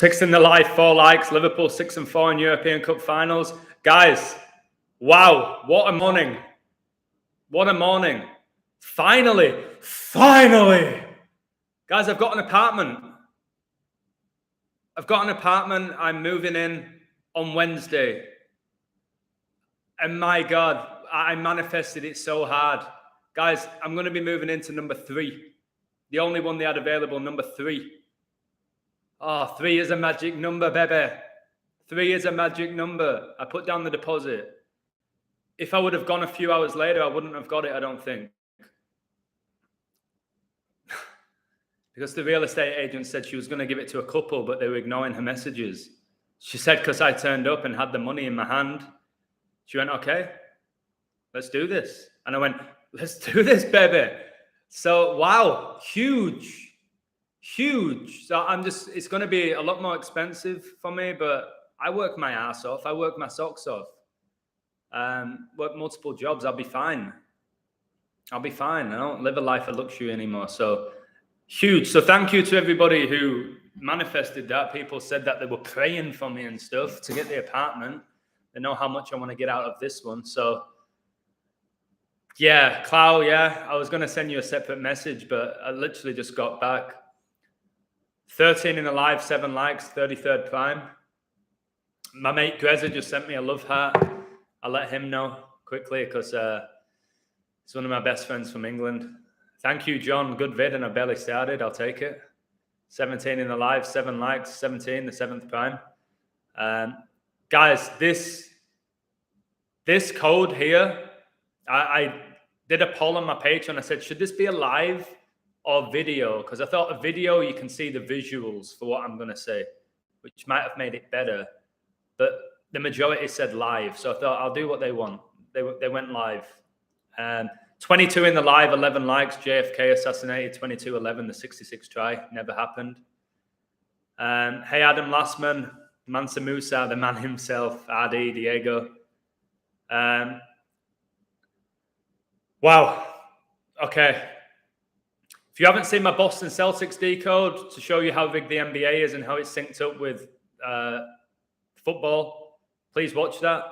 6 in the live, 4 likes. Liverpool 6-4 in European Cup finals. Guys, wow, what a morning. What a morning. Finally. Guys, I've got an apartment. I'm moving in on Wednesday. And my God, I manifested it so hard. Guys, I'm going to be moving into number 3. The only one they had available, number 3. Oh, 3 is a magic number, baby. 3 is a magic number. I put down the deposit. If I would have gone a few hours later, I wouldn't have got it, I don't think. Because the real estate agent said she was going to give it to a couple, but they were ignoring her messages. She said, because I turned up and had the money in my hand. She went, okay, let's do this. And I went, let's do this, baby. So, wow, huge. So it's going to be a lot more expensive for me, but I work my ass off. I work my socks off. Work multiple jobs. I'll be fine. I don't live a life of luxury anymore. So huge. So thank you to everybody who manifested that. People said that they were praying for me and stuff to get the apartment. They know how much I want to get out of this one. So yeah, Clow, yeah, I was going to send you a separate message, but I literally just got back. 13 in the live, 7 likes, 33rd prime. My mate Greza just sent me a love heart. I'll let him know quickly because he's one of my best friends from England. Thank you, John. Good vid, and I barely started. I'll take it. 17 in the live, 7 likes, 17, the 7th prime. Guys, this code here, I did a poll on my Patreon. I said, should this be a live or video? Because I thought a video, you can see the visuals for what I'm going to say, which might have made it better. But the majority said live. So I thought I'll do what they want. They went live. 22 in the live, 11 likes. JFK assassinated, 22-11, the 66 try. Never happened. Hey, Adam Lastman, Mansa Musa, the man himself, Adi, Diego. Wow. Okay. If you haven't seen my Boston Celtics decode to show you how big the NBA is and how it's synced up with football, please watch that. I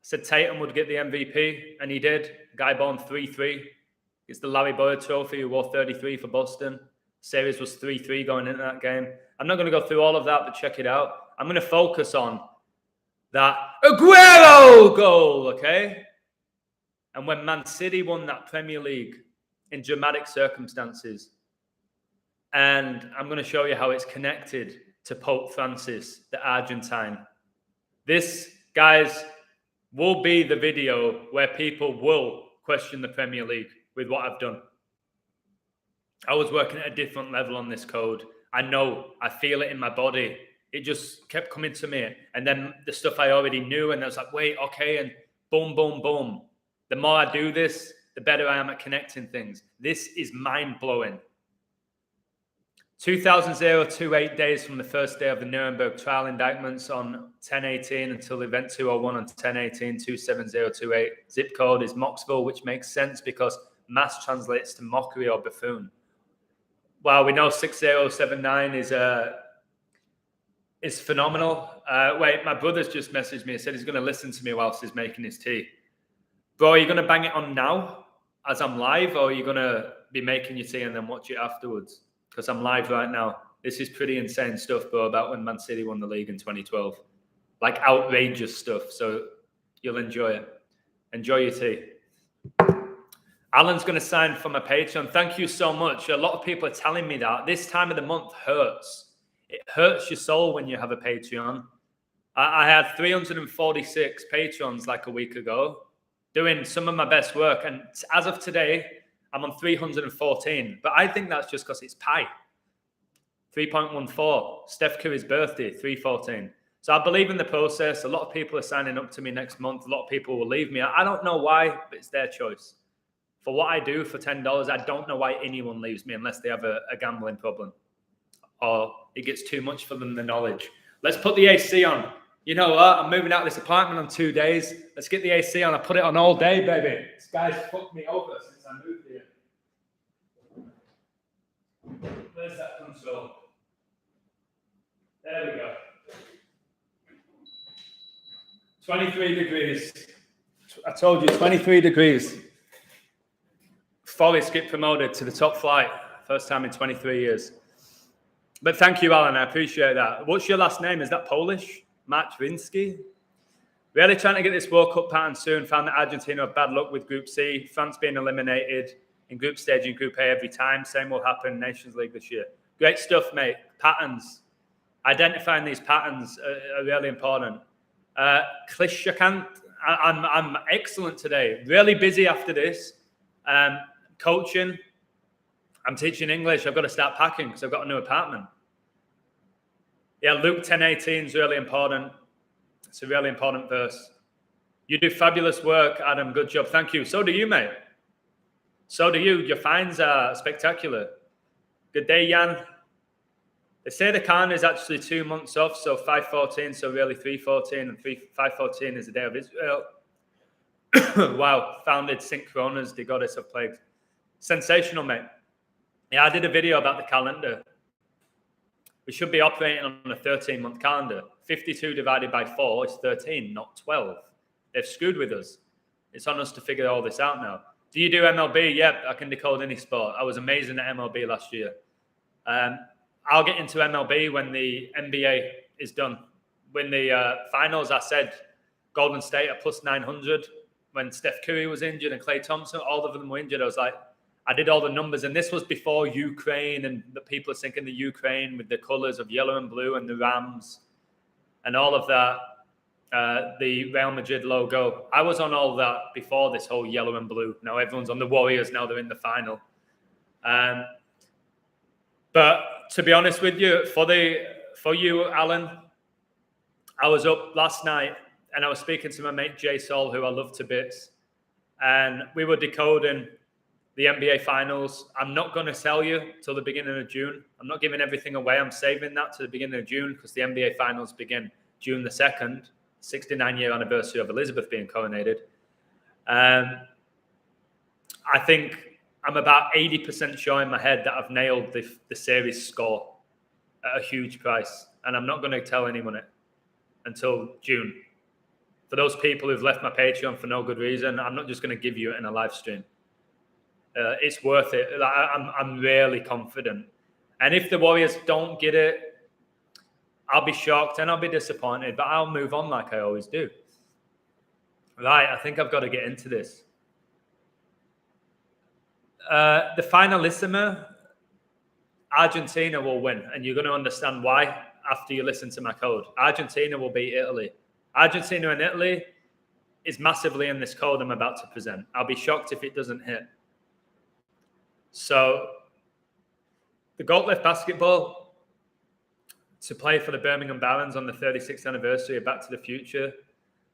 said Tatum would get the MVP, and he did. Guy born 3-3. It's the Larry Bird Trophy, who wore 33 for Boston. Series was 3-3 going into that game. I'm not going to go through all of that, but check it out. I'm going to focus on that Aguero goal, okay? And when Man City won that Premier League in dramatic circumstances. And I'm going to show you how it's connected to Pope Francis, the Argentine. This, guys, will be the video where people will question the Premier League with what I've done. I was working at a different level on this code. I know, I feel it in my body. It just kept coming to me. And then the stuff I already knew, and I was like, wait, okay, and boom, boom, boom. The more I do this, the better I am at connecting things. This is mind-blowing. 2028 days from the first day of the Nuremberg trial indictments on 10/18 until event 201 on 10/18, 27028. Zip code is Moxville, which makes sense because mass translates to mockery or buffoon. Well, we know 6079 is phenomenal. Wait, my brother's just messaged me and said he's going to listen to me whilst he's making his tea. Bro, are you going to bang it on now as I'm live, or are you going to be making your tea and then watch it afterwards? Because I'm live right now. This is pretty insane stuff, bro, about when Man City won the league in 2012. Like outrageous stuff. So you'll enjoy it. Enjoy your tea. Alan's going to sign for my Patreon. Thank you so much. A lot of people are telling me that. This time of the month hurts. It hurts your soul when you have a Patreon. I had 346 Patrons like a week ago, doing some of my best work. And as of today, I'm on 314. But I think that's just because it's pi. 3.14. Steph Curry's birthday, 314. So I believe in the process. A lot of people are signing up to me next month. A lot of people will leave me. I don't know why, but it's their choice. For what I do for $10, I don't know why anyone leaves me unless they have a gambling problem or it gets too much for them, the knowledge. Let's put the AC on. You know what? I'm moving out of this apartment on 2 days. Let's get the AC on. I put it on all day, baby. This guy's fucked me over since I moved here. Where's that control? There we go. 23 degrees. I told you, 23 degrees. Forest get promoted to the top flight. First time in 23 years. But thank you, Alan. I appreciate that. What's your last name? Is that Polish? Matwinsky? Really trying to get this World Cup pattern soon. Found that Argentina have bad luck with Group C. France being eliminated in group stage and Group A every time. Same will happen Nations League this year. Great stuff, mate. Patterns. Identifying these patterns are really important. Klishakant, I'm excellent today. Really busy after this. Coaching. I'm teaching English. I've got to start packing because I've got a new apartment. Yeah, Luke 10:18 is really important. It's a really important verse. You do fabulous work, Adam. Good job. Thank you. So do you, mate. So do you. Your finds are spectacular. Good day, Jan. They say the calendar is actually 2 months off, so 5/14, so really 3/14, and 5/14 is the day of Israel. Wow. Founded Synchronas, the goddess of plagues. Sensational, mate. Yeah, I did a video about the calendar. We should be operating on a 13-month calendar. 52 divided by 4 is 13, not 12. They've screwed with us. It's on us to figure all this out now. Do you do MLB? Yep, I can decode any sport. I was amazing at MLB last year. I'll get into MLB when the NBA is done. When the finals, I said Golden State at plus 900. When Steph Curry was injured and Klay Thompson, all of them were injured. I was like, I did all the numbers, and this was before Ukraine, and the people are thinking the Ukraine with the colors of yellow and blue and the Rams and all of that, the Real Madrid logo. I was on all that before this whole yellow and blue. Now everyone's on the Warriors. Now they're in the final. But to be honest with you, for you, Alan, I was up last night and I was speaking to my mate Jay Sol, who I love to bits, and we were decoding the NBA Finals. I'm not going to sell you till the beginning of June. I'm not giving everything away. I'm saving that to the beginning of June because the NBA Finals begin June the 2nd, 69-year anniversary of Elizabeth being coronated. I think I'm about 80% sure in my head that I've nailed the series score at a huge price. And I'm not going to tell anyone it until June. For those people who've left my Patreon for no good reason, I'm not just going to give you it in a live stream. It's worth it. I'm really confident. And if the Warriors don't get it, I'll be shocked and I'll be disappointed, but I'll move on like I always do. Right, I think I've got to get into this. The finalissima, Argentina will win, and you're going to understand why after you listen to my code. Argentina will beat Italy. Argentina and Italy is massively in this code I'm about to present. I'll be shocked if it doesn't hit. So, the goat left basketball to play for the Birmingham Barons on the 36th anniversary of Back to the Future.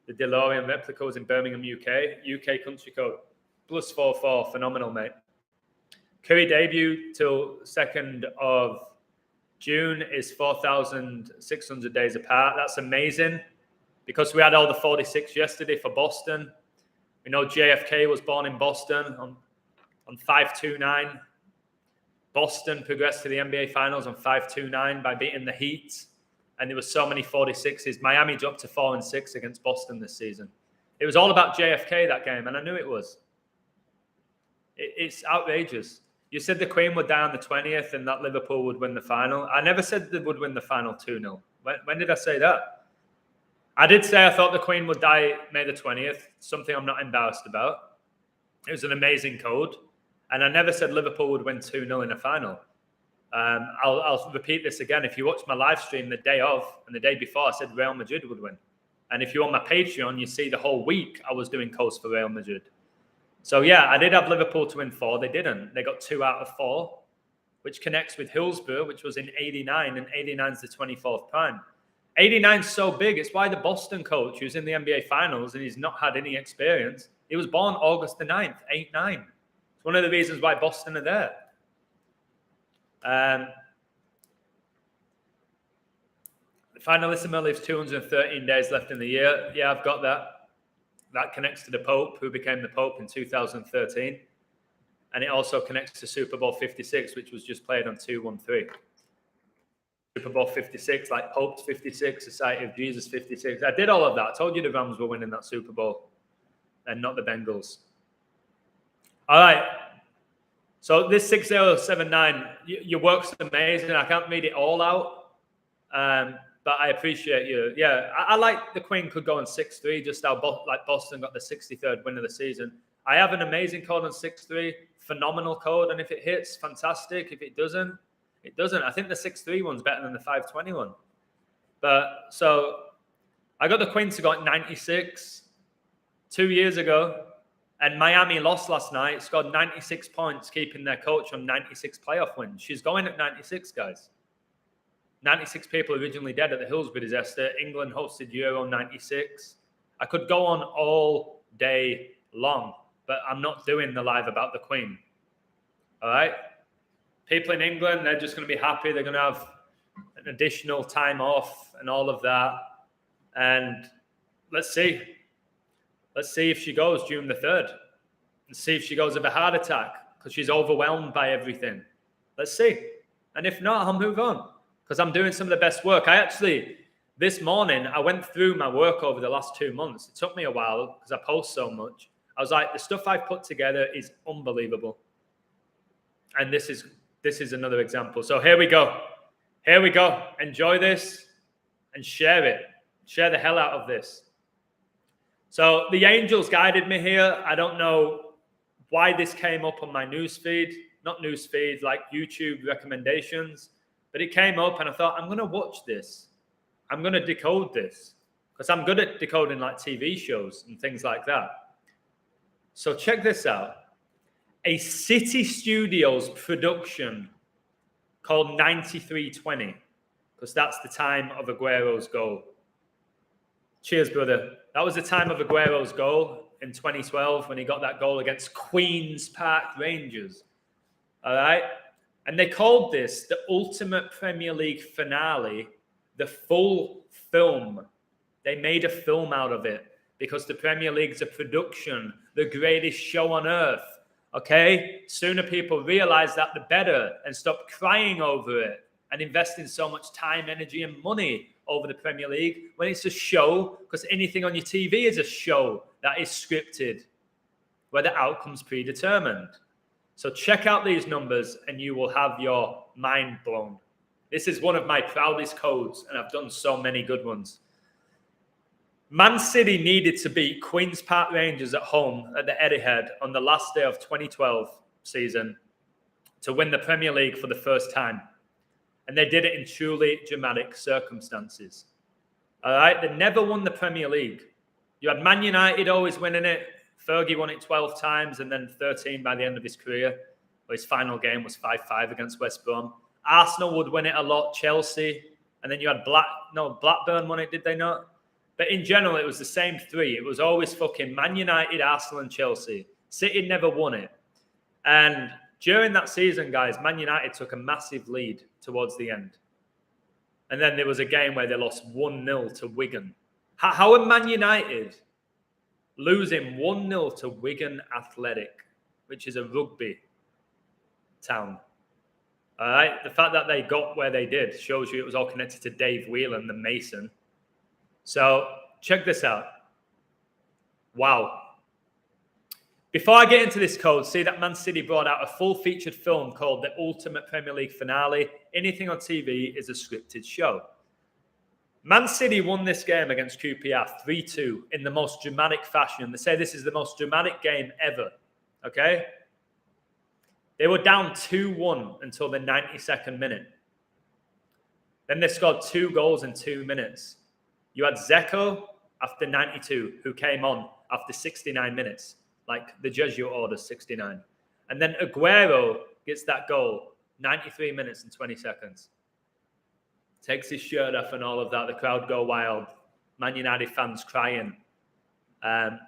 The DeLorean replica was in Birmingham, UK. UK country code +44. Phenomenal, mate. Curry debut till 2nd of June is 4,600 days apart. That's amazing because we had all the 46 yesterday for Boston. We know JFK was born in Boston on 5/29. Boston progressed to the NBA Finals on 5/29 by beating the Heat. And there were so many 46s. Miami dropped to 4-6 against Boston this season. It was all about JFK, that game, and I knew it was. It's outrageous. You said the Queen would die on the 20th and that Liverpool would win the final. I never said they would win the final 2-0. When did I say that? I did say I thought the Queen would die May the 20th, something I'm not embarrassed about. It was an amazing code. And I never said Liverpool would win 2-0 in a final. I'll repeat this again. If you watch my live stream the day of and the day before, I said Real Madrid would win. And if you're on my Patreon, you see the whole week I was doing codes for Real Madrid. So, yeah, I did have Liverpool to win 4. They didn't. They got 2 out of 4, which connects with Hillsborough, which was in 89, and 89 is the 24th prime. 89's so big. It's why the Boston coach, who's in the NBA Finals and he's not had any experience, he was born August the 9th, 8-9. It's one of the reasons why Boston are there. The finalissima leaves 213 days left in the year. Yeah, I've got that. That connects to the Pope, who became the Pope in 2013. And it also connects to Super Bowl 56, which was just played on 213. Super Bowl 56, like Pope's 56, Society of Jesus 56. I did all of that. I told you the Rams were winning that Super Bowl and not the Bengals. All right. So this 6079, your work's amazing. I can't read it all out, but I appreciate you. Yeah, I like the Queen could go on 6-3, just how like Boston got the 63rd win of the season. I have an amazing code on 6-3, phenomenal code, and if it hits, fantastic. If it doesn't, it doesn't. I think the 6-3 one's better than the 5-20 one. But so I got the Queen to go at 96 2 years ago, and Miami lost last night, scored 96 points, keeping their coach on 96 playoff wins. She's going at 96, guys. 96 people originally dead at the Hillsborough disaster. England hosted Euro 96. I could go on all day long, but I'm not doing the live about the Queen. All right? People in England, they're just going to be happy. They're going to have an additional time off and all of that. And let's see. Let's see if she goes June the 3rd. And see if she goes with a heart attack because she's overwhelmed by everything. Let's see. And if not, I'll move on because I'm doing some of the best work. This morning, I went through my work over the last 2 months. It took me a while because I post so much. I was like, the stuff I've put together is unbelievable. And this is another example. So here we go. Here we go. Enjoy this and share it. Share the hell out of this. So the angels guided me here. I don't know why this came up on my newsfeed. Not newsfeed, like YouTube recommendations. But it came up and I thought, I'm going to watch this. I'm going to decode this. Because I'm good at decoding like TV shows and things like that. So check this out. A City Studios production called 93-20. Because that's the time of Aguero's goal. Cheers, brother. That was the time of Aguero's goal in 2012 when he got that goal against Queen's Park Rangers. All right? And they called this the ultimate Premier League finale, the full film. They made a film out of it because the Premier League's a production, the greatest show on earth. Okay? Sooner people realize that, the better, and stop crying over it and investing so much time, energy, and money over the Premier League when it's a show, because anything on your TV is a show that is scripted, where the outcome's predetermined. So check out these numbers and you will have your mind blown. This is one of my proudest codes, and I've done so many good ones. Man City needed to beat Queen's Park Rangers at home at the Etihad on the last day of 2012 season to win the Premier League for the first time. And they did it in truly dramatic circumstances. All right? They never won the Premier League. You had Man United always winning it. Fergie won it 12 times and then 13 by the end of his career. But his final game was 5-5 against West Brom. Arsenal would win it a lot. Chelsea. And then you had Blackburn won it, did they not? But in general, it was the same three. It was always fucking Man United, Arsenal, and Chelsea. City never won it. And during that season, guys, Man United took a massive lead towards the end. And then there was a game where they lost 1-0 to Wigan. How are Man United losing 1-0 to Wigan Athletic, which is a rugby town? All right? The fact that they got where they did shows you it was all connected to Dave Whelan, the Mason. So check this out. Wow. Before I get into this code, see that Man City brought out a full featured film called The Ultimate Premier League Finale. Anything on TV is a scripted show. Man City won this game against QPR 3-2 in the most dramatic fashion. They say this is the most dramatic game ever. Okay? They were down 2-1 until the 92nd minute. Then they scored 2 goals in 2 minutes. You had Zeko after 92, who came on after 69 minutes. Like the Jesuit order, 69. And then Aguero gets that goal, 93 minutes and 20 seconds. Takes his shirt off and all of that. The crowd go wild. Man United fans crying. And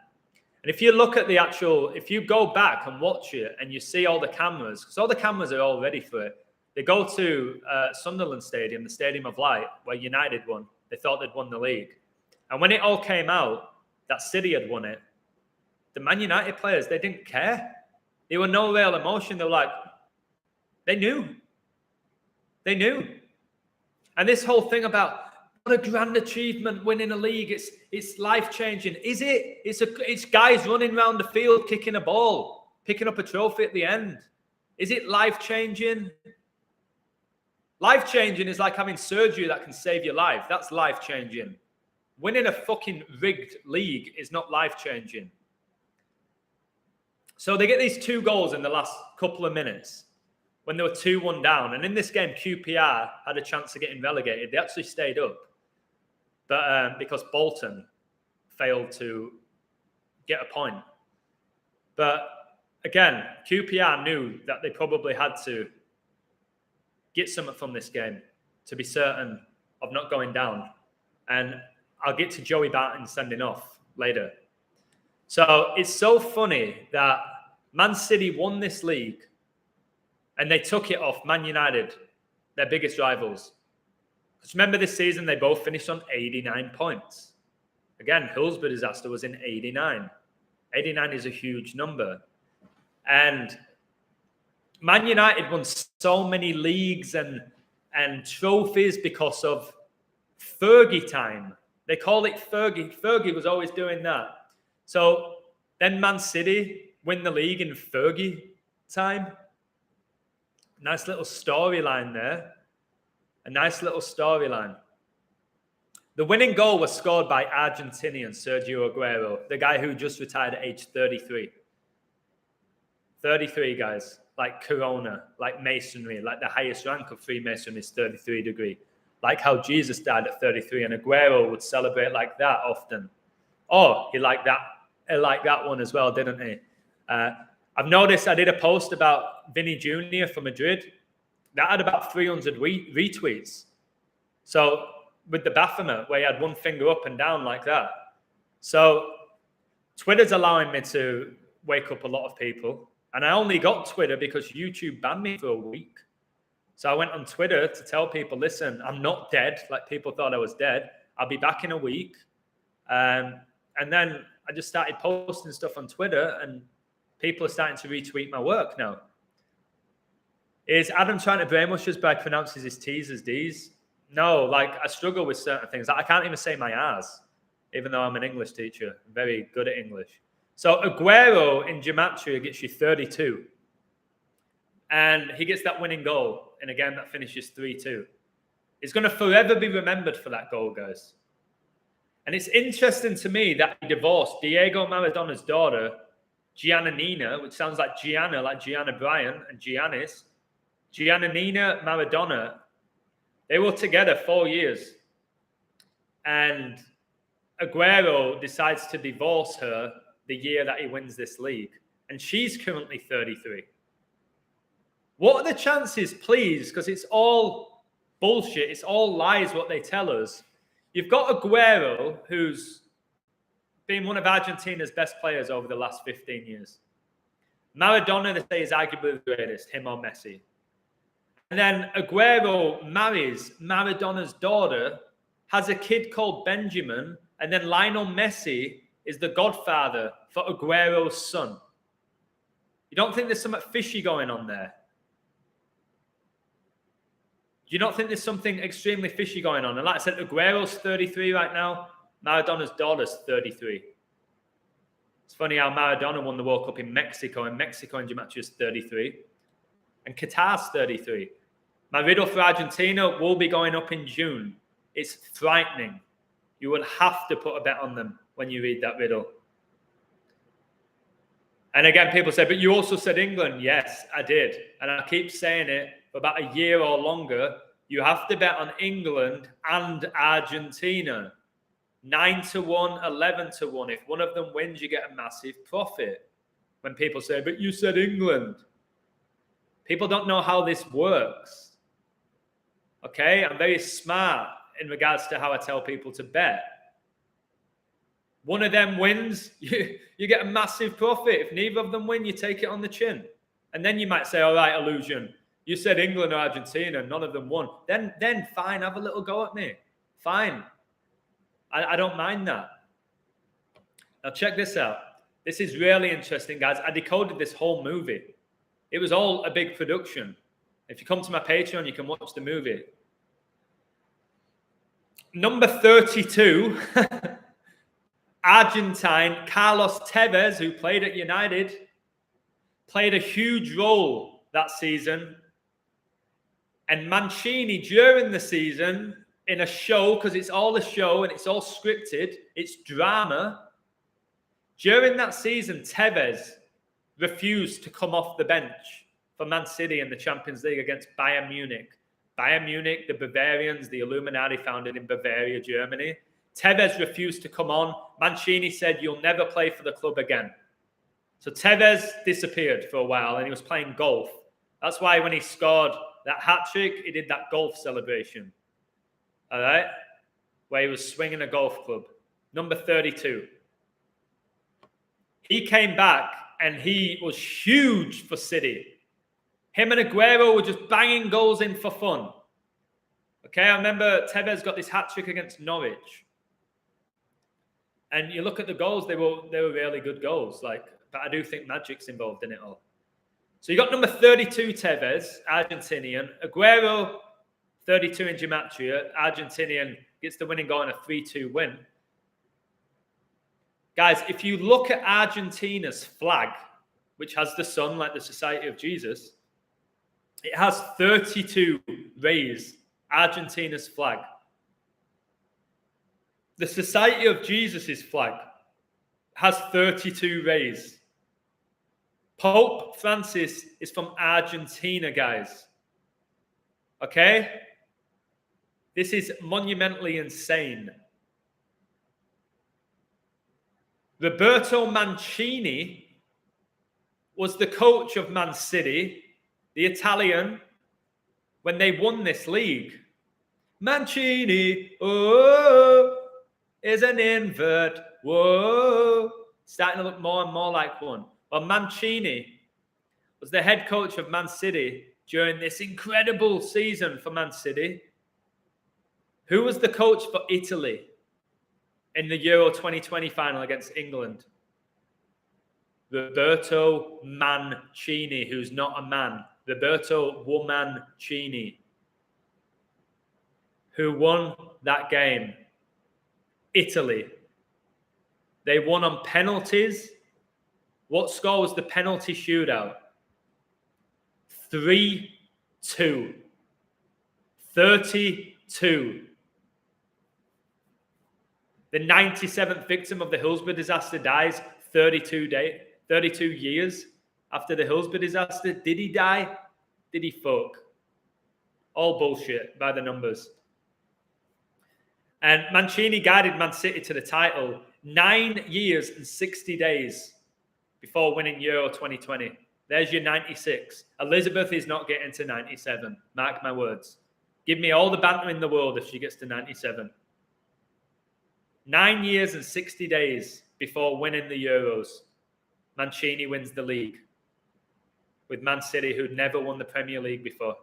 if you look at if you go back and watch it and you see all the cameras, because all the cameras are all ready for it. They go to Sunderland Stadium, the Stadium of Light, where United won. They thought they'd won the league. And when it all came out that City had won it, the Man United players, they didn't care. There were no real emotion. They were like, they knew. They knew. And this whole thing about what a grand achievement winning a league, it's life-changing. Is it? It's guys running around the field kicking a ball, picking up a trophy at the end. Is it life-changing? Life-changing is like having surgery that can save your life. That's life-changing. Winning a fucking rigged league is not life-changing. So they get these 2 goals in the last couple of minutes when they were 2-1 down. And in this game, QPR had a chance of getting relegated. They actually stayed up. But because Barton failed to get a point. But again, QPR knew that they probably had to get something from this game to be certain of not going down. And I'll get to Joey Barton sending off later. So it's so funny that Man City won this league and they took it off Man United, their biggest rivals. Because remember this season, they both finished on 89 points. Again, Hillsborough disaster was in 89. 89 is a huge number. And Man United won so many leagues and trophies because of Fergie time. They call it Fergie. Fergie was always doing that. So then Man City win the league in Fergie time. Nice little storyline there. A nice little storyline. The winning goal was scored by Argentinian Sergio Aguero, the guy who just retired at age 33. 33, guys. Like Corona, like Masonry, like the highest rank of Freemasonry is 33 degree. Like how Jesus died at 33, and Aguero would celebrate like that often. Oh, he liked that one as well, didn't he? I've noticed I did a post about Vinny Jr. for Madrid. That had about 300 retweets. So with the Baphomet, where he had one finger up and down like that. So Twitter's allowing me to wake up a lot of people. And I only got Twitter because YouTube banned me for a week. So I went on Twitter to tell people, listen, I'm not dead. Like people thought I was dead. I'll be back in a week. And then I just started posting stuff on Twitter and people are starting to retweet my work now. Is Adam trying to brainwash us by pronouncing his T's as D's? No, like I struggle with certain things. I can't even say my R's, even though I'm an English teacher. I'm very good at English. So Aguero in Gematria gets you 32. And he gets that winning goal in a game that finishes 3-2. He's going to forever be remembered for that goal, guys. And it's interesting to me that he divorced Diego Maradona's daughter, Gianna Nina, which sounds like Gianna Bryant, and Giannis. Gianna Nina Maradona, they were together 4 years. And Aguero decides to divorce her the year that he wins this league. And she's currently 33. What are the chances, please? Because it's all bullshit. It's all lies what they tell us. You've got Aguero, who's been one of Argentina's best players over the last 15 years. Maradona, they say, is arguably the greatest, him or Messi. And then Aguero marries Maradona's daughter, has a kid called Benjamin, and then Lionel Messi is the godfather for Aguero's son. You don't think there's something fishy going on there? Do you not think there's something extremely fishy going on? And like I said, Aguero's 33 right now. Maradona's daughter's 33. It's funny how Maradona won the World Cup in Mexico, and Mexico in Gematria is 33. And Qatar's 33. My riddle for Argentina will be going up in June. It's frightening. You will have to put a bet on them when you read that riddle. And again, people say, but you also said England. Yes, I did. And I keep saying it for about a year or longer. You have to bet on England and Argentina. 9-1, 11-1. If one of them wins, you get a massive profit. When people say, but you said England. People don't know how this works. Okay? I'm very smart in regards to how I tell people to bet. One of them wins, you get a massive profit. If neither of them win, you take it on the chin. And then you might say, all right, Illusion, you said England or Argentina, none of them won. Then fine, have a little go at me. Fine. I don't mind that. Now check this out. This is really interesting, guys. I decoded this whole movie. It was all a big production. If you come to my Patreon, you can watch the movie. Number 32, Argentine Carlos Tevez, who played at United, played a huge role that season. And Mancini, during the season, in a show, because it's all a show and it's all scripted, it's drama. During that season, Tevez refused to come off the bench for Man City in the Champions League against Bayern Munich. Bayern Munich, the Bavarians, the Illuminati founded in Bavaria, Germany. Tevez refused to come on. Mancini said, "You'll never play for the club again." So Tevez disappeared for a while and he was playing golf. That's why when he scored that hat-trick, he did that golf celebration. All right? Where he was swinging a golf club. Number 32. He came back and he was huge for City. Him and Aguero were just banging goals in for fun. Okay, I remember Tevez got this hat-trick against Norwich. And you look at the goals, they were really good goals. But I do think magic's involved in it all. So you got number 32, Tevez, Argentinian. Aguero, 32 in Gematria. Argentinian gets the winning goal in a 3-2 win. Guys, if you look at Argentina's flag, which has the sun like the Society of Jesus, it has 32 rays, Argentina's flag. The Society of Jesus' flag has 32 rays. Pope Francis is from Argentina, guys. Okay? This is monumentally insane. Roberto Mancini was the coach of Man City, the Italian, when they won this league. Mancini, oh, is an invert. Whoa. Starting to look more and more like one. Well, Mancini was the head coach of Man City during this incredible season for Man City. Who was the coach for Italy in the Euro 2020 final against England? Roberto Mancini, who's not a man. Roberto Mancini, who won that game. Italy. They won on penalties. What score was the penalty shootout? 3-2. 32. The 97th victim of the Hillsborough disaster dies 32 years after the Hillsborough disaster. Did he die? Did he fuck? All bullshit by the numbers. And Mancini guided Man City to the title 9 years and 60 days before winning Euro 2020. There's your 96. Elizabeth is not getting to 97. Mark my words. Give me all the banter in the world if she gets to 97. 9 years and 60 days before winning the Euros, Mancini wins the league with Man City, who'd never won the Premier League before.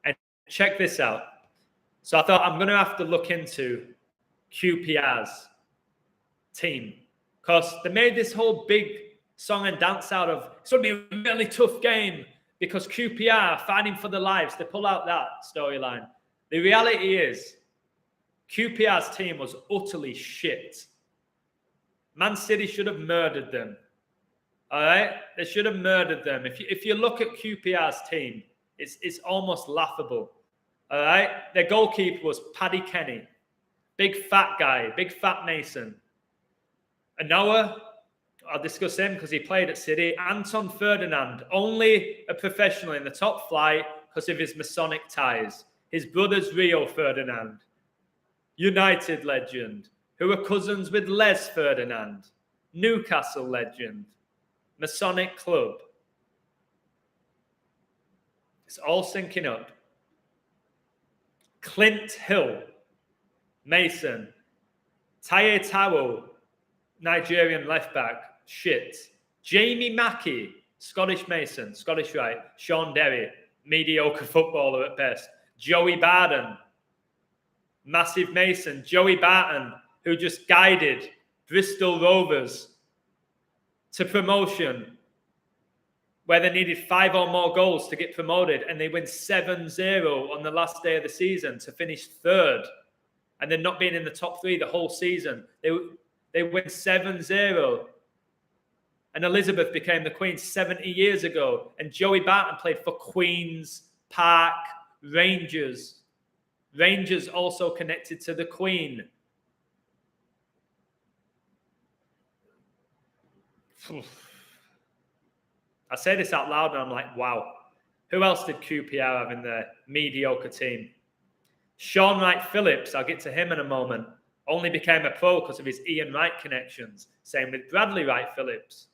And check this out. So I thought I'm going to have to look into QPR's team because they made this whole big song and dance out of it's going to be a really tough game because QPR are fighting for their lives. They pull out that storyline. The reality is QPR's team was utterly shit. Man City should have murdered them. All right? They should have murdered them. If you look at QPR's team, it's almost laughable. All right? Their goalkeeper was Paddy Kenny. Big fat guy, big fat Mason. And Noah, I'll discuss him because he played at City. Anton Ferdinand, only a professional in the top flight because of his Masonic ties. His brother's Rio Ferdinand, United legend, who were cousins with Les Ferdinand, Newcastle legend, Masonic club. It's all syncing up. Clint Hill, Mason, Taye Taro, Nigerian left back, shit. Jamie Mackey, Scottish Mason, Scottish right. Sean Derry, mediocre footballer at best. Joey Barton, massive Mason. Joey Barton, who just guided Bristol Rovers to promotion, where they needed 5 or more goals to get promoted, and they win 7-0 on the last day of the season to finish 3rd. and then not being in the top 3 the whole season. They win 7-0. And Elizabeth became the Queen 70 years ago. And Joey Barton played for Queen's Park Rangers. Rangers also connected to the Queen. I say this out loud and I'm like, wow. Who else did QPR have in their mediocre team? Sean Wright Phillips, I'll get to him in a moment, only became a pro because of his Ian Wright connections. Same with Bradley Wright Phillips.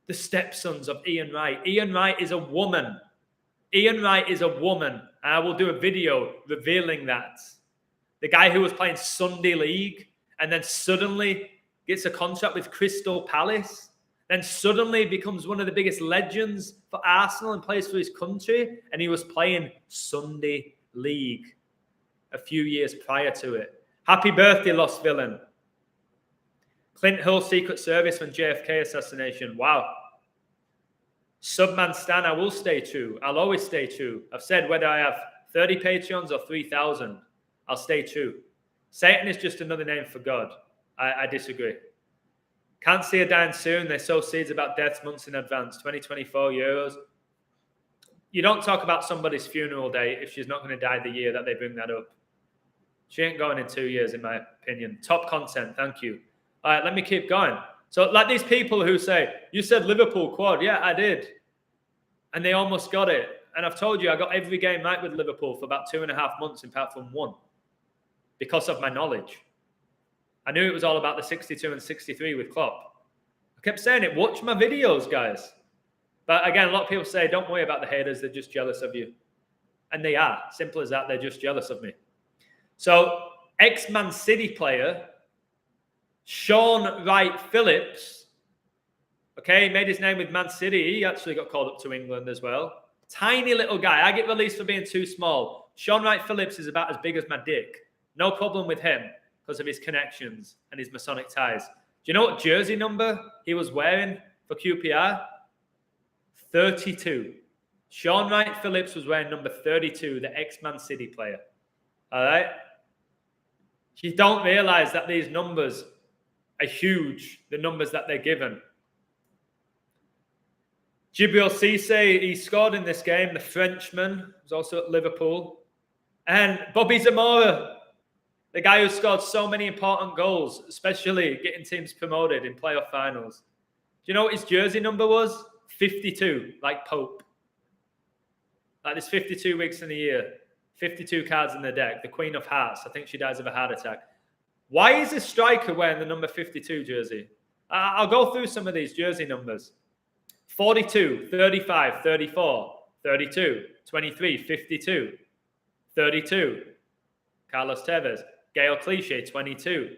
The stepsons of Ian Wright. Ian Wright is a woman. Ian Wright is a woman. And I will do a video revealing that. The guy who was playing Sunday League and then suddenly gets a contract with Crystal Palace, then suddenly becomes one of the biggest legends for Arsenal and plays for his country, and he was playing Sunday League a few years prior to it. Happy birthday, Lost Villain. Clint Hull Secret Service from JFK assassination. Wow. Subman Stan, I will stay true. I'll always stay true. I've said whether I have 30 Patreons or 3,000, I'll stay true. Satan is just another name for God. I disagree. Can't see her dying soon. They sow seeds about deaths months in advance. 2024 euros. You don't talk about somebody's funeral date if she's not going to die the year that they bring that up. She ain't going in 2 years, in my opinion. Top content. Thank you. All right, let me keep going. So like these people who say, you said Liverpool quad. Yeah, I did. And they almost got it. And I've told you, I got every game right with Liverpool for about 2.5 months, apart from one, because of my knowledge. I knew it was all about the 62 and 63 with Klopp. I kept saying it. Watch my videos, guys. But again, a lot of people say, don't worry about the haters. They're just jealous of you. And they are. Simple as that. They're just jealous of me. So ex-Man City player Sean Wright Phillips, okay, made his name with Man City. He actually got called up to England as well. Tiny little guy. I get released for being too small. Sean Wright Phillips is about as big as my dick. No problem with him because of his connections and his Masonic ties. Do you know what jersey number he was wearing for QPR? 32. Sean Wright Phillips was wearing number 32, the ex-Man City player. All right? You don't realize that these numbers are huge, the numbers that they're given. Djibril Cissé, he scored in this game. The Frenchman was also at Liverpool. And Bobby Zamora, the guy who scored so many important goals, especially getting teams promoted in playoff finals. Do you know what his jersey number was? 52, like Pope. Like there's 52 weeks in a year, 52 cards in the deck. The Queen of Hearts, I think she dies of a heart attack. Why is a striker wearing the number 52 jersey? I'll go through some of these jersey numbers. 42, 35, 34, 32, 23, 52, 32. Carlos Tevez. Gael Clichy, 22.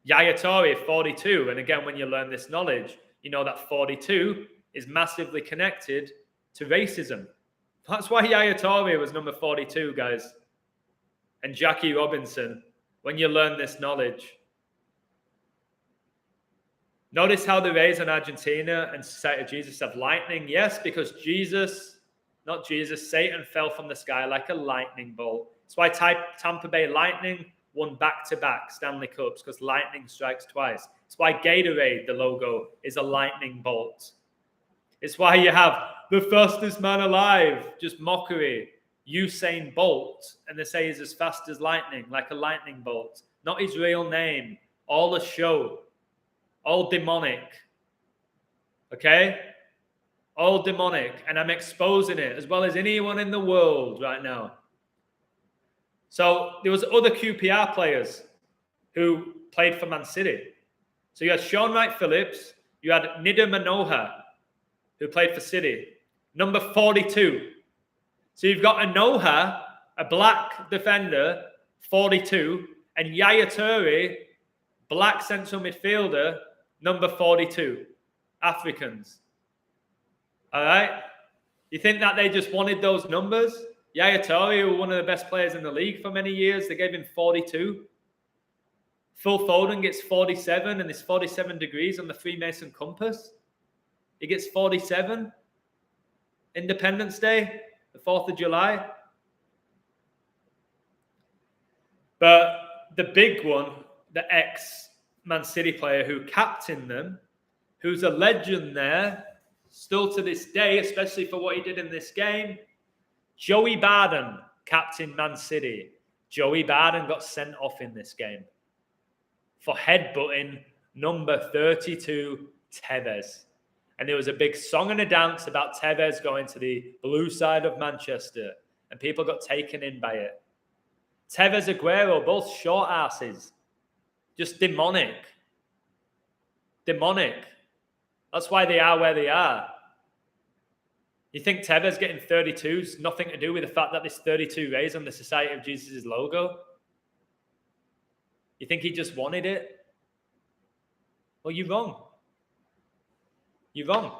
Yaya Toure, 42. And again, when you learn this knowledge, you know that 42 is massively connected to racism. That's why Yaya Toure was number 42, guys. And Jackie Robinson, when you learn this knowledge. Notice how the rays on Argentina and Society of Jesus have lightning. Yes, because Satan fell from the sky like a lightning bolt. That's why Tampa Bay Lightning won back-to-back Stanley Cups, because lightning strikes twice. It's why Gatorade, the logo, is a lightning bolt. It's why you have the fastest man alive, just mockery, Usain Bolt, and they say he's as fast as lightning, like a lightning bolt. Not his real name, all a show, all demonic. Okay? All demonic, and I'm exposing it as well as anyone in the world right now. So there was other QPR players who played for Man City. So you had Sean Wright Phillips, you had Nida Manohar, who played for City, number 42. So you've got Anoha, a black defender, 42, and Yaya Toure, black central midfielder, number 42. Africans. All right? You think that they just wanted those numbers? Yaya Toure, who was one of the best players in the league for many years, they gave him 42. Phil Foden gets 47, and there's 47 degrees on the Freemason compass. He gets 47. Independence Day, the 4th of July. But the big one, the ex-Man City player who captained them, who's a legend there, still to this day, especially for what he did in this game, Joey Barton, captain Man City. Joey Barton got sent off in this game for headbutting number 32, Tevez. And there was a big song and a dance about Tevez going to the blue side of Manchester, and people got taken in by it. Tevez, Aguero, both short asses. Just demonic. Demonic. That's why they are where they are. You think Tevez getting 32's nothing to do with the fact that there's 32 rays on the Society of Jesus' logo? You think he just wanted it? Well, you're wrong. You're wrong.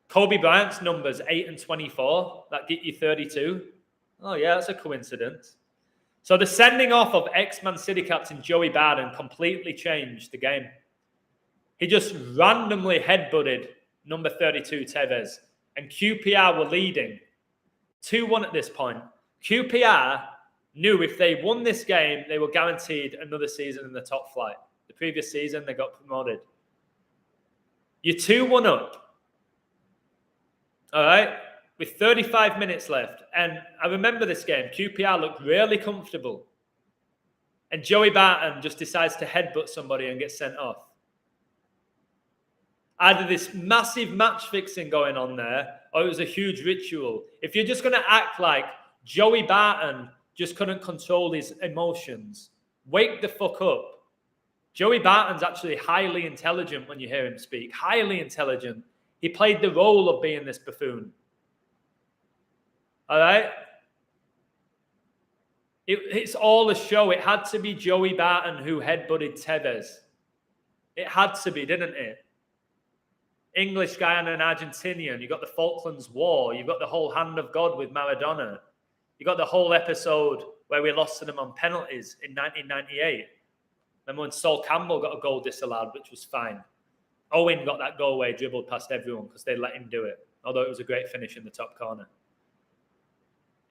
Kobe Bryant's numbers 8 and 24. That get you 32. Oh, yeah, that's a coincidence. So the sending off of ex-Man City captain Joey Barton completely changed the game. He just randomly headbutted number 32, Tevez, and QPR were leading 2-1 at this point. QPR knew if they won this game, they were guaranteed another season in the top flight. The previous season, they got promoted. You're 2-1 up. All right? With 35 minutes left. And I remember this game. QPR looked really comfortable. And Joey Barton just decides to headbutt somebody and get sent off. Either this massive match fixing going on there, or it was a huge ritual. If you're just going to act like Joey Barton just couldn't control his emotions, wake the fuck up. Joey Barton's actually highly intelligent when you hear him speak. Highly intelligent. He played the role of being this buffoon. All right? It's all a show. It had to be Joey Barton who headbutted Tevez. It had to be, didn't it? English guy and an Argentinian. You got the Falklands War. You've got the whole hand of God with Maradona. You got the whole episode where we lost to them on penalties in 1998. Remember when Sol Campbell got a goal disallowed, which was fine. Owen got that goal where he dribbled past everyone because they let him do it, although it was a great finish in the top corner.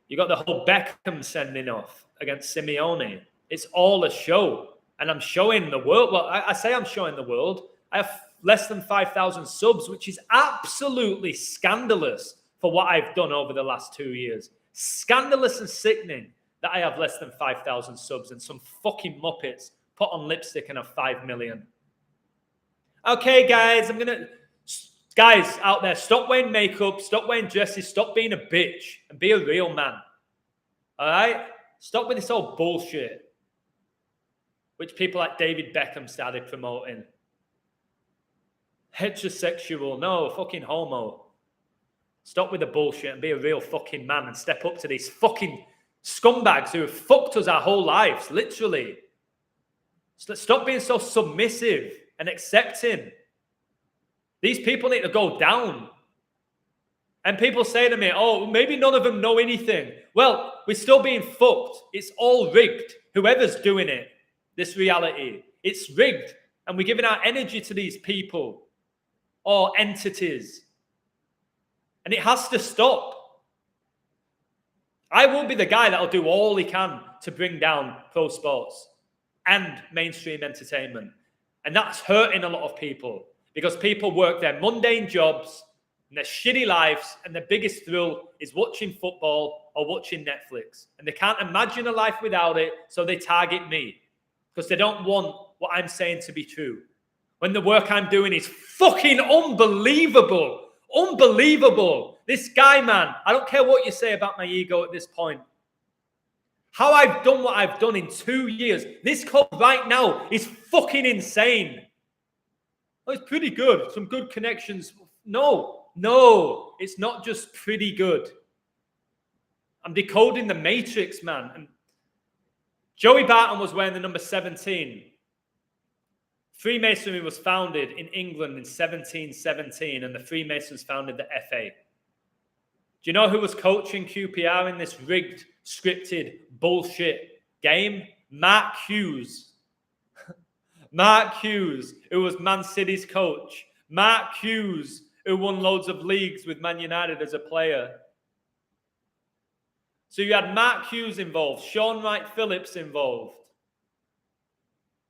You got the whole Beckham sending off against Simeone. It's all a show. And I'm showing the world. Well, I say I'm showing the world. I have less than 5,000 subs, which is absolutely scandalous for what I've done over the last 2 years. Scandalous and sickening that I have less than 5,000 subs and some fucking muppets put on lipstick and have 5 million. Okay, guys, guys out there, stop wearing makeup, stop wearing dresses, stop being a bitch and be a real man. All right? Stop with this old bullshit, which people like David Beckham started promoting. Heterosexual, no, fucking homo. Stop with the bullshit and be a real fucking man and step up to these fucking scumbags who have fucked us our whole lives, literally. Stop being so submissive and accepting. These people need to go down. And people say to me, oh, maybe none of them know anything. Well, we're still being fucked. It's all rigged. Whoever's doing it, this reality, it's rigged. And we're giving our energy to these people or entities. And it has to stop. I will be the guy that'll do all he can to bring down pro sports and mainstream entertainment. And that's hurting a lot of people because people work their mundane jobs and their shitty lives, and their biggest thrill is watching football or watching Netflix. And they can't imagine a life without it, so they target me because they don't want what I'm saying to be true. When the work I'm doing is fucking unbelievable. Unbelievable. This guy, man, I don't care what you say about my ego at this point. How I've done what I've done in 2 years. This club right now is fucking insane. Oh, it's pretty good. Some good connections. No, it's not just pretty good. I'm decoding the matrix, man. And Joey Barton was wearing the number 17. Freemasonry was founded in England in 1717, and the Freemasons founded the FA. Do you know who was coaching QPR in this rigged, scripted bullshit game? Mark Hughes. Mark Hughes, who was Man City's coach. Mark Hughes, who won loads of leagues with Man United as a player. So you had Mark Hughes involved, Sean Wright Phillips involved,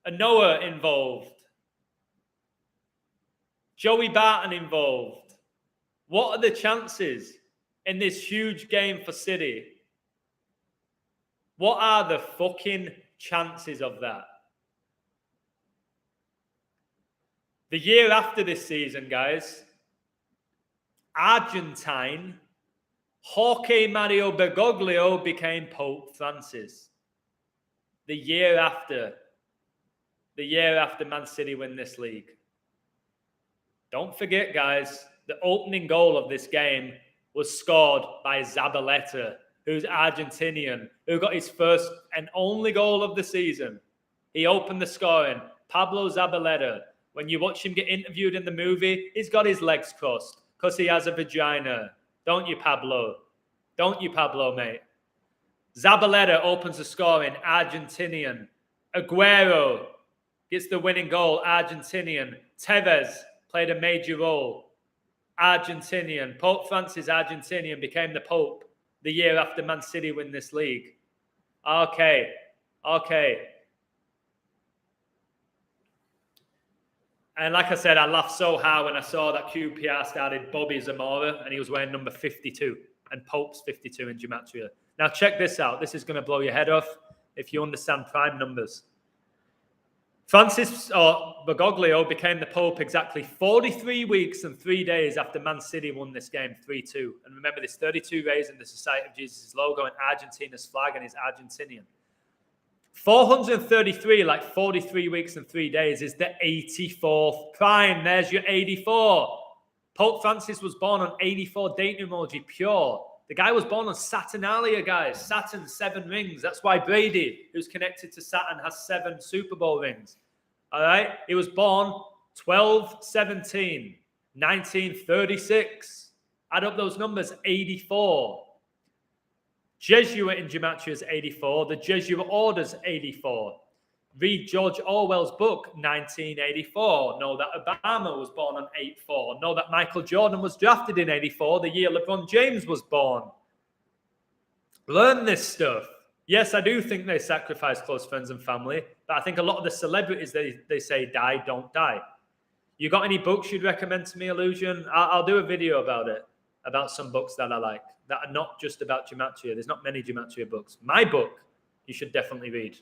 a Noah involved, Joey Barton involved. What are the chances in this huge game for City? What are the fucking chances of that? The year after this season, guys, Argentine Jorge Mario Bergoglio became Pope Francis. The year after Man City win this league. Don't forget, guys, the opening goal of this game was scored by Zabaleta, who's Argentinian, who got his first and only goal of the season. He opened the scoring. Pablo Zabaleta. When you watch him get interviewed in the movie, he's got his legs crossed because he has a vagina. Don't you, Pablo? Don't you, Pablo, mate? Zabaleta opens the scoring, Argentinian. Aguero gets the winning goal, Argentinian. Tevez played a major role, Argentinian. Pope Francis, Argentinian, became the Pope the year after Man City win this league. Okay. And like I said, I laughed so hard when I saw that QPR started Bobby Zamora and he was wearing number 52 and Pope's 52 in Gematria. Now check this out. This is going to blow your head off if you understand prime numbers. Francis Bergoglio became the Pope exactly 43 weeks and 3 days after Man City won this game 3-2. And remember, there's 32 rays in the Society of Jesus' logo and Argentina's flag, and he's Argentinian. 433, like 43 weeks and 3 days, is the 84th prime. There's your 84. Pope Francis was born on 84, dating emoji, pure. The guy was born on Saturnalia, guys. Saturn, 7 rings. That's why Brady, who's connected to Saturn, has 7 Super Bowl rings. All right? He was born 12/17, 1936. Add up those numbers, 84. Jesuit in Gematria is 84. The Jesuit Order's 84. Read George Orwell's book, 1984. Know that Obama was born on 84. Know that Michael Jordan was drafted in 84, the year LeBron James was born. Learn this stuff. Yes, I do think they sacrifice close friends and family, but I think a lot of the celebrities they say die, don't die. You got any books you'd recommend to me, Illusion? I'll do a video about it, about some books that I like, that are not just about Gematria. There's not many Gematria books. My book, you should definitely read.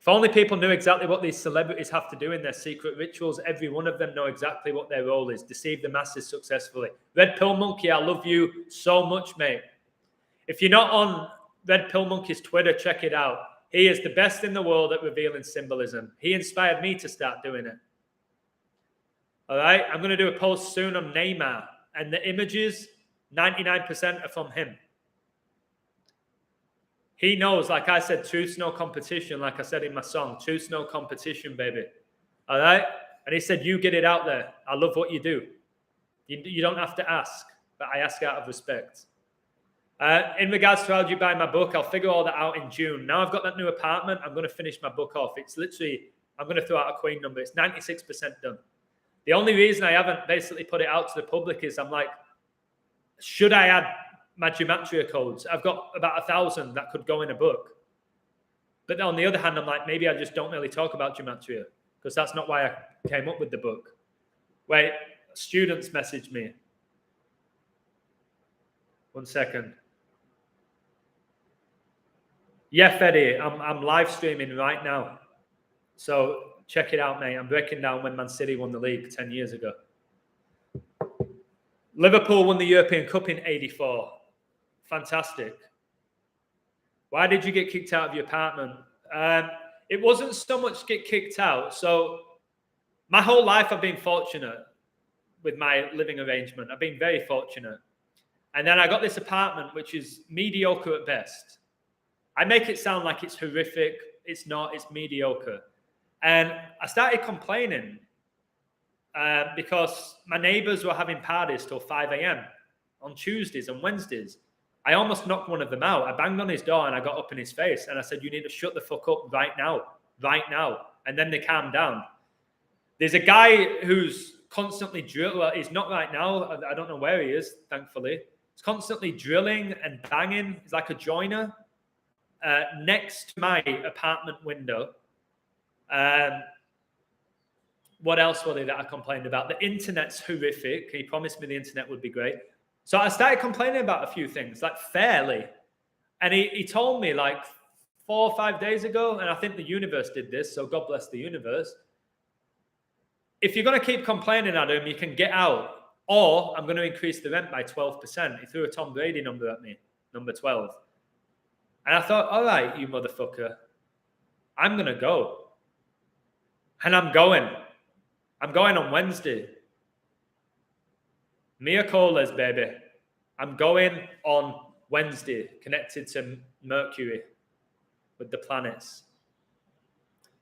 If only people knew exactly what these celebrities have to do in their secret rituals, every one of them know exactly what their role is. Deceive the masses successfully. Red Pill Monkey, I love you so much, mate. If you're not on Red Pill Monkey's Twitter, check it out. He is the best in the world at revealing symbolism. He inspired me to start doing it. All right? I'm going to do a post soon on Neymar. And the images, 99% are from him. He knows, like I said, truth's no competition, like I said in my song, truth's no competition, baby. All right? And he said, you get it out there. I love what you do. You don't have to ask, but I ask out of respect. In regards to how do you buy my book, I'll figure all that out in June. Now I've got that new apartment, I'm going to finish my book off. It's literally, I'm going to throw out a queen number. It's 96% done. The only reason I haven't basically put it out to the public is I'm like, should I add my Gematria codes? I've got about 1,000 that could go in a book. But on the other hand, I'm like, maybe I just don't really talk about Gematria because that's not why I came up with the book. Wait, students messaged me. 1 second. Yeah, Freddy, I'm live streaming right now. So check it out, mate. I'm breaking down when Man City won the league 10 years ago. Liverpool won the European Cup in 84. Fantastic. Why did you get kicked out of your apartment? It wasn't so much get kicked out. So my whole life I've been fortunate with my living arrangement. I've been very fortunate. And then I got this apartment, which is mediocre at best. I make it sound like it's horrific. It's not. It's mediocre. And I started complaining because my neighbors were having parties till 5 a.m. on Tuesdays and Wednesdays. I almost knocked one of them out. I banged on his door and I got up in his face and I said, you need to shut the fuck up right now. And then they calmed down. There's a guy who's constantly drilling. Well, he's not right now. I don't know where he is, thankfully. It's constantly drilling and banging. It's like a joiner next to my apartment window. What else was it that I complained about? The internet's horrific. He promised me the internet would be great. So I started complaining about a few things, like fairly. And he told me like 4 or 5 days ago, and I think the universe did this, so God bless the universe. If you're going to keep complaining, Adam, you can get out, or I'm going to increase the rent by 12%. He threw a Tom Brady number at me, number 12. And I thought, all right, you motherfucker, I'm going to go. And I'm going. I'm going on Wednesday. Mia colas, baby. I'm going on Wednesday, connected to Mercury with the planets.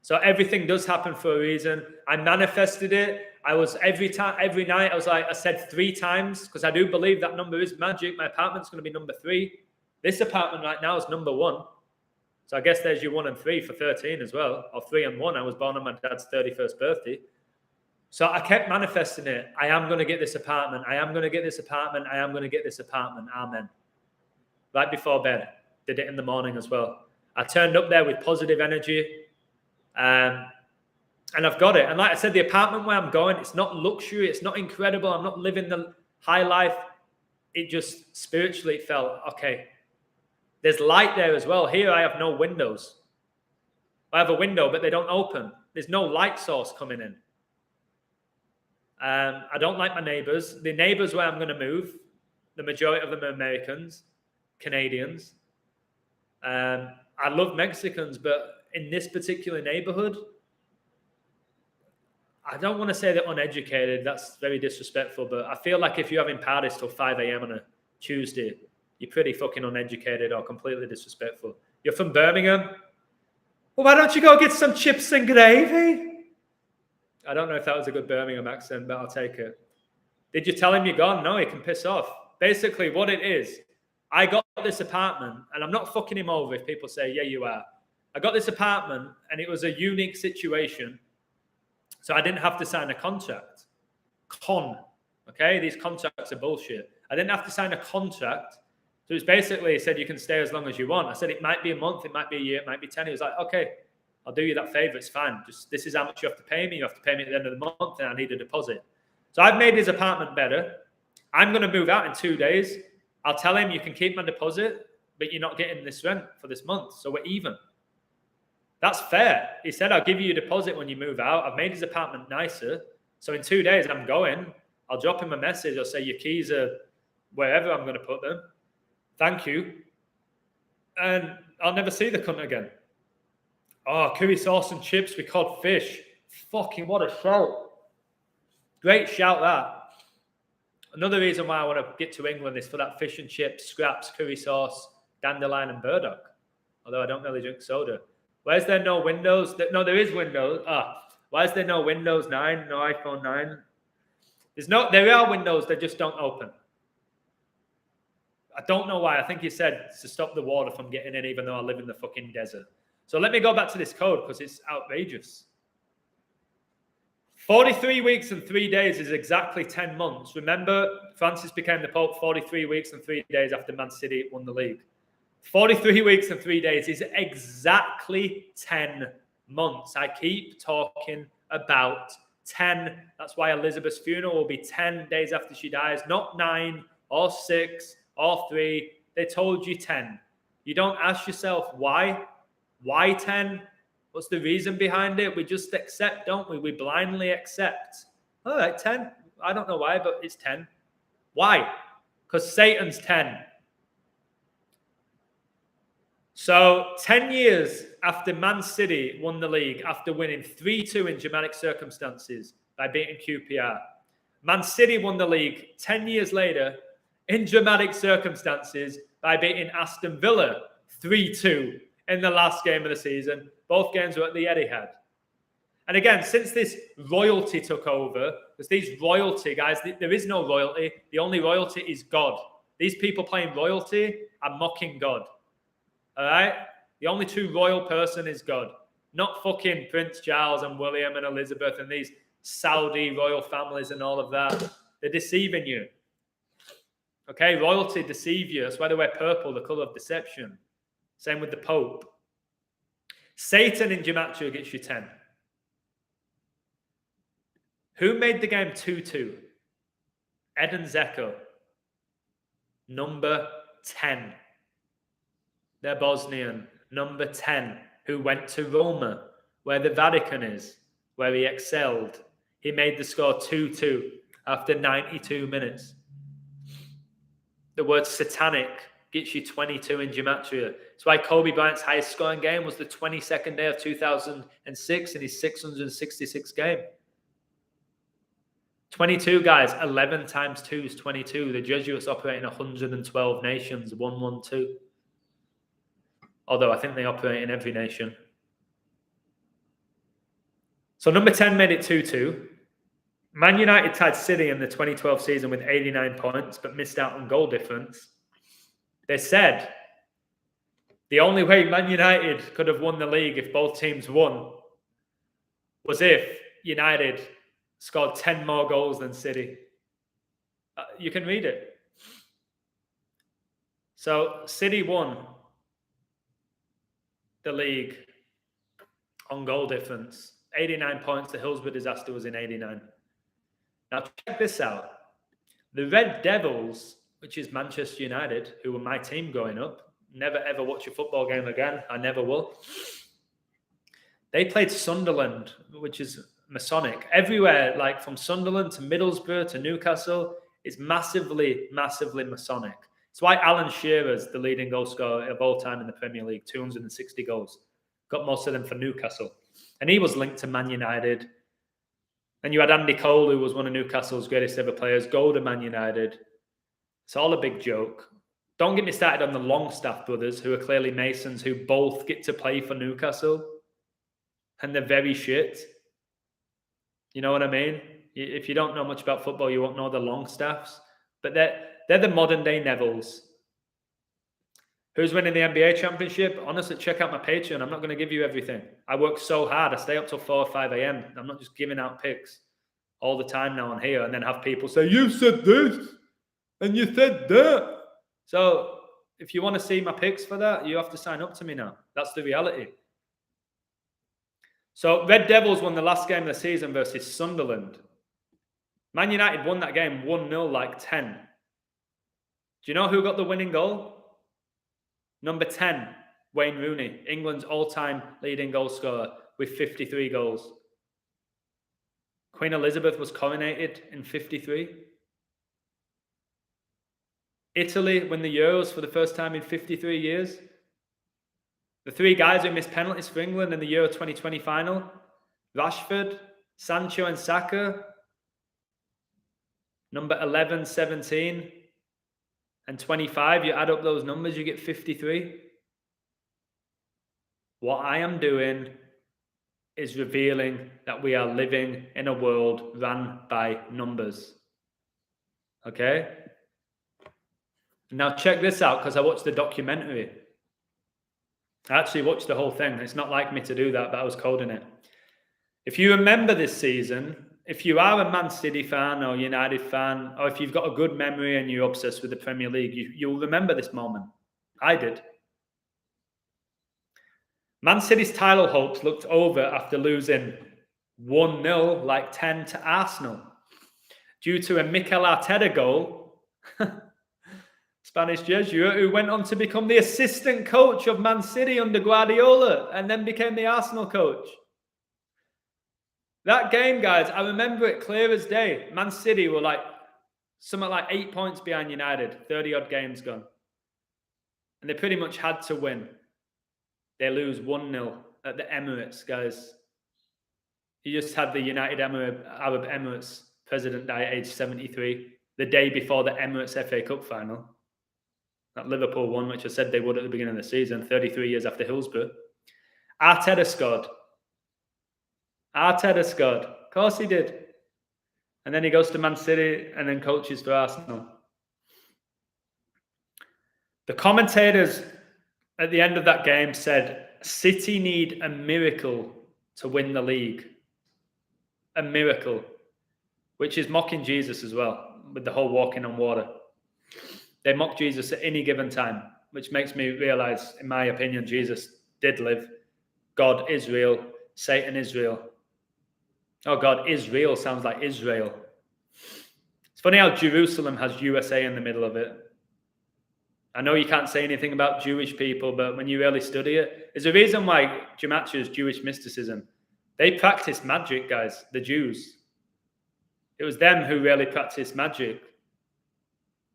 So everything does happen for a reason. I manifested it. I was every night, I said 3 times, because I do believe that number is magic. My apartment's going to be number 3. This apartment right now is number 1. So I guess there's your 1 and 3 for 13 as well, or 3 and 1. I was born on my dad's 31st birthday. So I kept manifesting it. I am going to get this apartment. I am going to get this apartment. I am going to get this apartment. Amen. Right before bed. Did it in the morning as well. I turned up there with positive energy. And I've got it. And like I said, the apartment where I'm going, it's not luxury. It's not incredible. I'm not living the high life. It just spiritually felt, okay, there's light there as well. Here I have no windows. I have a window, but they don't open. There's no light source coming in. I don't like my neighbors. The neighbors where I'm going to move, the majority of them are Americans, Canadians. I love Mexicans, but in this particular neighborhood, I don't want to say they're uneducated. That's very disrespectful, but I feel like if you're having parties till 5 a.m. on a Tuesday, you're pretty fucking uneducated or completely disrespectful. You're from Birmingham? Well, why don't you go get some chips and gravy? I don't know if that was a good Birmingham accent, but I'll take it. Did you tell him you're gone? No, he can piss off. Basically, what it is, I got this apartment, and I'm not fucking him over if people say, yeah, you are. I got this apartment, and it was a unique situation, so I didn't have to sign a contract. Okay? These contracts are bullshit. I didn't have to sign a contract. So it's basically, he said, you can stay as long as you want. I said, it might be a month, it might be a year, it might be 10. He was like, okay, I'll do you that favor. It's fine. Just this is how much you have to pay me. You have to pay me at the end of the month, and I need a deposit. So I've made his apartment better. I'm going to move out in 2 days. I'll tell him you can keep my deposit, but you're not getting this rent for this month. So we're even. That's fair. He said, I'll give you a deposit when you move out. I've made his apartment nicer. So in 2 days, I'm going. I'll drop him a message. I'll say your keys are wherever I'm going to put them. Thank you. And I'll never see the cunt again. Oh, curry sauce and chips with cod fish. Fucking what a shout. Great shout, that. Another reason why I want to get to England is for that fish and chips, scraps, curry sauce, dandelion and burdock. Although I don't really drink soda. Why is there no Windows? No, there is Windows. Why is there no Windows 9, no iPhone 9? There are Windows that just don't open. I don't know why. I think he said to stop the water from getting in, even though I live in the fucking desert. So let me go back to this code because it's outrageous. 43 weeks and 3 days is exactly 10 months. Remember, Francis became the Pope 43 weeks and 3 days after Man City won the league. 43 weeks and 3 days is exactly 10 months. I keep talking about 10. That's why Elizabeth's funeral will be 10 days after she dies, not 9 or 6 or 3. They told you 10. You don't ask yourself why. Why 10? What's the reason behind it? We just accept, don't we? We blindly accept. All right, 10. I don't know why, but it's 10. Why? Because Satan's 10. So 10 years after Man City won the league, after winning 3-2 in dramatic circumstances by beating QPR, Man City won the league 10 years later in dramatic circumstances by beating Aston Villa 3-2 in the last game of the season. Both games were at the Etihad. And again, since this royalty took over, because these royalty, guys, there is no royalty. The only royalty is God. These people playing royalty are mocking God. All right? The only true royal person is God. Not fucking Prince Charles and William and Elizabeth and these Saudi royal families and all of that. They're deceiving you. Okay, royalty deceive you. That's why they wear purple, the colour of deception. Same with the Pope. Satan in Gematria gets you 10. Who made the game 2-2? Edin Dzeko. Number 10. They're Bosnian. Number 10, who went to Roma, where the Vatican is, where he excelled. He made the score 2-2 after 92 minutes. The word satanic gets you 22 in Gematria. That's why Kobe Bryant's highest scoring game was the 22nd day of 2006 in his 666th game. 22, guys. 11 times 2 is 22. The Jesuits operate in 112 nations. 112. Although I think they operate in every nation. So number 10 made it 2-2. Man United tied City in the 2012 season with 89 points, but missed out on goal difference. They said the only way Man United could have won the league if both teams won was if United scored 10 more goals than City. You can read it. So City won the league on goal difference. 89 points. The Hillsborough disaster was in 89. Now check this out. The Red Devils, which is Manchester United, who were my team growing up, never ever watch a football game again. I never will. They played Sunderland, which is Masonic. Everywhere, like from Sunderland to Middlesbrough to Newcastle, is massively, massively Masonic. It's why Alan Shearer's the leading goal scorer of all time in the Premier League, 260 goals. Got most of them for Newcastle. And he was linked to Man United. And you had Andy Cole, who was one of Newcastle's greatest ever players, go to Man United. It's all a big joke. Don't get me started on the Longstaff brothers, who are clearly Masons, who both get to play for Newcastle. And they're very shit. You know what I mean? If you don't know much about football, you won't know the Longstaffs. But they're the modern day Nevilles. Who's winning the NBA championship? Honestly, check out my Patreon. I'm not going to give you everything. I work so hard. I stay up till 4 or 5 a.m. I'm not just giving out picks all the time now on here and then have people say, you said this and you said that. So if you want to see my picks for that, you have to sign up to me now. That's the reality. So Red Devils won the last game of the season versus Sunderland. Man United won that game 1-0 like 10. Do you know who got the winning goal? Number 10, Wayne Rooney, England's all-time leading goal scorer with 53 goals. Queen Elizabeth was coronated in 53. Italy win the Euros for the first time in 53 years. The three guys who missed penalties for England in the Euro 2020 final, Rashford, Sancho and Saka, number 11, 17, and 25, you add up those numbers, you get 53. What I am doing is revealing that we are living in a world run by numbers. Okay? Now check this out, because I watched the documentary. I actually watched the whole thing. It's not like me to do that, but I was coding it. If you remember this season, if you are a Man City fan or United fan, or if you've got a good memory and you're obsessed with the Premier League, you'll remember this moment. I did. Man City's title hopes looked over after losing 1-0 like 10 to Arsenal due to a Mikel Arteta goal, Spanish Jesuit, who went on to become the assistant coach of Man City under Guardiola and then became the Arsenal coach. That game, guys, I remember it clear as day. Man City were like something like 8 points behind United, 30-odd games gone. And they pretty much had to win. They lose 1-0 at the Emirates, guys. You just had the United Arab Emirates president die at age 73, the day before the Emirates FA Cup final. That Liverpool won, which I said they would at the beginning of the season, 33 years after Hillsborough. Arteta scored. Of course he did. And then he goes to Man City and then coaches for Arsenal. The commentators at the end of that game said, City need a miracle to win the league. A miracle. Which is mocking Jesus as well, with the whole walking on water. They mock Jesus at any given time, which makes me realize, in my opinion, Jesus did live. God is real. Satan is real. Oh, God is real sounds like Israel. It's funny how Jerusalem has USA in the middle of it. I know you can't say anything about Jewish people, but when you really study it, there's a reason why Gematria is Jewish mysticism. They practice magic, guys, the Jews. It was them who really practiced magic.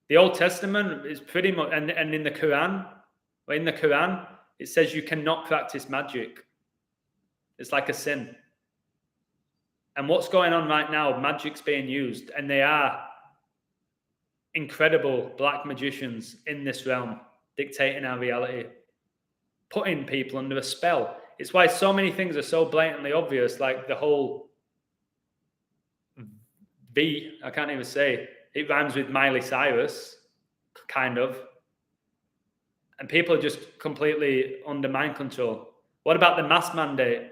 The Old Testament is pretty much, and in the Quran, it says you cannot practice magic. It's like a sin. And what's going on right now, magic's being used, and they are incredible black magicians in this realm, dictating our reality, putting people under a spell. It's why so many things are so blatantly obvious, like the whole V, I can't even say, it rhymes with Miley Cyrus, kind of. And people are just completely under mind control. What about the mask mandate?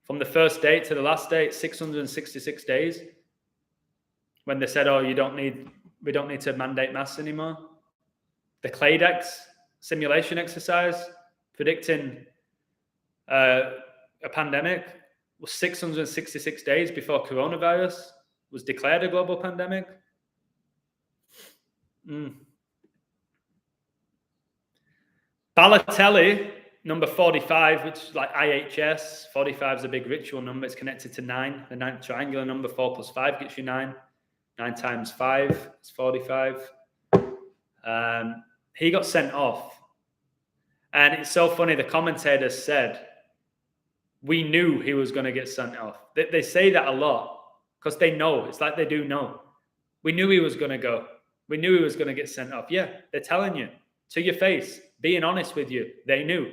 From the first date to the last date, 666 days. When they said, oh, we don't need to mandate masks anymore. The Claydex simulation exercise predicting a pandemic was 666 days before coronavirus was declared a global pandemic. Balotelli, number 45, which is like IHS. 45 is a big ritual number. It's connected to 9. The 9th triangular number, 4 plus 5 gets you 9. 9 times 5 is 45. He got sent off. And it's so funny, the commentators said, we knew he was going to get sent off. They say that a lot because they know. It's like they do know. We knew he was going to go. We knew he was going to get sent off. Yeah, they're telling you to your face, being honest with you. They knew.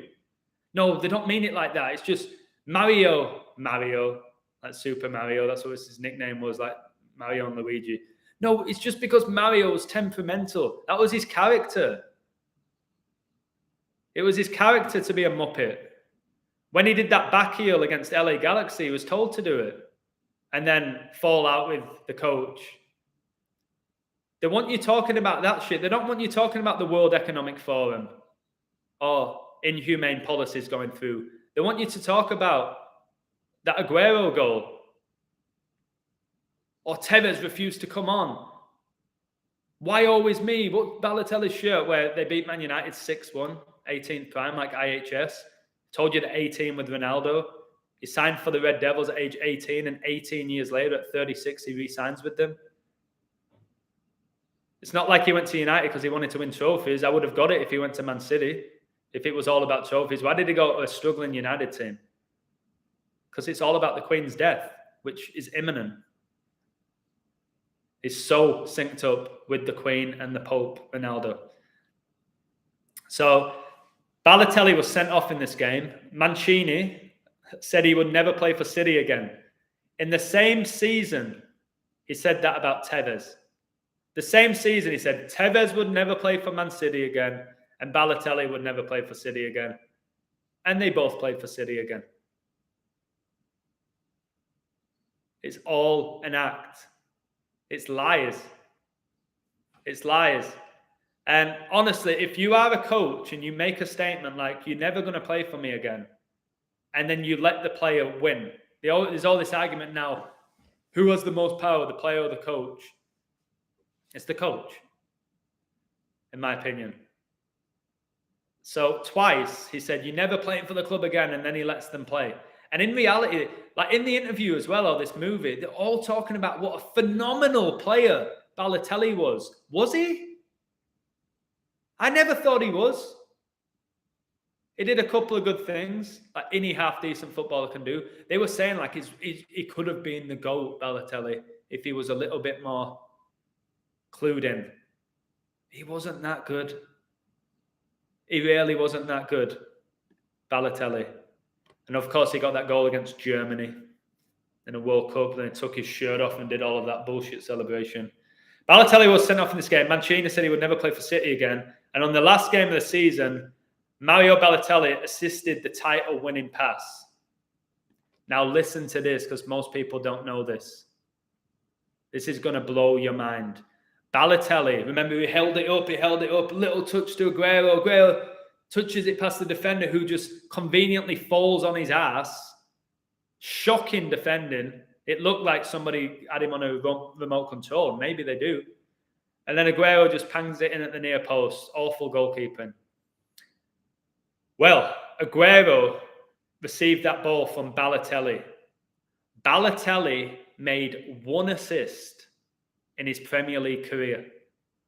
No, they don't mean it like that. It's just Mario, like Super Mario. That's what his nickname was, like Mario and Luigi. No, it's just because Mario was temperamental. That was his character. It was his character to be a Muppet. When he did that back heel against LA Galaxy, he was told to do it and then fall out with the coach. They want you talking about that shit. They don't want you talking about the World Economic Forum or inhumane policies going through. They want you to talk about that Aguero goal or Tevez refused to come on. Why always me? What Balotelli's shirt where they beat Man United 6-1, 18th prime, like IHS. Told you that 18 with Ronaldo. He signed for the Red Devils at age 18, and 18 years later at 36, he re-signs with them. It's not like he went to United because he wanted to win trophies. I would have got it if he went to Man City, if it was all about trophies. Why did he go to a struggling United team? Because it's all about the Queen's death, which is imminent. He's so synced up with the Queen and the Pope, Ronaldo. So Balotelli was sent off in this game. Mancini said he would never play for City again. In the same season, he said that about Tevez. The same season, he said Tevez would never play for Man City again and Balotelli would never play for City again. And they both played for City again. It's all an act. It's lies. It's lies. And honestly, if you are a coach and you make a statement like, you're never going to play for me again, and then you let the player win, there's all this argument now, who has the most power, the player or the coach? It's the coach, in my opinion. So twice he said, you're never playing for the club again, and then he lets them play. And in reality, like in the interview as well, or this movie, they're all talking about what a phenomenal player Balotelli was. Was he? I never thought he was. He did a couple of good things, like any half-decent footballer can do. They were saying like he could have been the GOAT, Balotelli, if he was a little bit more clued in. He wasn't that good. He really wasn't that good, Balotelli. And of course, he got that goal against Germany in a World Cup. Then he took his shirt off and did all of that bullshit celebration. Balotelli was sent off in this game. Mancini said he would never play for City again. And on the last game of the season, Mario Balotelli assisted the title-winning pass. Now listen to this, because most people don't know this. This is going to blow your mind. Balotelli, remember he held it up, little touch to Aguero. Aguero touches it past the defender who just conveniently falls on his ass. Shocking defending. It looked like somebody had him on a remote control. Maybe they do. And then Aguero just pangs it in at the near post. Awful goalkeeping. Well, Aguero received that ball from Balotelli. Balotelli made one assist in his Premier League career.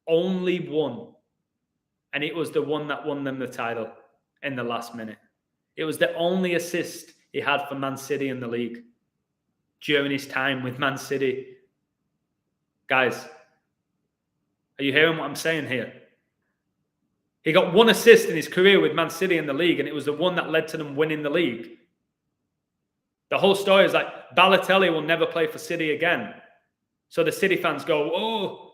Only one. And it was the one that won them the title in the last minute. It was the only assist he had for Man City in the league during his time with Man City. Guys, are you hearing what I'm saying here? He got one assist in his career with Man City in the league, and it was the one that led to them winning the league. The whole story is like, Balotelli will never play for City again. So the City fans go, oh,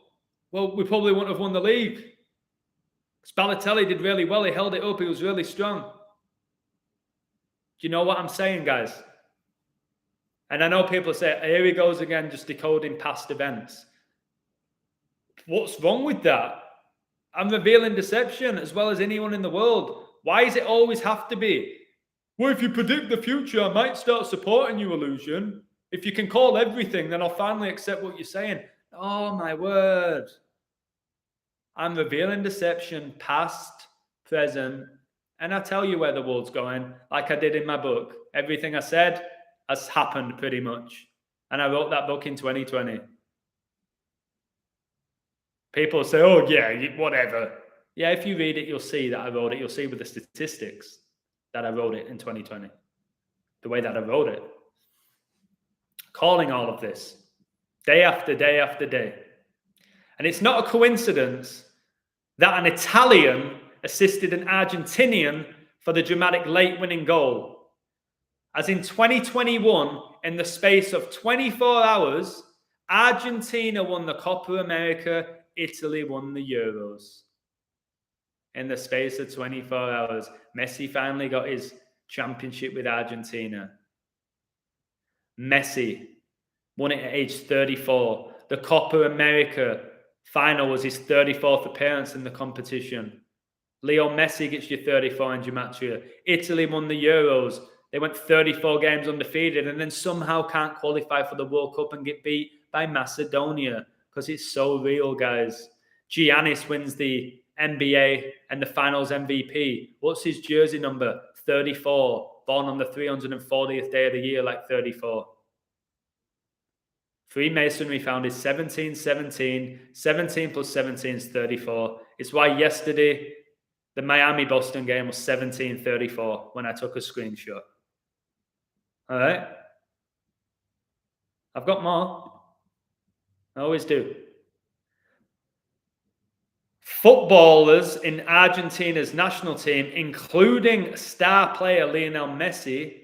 well, we probably wouldn't have won the league. Because Balotelli did really well. He held it up. He was really strong. Do you know what I'm saying, guys? And I know people say, here he goes again, just decoding past events. What's wrong with that? I'm revealing deception as well as anyone in the world. Why does it always have to be? Well, if you predict the future, I might start supporting you, Illusion. If you can call everything, then I'll finally accept what you're saying. Oh, my word. I'm revealing deception, past, present, and I tell you where the world's going, like I did in my book. Everything I said has happened pretty much. And I wrote that book in 2020. People say, oh, yeah, whatever. Yeah, if you read it, you'll see that I wrote it. You'll see with the statistics that I wrote it in 2020. The way that I wrote it. Calling all of this. Day after day after day. And it's not a coincidence that an Italian assisted an Argentinian for the dramatic late winning goal. As in 2021, in the space of 24 hours, Argentina won the Copa America, Italy won the Euros. In the space of 24 hours, Messi finally got his championship with Argentina. Messi won it at age 34. The Copa America final was his 34th appearance in the competition. Leo Messi gets you 34 in Gematria. Italy won the Euros. They went 34 games undefeated and then somehow can't qualify for the World Cup and get beat by Macedonia because it's so real, guys. Giannis wins the NBA and the finals MVP. What's his jersey number? 34. Born on the 340th day of the year, like 34. Freemasonry found is 1717. 17 plus 17 is 34. It's why yesterday the Miami-Boston game was 1734 when I took a screenshot. All right? I've got more. I always do. Footballers in Argentina's national team, including star player Lionel Messi,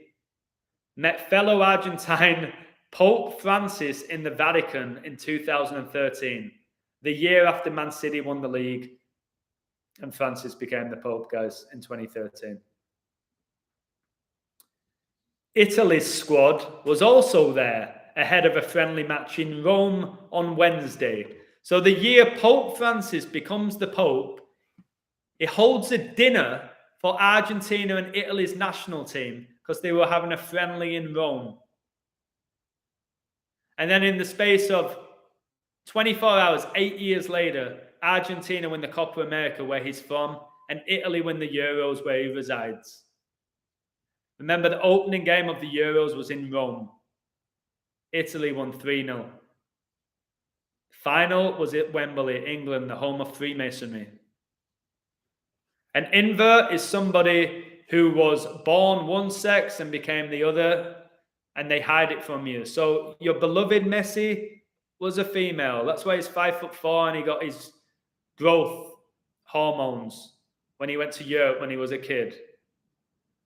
met fellow Argentine Pope Francis in the Vatican in 2013, the year after Man City won the league, and Francis became the Pope, guys, in 2013. Italy's squad was also there ahead of a friendly match in Rome on Wednesday. So the year Pope Francis becomes the Pope, he holds a dinner for Argentina and Italy's national team because they were having a friendly in Rome. And then in the space of 24 hours, 8 years later, Argentina win the Copa America where he's from, and Italy win the Euros where he resides. Remember, the opening game of the Euros was in Rome. Italy won 3-0. Final was at Wembley, England, the home of Freemasonry. An invert is somebody who was born one sex and became the other, and they hide it from you. So your beloved Messi was a female. That's why he's 5'4" and he got his growth hormones when he went to Europe when he was a kid.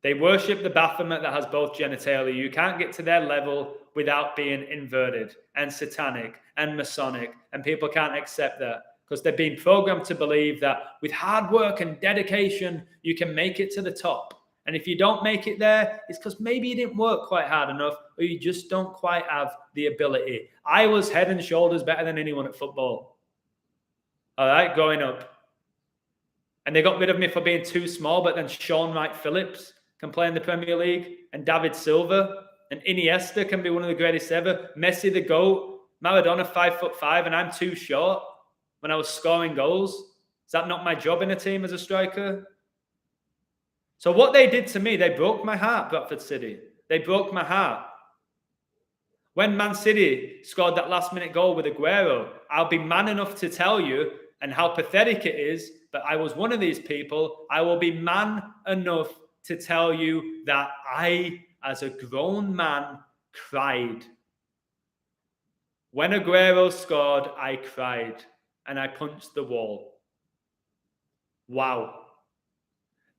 They worship the Baphomet that has both genitalia. You can't get to their level without being inverted and satanic and Masonic, and people can't accept that because they've been programmed to believe that with hard work and dedication, you can make it to the top. And if you don't make it there, it's because maybe you didn't work quite hard enough or you just don't quite have the ability. I was head and shoulders better than anyone at football. all right, growing up. And they got rid of me for being too small, but then Sean Wright-Phillips can play in the Premier League, and David Silva, and Iniesta can be one of the greatest ever. Messi, the GOAT, Maradona, 5'5", and I'm too short when I was scoring goals. Is that not my job in a team as a striker? So what they did to me, they broke my heart, Bradford City. They broke my heart. When Man City scored that last-minute goal with Aguero, I'll be man enough to tell you, and how pathetic it is, but I was one of these people. I will be man enough to tell you that I, as a grown man, cried. When Aguero scored, I cried, and I punched the wall. Wow.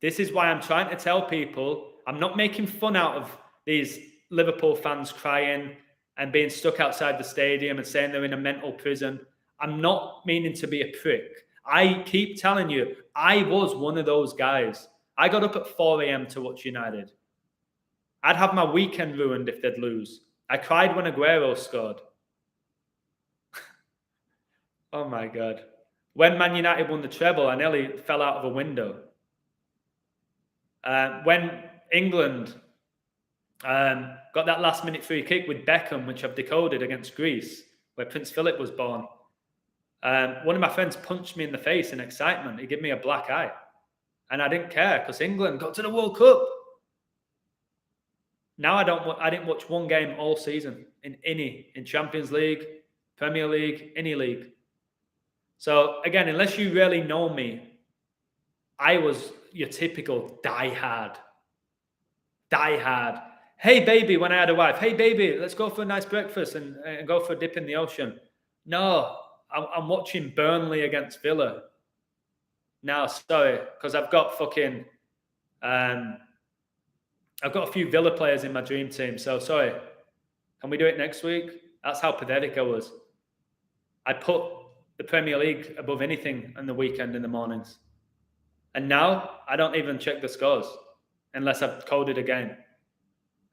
This is why I'm trying to tell people, I'm not making fun out of these Liverpool fans crying and being stuck outside the stadium and saying they're in a mental prison. I'm not meaning to be a prick. I keep telling you, I was one of those guys. I got up at 4 a.m. to watch United. I'd have my weekend ruined if they'd lose. I cried when Aguero scored. Oh my God. When Man United won the treble, I nearly fell out of a window. When England got that last-minute free kick with Beckham, which I've decoded against Greece, where Prince Philip was born, one of my friends punched me in the face in excitement. He gave me a black eye. And I didn't care because England got to the World Cup. Now I didn't watch one game all season in Champions League, Premier League, any league. So again, unless you really know me, I was your typical diehard. Hey baby, when I had a wife, hey baby, let's go for a nice breakfast and go for a dip in the ocean. No, I'm watching Burnley against Villa. No, sorry, because I've got fucking, I've got a few Villa players in my dream team. So sorry, can we do it next week? That's how pathetic I was. I put the Premier League above anything on the weekend in the mornings. And now I don't even check the scores unless I've coded a game.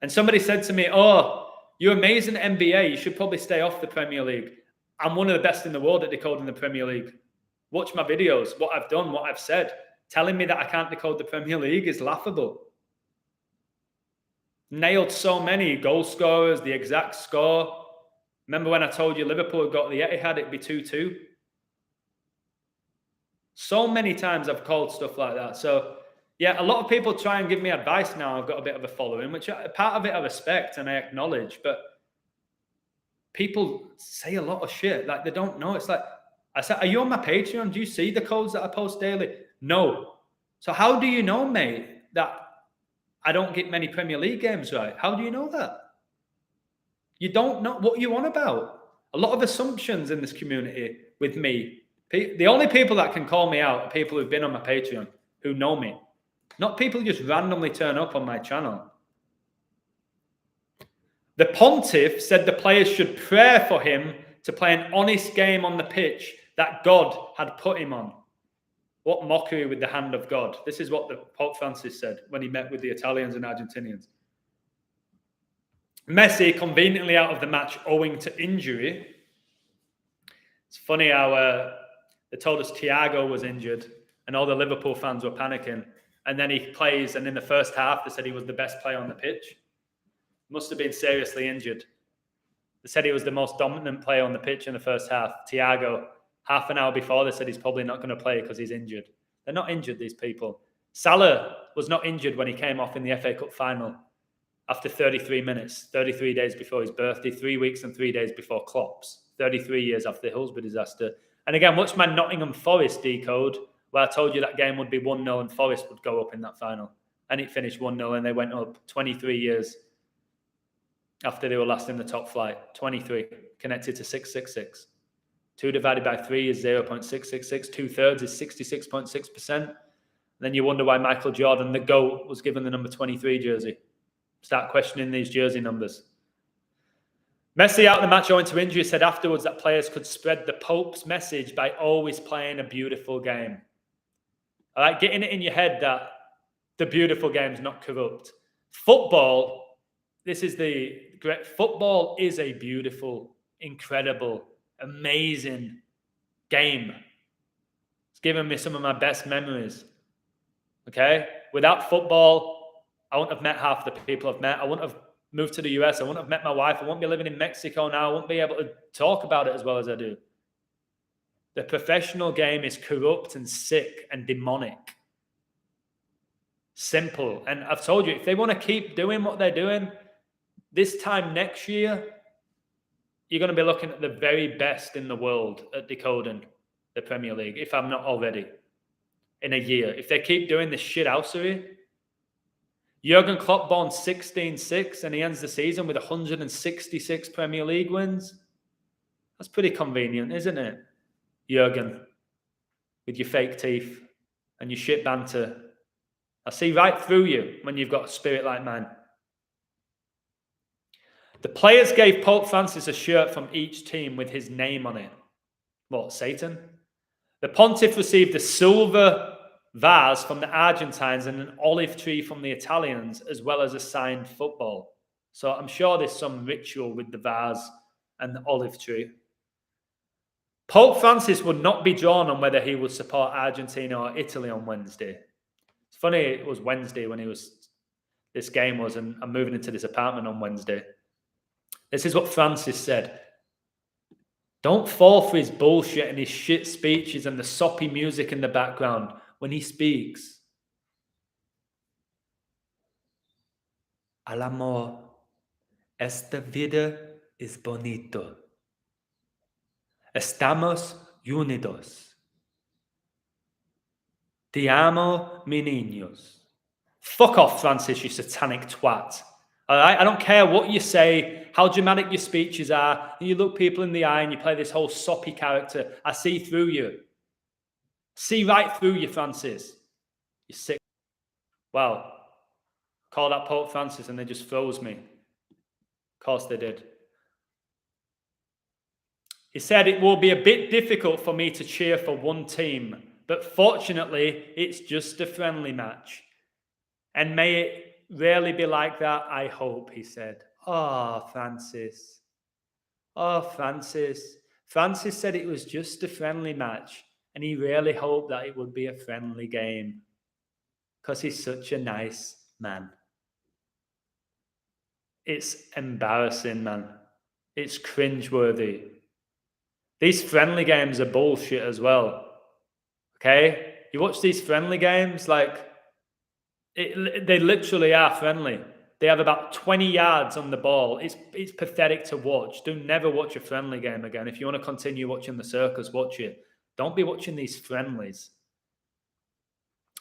And somebody said to me, oh, you're amazing at NBA. You should probably stay off the Premier League. I'm one of the best in the world at decoding the Premier League. Watch my videos, what I've done, what I've said. Telling me that I can't decode the Premier League is laughable. Nailed so many goal scorers, the exact score. Remember when I told you Liverpool had got the Etihad, it'd be 2-2? So many times I've called stuff like that. So, yeah, a lot of people try and give me advice now. I've got a bit of a following, which part of it I respect and I acknowledge. But people say a lot of shit. Like, they don't know. It's like, I said, are you on my Patreon? Do you see the codes that I post daily? No. So how do you know, mate, that I don't get many Premier League games right? How do you know that? You don't know what you want about. A lot of assumptions in this community with me. The only people that can call me out are people who've been on my Patreon, who know me. Not people who just randomly turn up on my channel. The pontiff said the players should pray for him to play an honest game on the pitch that God had put him on. What mockery with the hand of God. This is what the Pope Francis said when he met with the Italians and Argentinians. Messi conveniently out of the match owing to injury. It's funny how they told us Thiago was injured and all the Liverpool fans were panicking. And then he plays, and in the first half, they said he was the best player on the pitch. Must have been seriously injured. They said he was the most dominant player on the pitch in the first half. Thiago, half an hour before, they said he's probably not going to play because he's injured. They're not injured, these people. Salah was not injured when he came off in the FA Cup final after 33 minutes, 33 days before his birthday, 3 weeks and 3 days before Klopp's, 33 years after the Hillsborough disaster. And again, watch my Nottingham Forest decode, where I told you that game would be 1-0 and Forest would go up in that final. And it finished 1-0 and they went up 23 years after they were last in the top flight. 23, connected to 666. 2 divided by 3 is 0.666. 2/3 is 66.6%. Then you wonder why Michael Jordan, the GOAT, was given the number 23 jersey. Start questioning these jersey numbers. Messi out of the match owing to injury said afterwards that players could spread the Pope's message by always playing a beautiful game. All right, getting it in your head that the beautiful game's not corrupt. Football, this is the great. Football is a beautiful, incredible, amazing game. It's given me some of my best memories. Okay? Without football, I wouldn't have met half the people I've met. I wouldn't have moved to the US. I wouldn't have met my wife. I wouldn't be living in Mexico now. I wouldn't be able to talk about it as well as I do. The professional game is corrupt and sick and demonic. Simple. And I've told you, if they want to keep doing what they're doing, this time next year, you're going to be looking at the very best in the world at decoding the Premier League, if I'm not already, in a year. If they keep doing this shithousery, Jurgen Klopp born 16-6 and he ends the season with 166 Premier League wins. That's pretty convenient, isn't it? Jurgen, with your fake teeth and your shit banter. I see right through you when you've got a spirit like mine. The players gave Pope Francis a shirt from each team with his name on it. What, Satan? The pontiff received a silver vase from the Argentines and an olive tree from the Italians, as well as a signed football. So I'm sure there's some ritual with the vase and the olive tree. Pope Francis would not be drawn on whether he would support Argentina or Italy on Wednesday. It's funny it was Wednesday when this game was, and I'm moving into this apartment on Wednesday. This is what Francis said. Don't fall for his bullshit and his shit speeches and the soppy music in the background when he speaks. Al amor, esta vida es bonito. Estamos unidos. Te amo, mi niños. Fuck off, Francis, you satanic twat. All right? I don't care what you say, how dramatic your speeches are. You look people in the eye and you play this whole soppy character. I see through you. See right through you, Francis. You're sick. Well, called out Pope Francis and they just froze me. Of course they did. He said it will be a bit difficult for me to cheer for one team, but fortunately, it's just a friendly match. And may it rarely be like that, I hope, he said. Oh, Francis. Oh, Francis. Francis said it was just a friendly match, and he really hoped that it would be a friendly game, because he's such a nice man. It's embarrassing, man. It's cringeworthy. These friendly games are bullshit as well. Okay? You watch these friendly games, like, they literally are friendly. They have about 20 yards on the ball. It's pathetic to watch. Do never watch a friendly game again. If you want to continue watching the circus, watch it. Don't be watching these friendlies.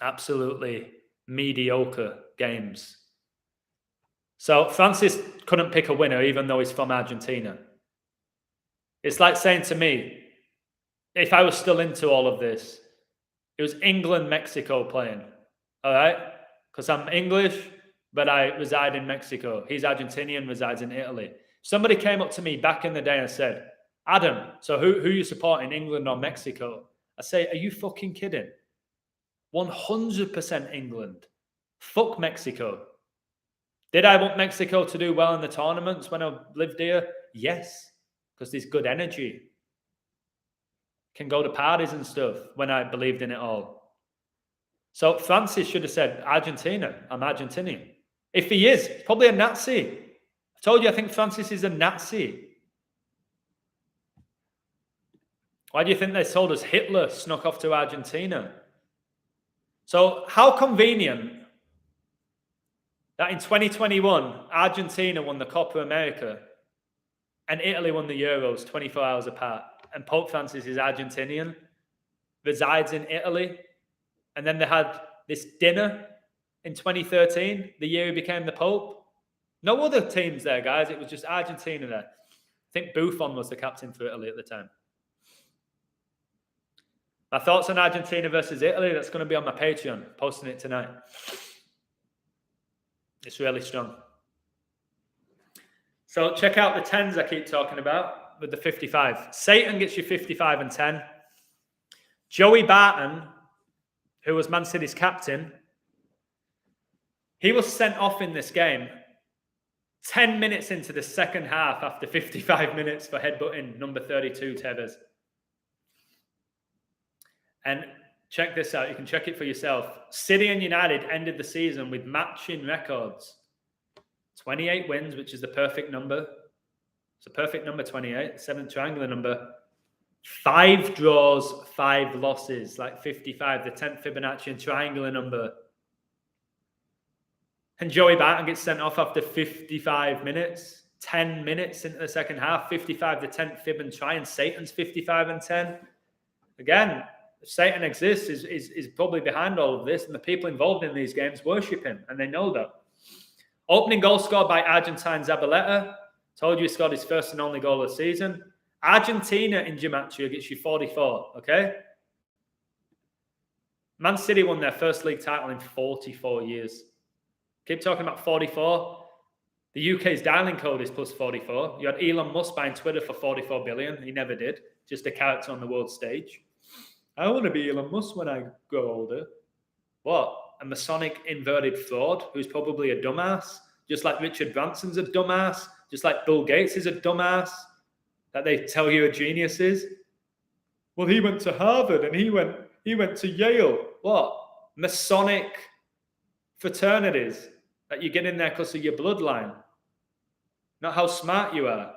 Absolutely mediocre games. So Francis couldn't pick a winner, even though he's from Argentina. It's like saying to me, if I was still into all of this, it was England-Mexico playing, all right? Because I'm English, but I reside in Mexico. He's Argentinian, resides in Italy. Somebody came up to me back in the day and said, Adam, so who are you supporting, England or Mexico? I say, are you fucking kidding? 100% England. Fuck Mexico. Did I want Mexico to do well in the tournaments when I lived here? Yes. Because there's good energy. Can go to parties and stuff when I believed in it all. So Francis should have said, Argentina, I'm Argentinian. If he is, he's probably a Nazi. I told you I think Francis is a Nazi. Why do you think they told us Hitler snuck off to Argentina? So how convenient that in 2021, Argentina won the Copa America and Italy won the Euros 24 hours apart. And Pope Francis is Argentinian, resides in Italy. And then they had this dinner in 2013, the year he became the Pope. No other teams there, guys. It was just Argentina there. I think Buffon was the captain for Italy at the time. My thoughts on Argentina versus Italy, that's going to be on my Patreon, posting it tonight. It's really strong. So check out the 10s I keep talking about with the 55. Satan gets you 55 and 10. Joey Barton, who was Man City's captain, he was sent off in this game 10 minutes into the second half after 55 minutes for headbutting number 32, Tevez. And Check this out. You can check it for yourself. City and United ended the season with matching records. 28 wins, which is the perfect number. It's a perfect number, 28. Seventh triangular number. 5 draws, 5 losses, like 55, the 10th Fibonacci triangular number. And Joey Barton gets sent off after 55 minutes, 10 minutes into the second half, 55, the 10th Fib and try, and Satan's 55 and 10. Again, if Satan exists, is probably behind all of this, and the people involved in these games worship him, and they know that. Opening goal scored by Argentine Zabaleta. Told you he scored his first and only goal of the season. Argentina in Gematria gets you 44, okay? Man City won their first league title in 44 years. Keep talking about 44. The UK's dialing code is plus 44. You had Elon Musk buying Twitter for 44 billion. He never did. Just a character on the world stage. I want to be Elon Musk when I grow older. What? A Masonic inverted fraud who's probably a dumbass? Just like Richard Branson's a dumbass? Just like Bill Gates is a dumbass? That they tell you a genius is? Well, he went to Harvard and he went to Yale. What? Masonic fraternities that you get in there because of your bloodline. Not how smart you are.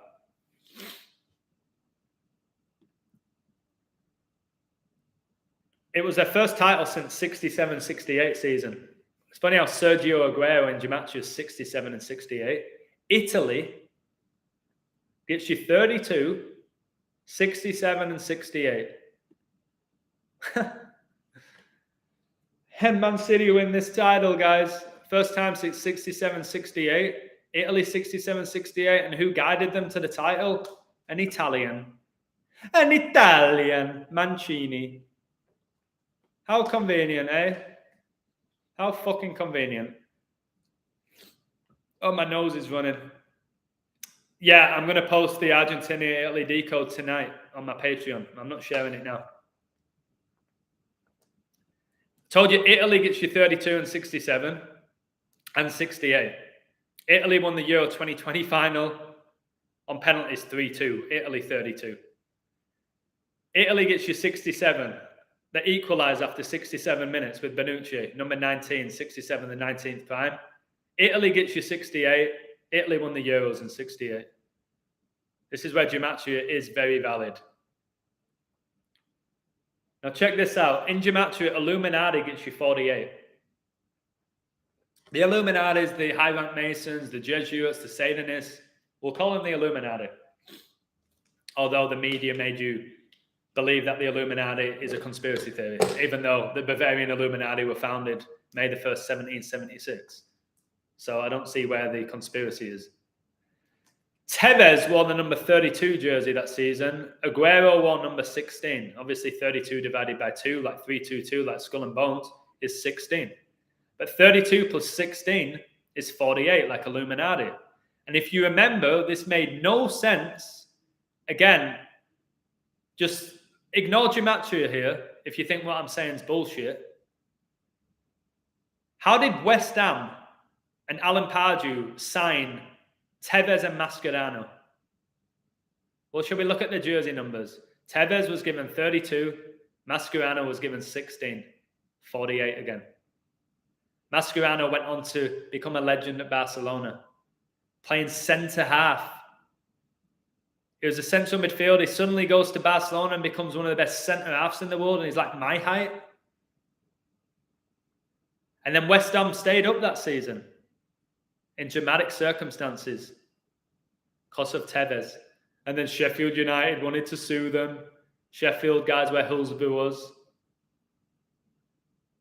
It was their first title since 67-68 season. It's funny how Sergio Aguero in Gematria is 67 and 68. Italy gets you 32, 67 and 68. And Man City win this title, guys. First time since 67-68. Italy 67-68. And who guided them to the title? An Italian. An Italian. Mancini. How convenient, eh? How fucking convenient. Oh, my nose is running. Yeah, I'm going to post the Argentina and Italy decode tonight on my Patreon. I'm not sharing it now. Told you Italy gets you 32 and 67 and 68. Italy won the Euro 2020 final on penalties 3-2. Italy 32. Italy gets you 67. They equalise after 67 minutes with Bonucci, number 19, 67, the 19th prime. Italy gets you 68. Italy won the Euros in 68. This is where Gematria is very valid. Now check this out. In Gematria, Illuminati gets you 48. The Illuminati is the high-rank Masons, the Jesuits, the Satanists. We'll call them the Illuminati. Although the media made you believe that the Illuminati is a conspiracy theory, even though the Bavarian Illuminati were founded May the 1st, 1776. So I don't see where the conspiracy is. Tevez wore the number 32 jersey that season. Aguero wore number 16. Obviously 32 divided by 2, like 322, like Skull and Bones, is 16. But 32 plus 16 is 48, like Illuminati. And if you remember, this made no sense. Again, just ignore Gematria here if you think what I'm saying is bullshit. How did West Ham and Alan Pardew sign Tevez and Mascherano? Well, shall we look at the jersey numbers? Tevez was given 32. Mascherano was given 16. 48 again. Mascherano went on to become a legend at Barcelona, playing centre-half. He was a central midfielder. He suddenly goes to Barcelona and becomes one of the best centre-halves in the world, and he's like my height. And then West Ham stayed up that season in dramatic circumstances because of Tevez. And then Sheffield United wanted to sue them. Sheffield guys where Hillsborough was.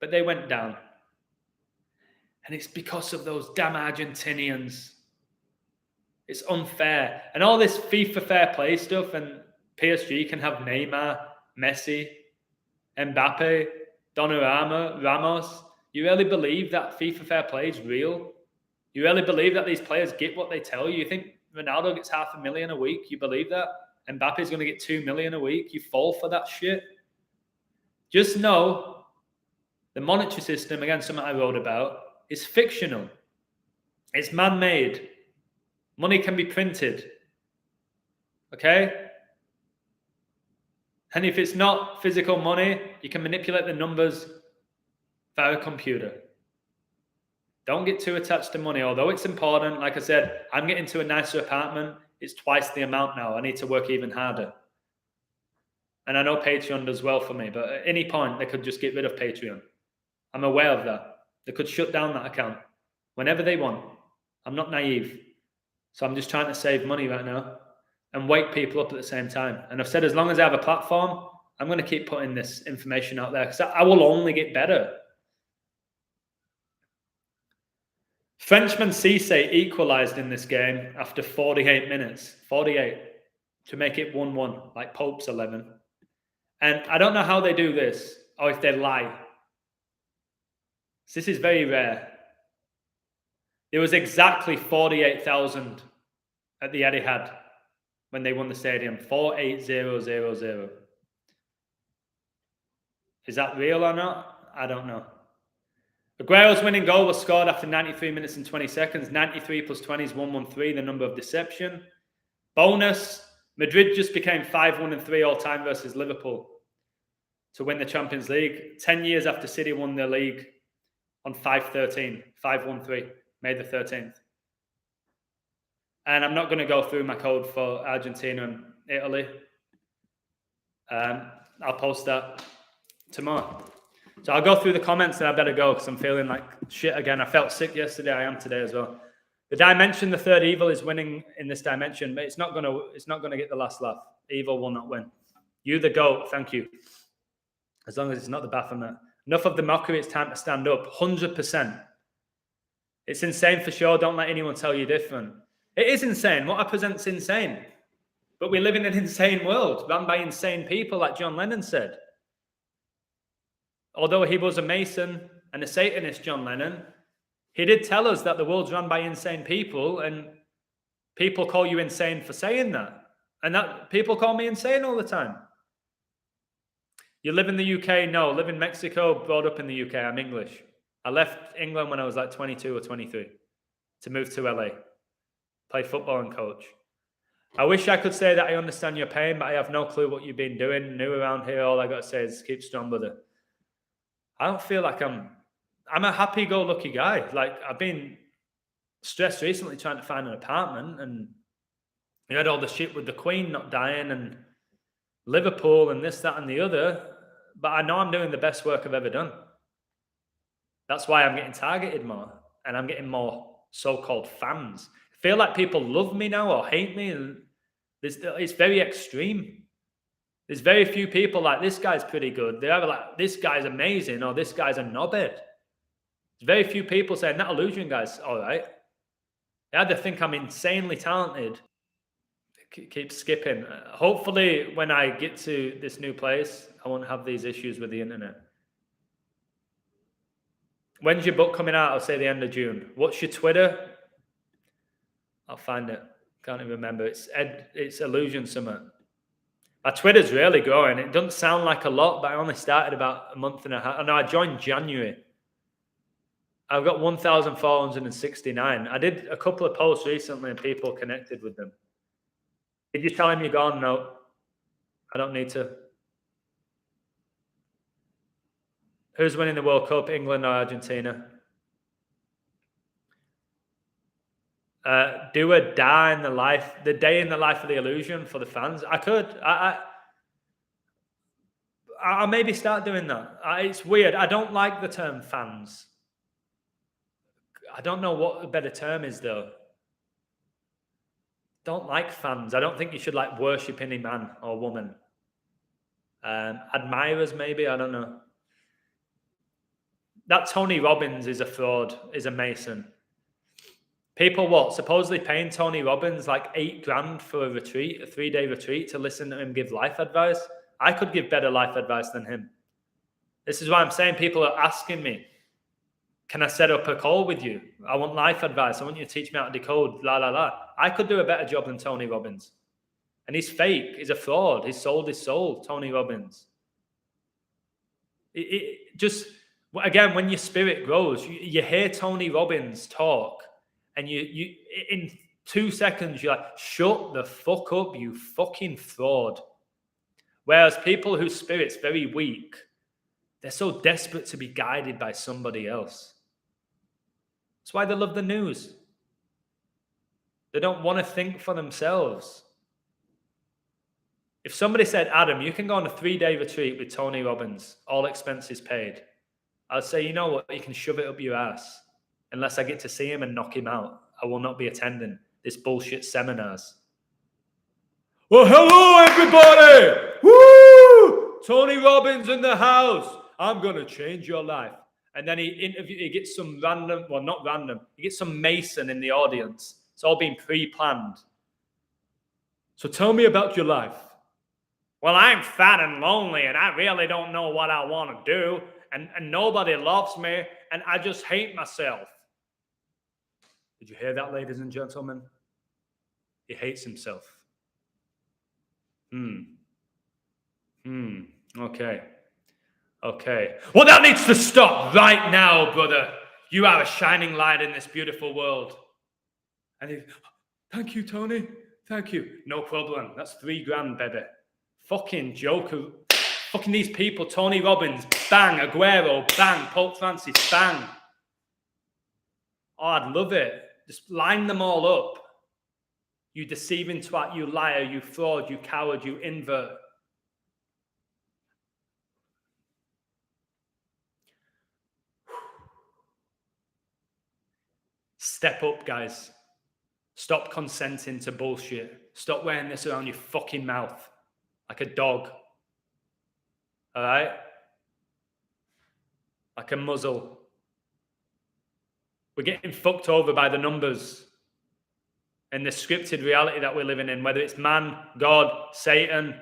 But they went down. And it's because of those damn Argentinians. It's unfair. And all this FIFA fair play stuff, and PSG can have Neymar, Messi, Mbappe, Donnarumma, Ramos. You really believe that FIFA fair play is real? You really believe that these players get what they tell you? You think Ronaldo gets $500,000 a week? You believe that? Mbappe's going to get $2 million a week? You fall for that shit? Just know the monetary system, again, something I wrote about, is fictional. It's man-made. Money can be printed. Okay? And if it's not physical money, you can manipulate the numbers via a computer. Don't get too attached to money, although it's important. Like I said, I'm getting to a nicer apartment. It's twice the amount now. I need to work even harder. And I know Patreon does well for me, but at any point, they could just get rid of Patreon. I'm aware of that. They could shut down that account whenever they want. I'm not naive. So I'm just trying to save money right now and wake people up at the same time. And I've said, as long as I have a platform, I'm going to keep putting this information out there because I will only get better. Frenchman Cisse equalised in this game after 48 minutes. 48 to make it 1-1, like Pope's 11. And I don't know how they do this or if they lie. This is very rare. There was exactly 48,000 at the Etihad when they won the stadium. 48000. Is that real or not? I don't know. Aguero's winning goal was scored after 93 minutes and 20 seconds. 93 plus 20 is 113, the number of deception. Bonus, Madrid just became 5-1-3 all-time versus Liverpool to win the Champions League. 10 years after City won the league on 5-13, 5-1-3, May the 13th. And I'm not going to go through my code for Argentina and Italy. I'll post that tomorrow. So I'll go through the comments and I better go because I'm feeling like shit again. I felt sick yesterday. I am today as well. The dimension, the third evil, is winning in this dimension, but it's not gonna get the last laugh. Evil will not win. You the GOAT, thank you. As long as it's not the Baphomet. Enough of the mockery, it's time to stand up. 100%. It's insane for sure. Don't let anyone tell you different. It is insane. What I present's insane. But we live in an insane world, run by insane people, like John Lennon said. Although he was a Mason and a Satanist, John Lennon, he did tell us that the world's run by insane people, and people call you insane for saying that. And that people call me insane all the time. You live in the UK? No. Live in Mexico, brought up in the UK. I'm English. I left England when I was like 22 or 23 to move to LA, play football and coach. I wish I could say that I understand your pain, but I have no clue what you've been doing. New around here, all I got to say is keep strong, brother. I don't feel like I'm a happy-go-lucky guy. Like, I've been stressed recently trying to find an apartment, and you had all the shit with the Queen not dying and Liverpool and this, that, and the other. But I know I'm doing the best work I've ever done. That's why I'm getting targeted more, and I'm getting more so-called fans. I feel like people love me now or hate me, and it's very extreme. There's very few people like, this guy's pretty good. They're either like, this guy's amazing, or this guy's a knobhead. There's very few people saying, that illusion guy's all right. They either think I'm insanely talented. Keep skipping. Hopefully, when I get to this new place, I won't have these issues with the internet. When's your book coming out? I'll say the end of June. What's your Twitter? I'll find it. Can't even remember. It's Illusion Summit. My Twitter's really growing. It doesn't sound like a lot, but I only started about a month and a half. No, I joined January. I've got 1,469. I did a couple of posts recently and people connected with them. Did you tell him you're gone? No, I don't need to. Who's winning the World Cup, England or Argentina? Do a the day in the life of the illusion for the fans. I could. I'll maybe start doing that. It's weird. I don't like the term fans. I don't know what a better term is though. Don't like fans. I don't think you should like worship any man or woman. Admirers maybe. I don't know. That Tony Robbins is a fraud. Is a Mason. People supposedly paying Tony Robbins like $8,000 for a retreat, a 3-day retreat, to listen to him give life advice. I could give better life advice than him. This is why I'm saying people are asking me, can I set up a call with you? I want life advice. I want you to teach me how to decode, la, la, la. I could do a better job than Tony Robbins. And he's fake. He's a fraud. He's sold his soul, Tony Robbins. Just, again, when your spirit grows, you hear Tony Robbins talk, and you in 2 seconds, you're like, shut the fuck up, you fucking fraud. Whereas people whose spirit's very weak, they're so desperate to be guided by somebody else. That's why they love the news. They don't want to think for themselves. If somebody said, Adam, you can go on a 3-day retreat with Tony Robbins, all expenses paid, I'd say, you know what, you can shove it up your ass. Unless I get to see him and knock him out, I will not be attending this bullshit seminars. Well, hello, everybody! Woo! Tony Robbins in the house. I'm going to change your life. And then he gets some random, well, not random, he gets some Mason in the audience. It's all been pre-planned. So tell me about your life. Well, I'm fat and lonely, and I really don't know what I want to do, and nobody loves me, and I just hate myself. Did you hear that, ladies and gentlemen? He hates himself. Okay. Well, that needs to stop right now, brother. You are a shining light in this beautiful world. And he, thank you, Tony. Thank you. No problem. That's $3,000, baby. Fucking joker. Fucking these people. Tony Robbins. Bang. Aguero. Bang. Pope Francis. Bang. Oh, I'd love it. Just line them all up. You deceiving twat. You liar. You fraud. You coward. You invert. Step up, guys. Stop consenting to bullshit. Stop wearing this around your fucking mouth like a dog. All right? Like a muzzle. We're getting fucked over by the numbers and the scripted reality that we're living in, whether it's man, God, Satan,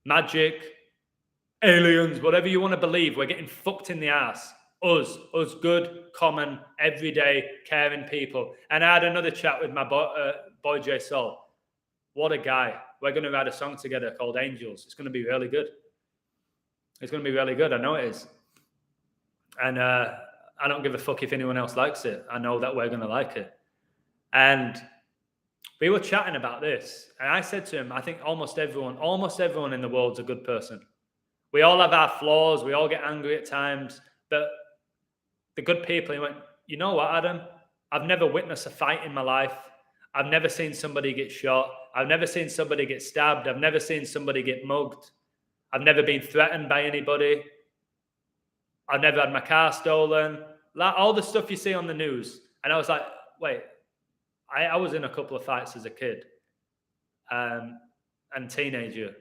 magic, aliens, whatever you want to believe, we're getting fucked in the ass. Us good, common, everyday, caring people. And I had another chat with my boy J Sol. What a guy. We're going to write a song together called Angels. It's going to be really good. It's going to be really good. I know it is. And I don't give a fuck if anyone else likes it. I know that we're going to like it. And we were chatting about this. And I said to him, I think almost everyone in the world's a good person. We all have our flaws. We all get angry at times. But the good people, he went, you know what, Adam? I've never witnessed a fight in my life. I've never seen somebody get shot. I've never seen somebody get stabbed. I've never seen somebody get mugged. I've never been threatened by anybody. I've never had my car stolen. Like all the stuff you see on the news. And I was like, wait, I was in a couple of fights as a kid and teenager.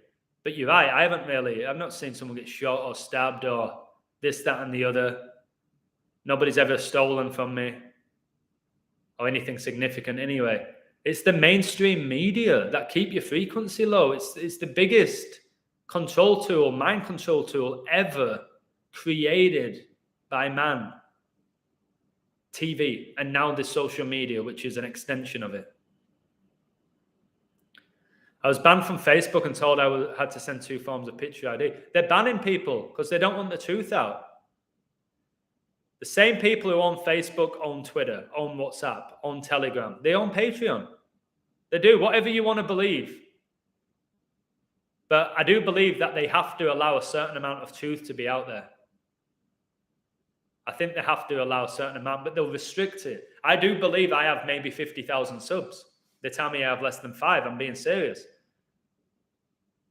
But you're right, I've not seen someone get shot or stabbed or this, that, and the other. Nobody's ever stolen from me or anything significant anyway. It's the mainstream media that keep your frequency low. It's the biggest control tool, mind control tool ever created by man. TV, and now the social media, which is an extension of it. I was banned from Facebook and told I had to send 2 forms of picture ID. They're banning people because they don't want the truth out. The same people who own Facebook own Twitter, own WhatsApp, own Telegram. They own Patreon. They do, whatever you want to believe. But I do believe that they have to allow a certain amount of truth to be out there. I think they have to allow a certain amount, but they'll restrict it. I do believe I have maybe 50,000 subs. They tell me I have less than 5. I'm being serious.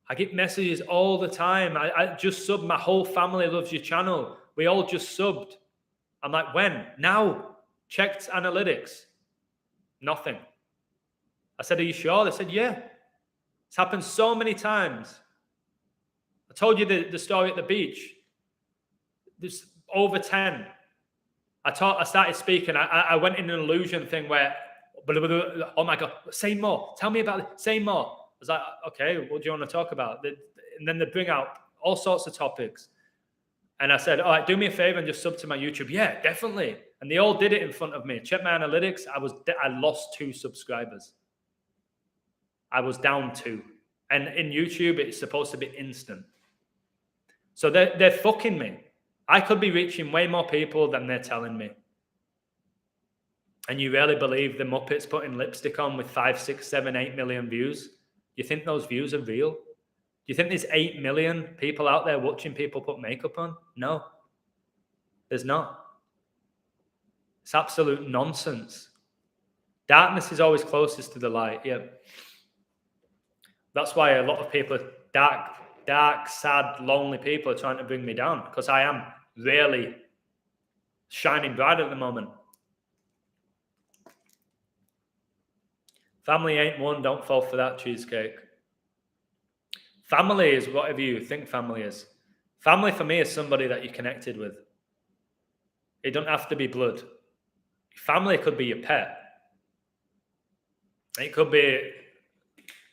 I get messages all the time. I just subbed. My whole family loves your channel. We all just subbed. I'm like, when? Now. Checked analytics. Nothing. I said, are you sure? They said, yeah. It's happened so many times. I told you the story at the beach. There's over 10. I started speaking. I went in an illusion thing where, oh my God, say more. Tell me about it. Say more. I was like, okay, what do you want to talk about? And then they bring out all sorts of topics. And I said, all right, do me a favor and just sub to my YouTube. Yeah, definitely. And they all did it in front of me. Check my analytics. I lost 2 subscribers. I was down 2. And in YouTube, it's supposed to be instant. So they're fucking me. I could be reaching way more people than they're telling me. And you really believe the Muppets putting lipstick on with 5, 6, 7, 8 million views? You think those views are real? Do you think there's 8 million people out there watching people put makeup on? No, there's not. It's absolute nonsense. Darkness is always closest to the light. Yeah. That's why a lot of people, dark, sad, lonely people are trying to bring me down, because I am really shining bright at the moment. Family ain't one, don't fall for that, cheesecake. Family is whatever you think family is. Family for me is somebody that you're connected with. It don't have to be blood. Family could be your pet. It could be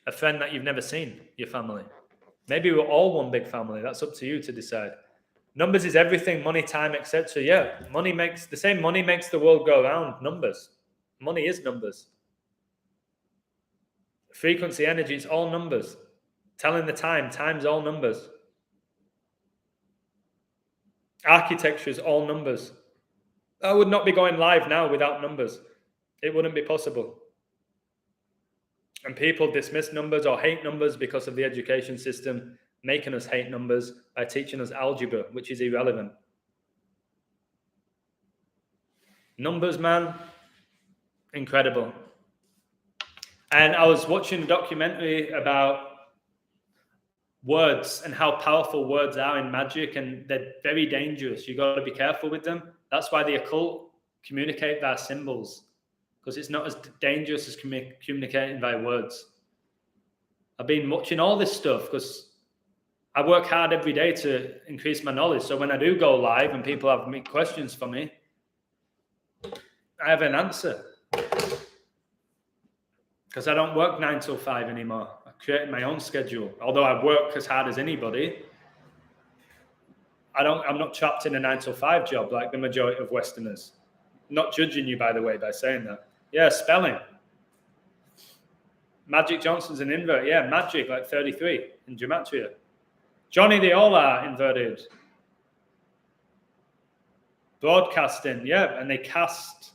a friend that you've never seen, your family. Maybe we're all one big family. That's up to you to decide. Numbers is everything, money, time, etc. Yeah, money makes the world go round. Numbers. Money is numbers. Frequency, energy, it's all numbers. Telling the time's all numbers. Architecture is all numbers. I would not be going live now without numbers. It wouldn't be possible. And people dismiss numbers or hate numbers because of the education system making us hate numbers by teaching us algebra, which is irrelevant. Numbers, man, incredible. And I was watching a documentary about words and how powerful words are in magic, and they're very dangerous. You got to be careful with them. That's why the occult communicate via symbols, because it's not as dangerous as communicating by words. I've been watching all this stuff because I work hard every day to increase my knowledge. So when I do go live and people have questions for me, I have an answer. Because I don't work 9 till 5 anymore. I've created my own schedule. Although I work as hard as anybody, I'm not trapped in a 9 till 5 job like the majority of Westerners. Not judging you, by the way, by saying that. Yeah, spelling. Magic Johnson's an invert. Yeah, magic, like 33 in Gematria. Johnny the Ola inverted. Broadcasting, yeah, and they cast,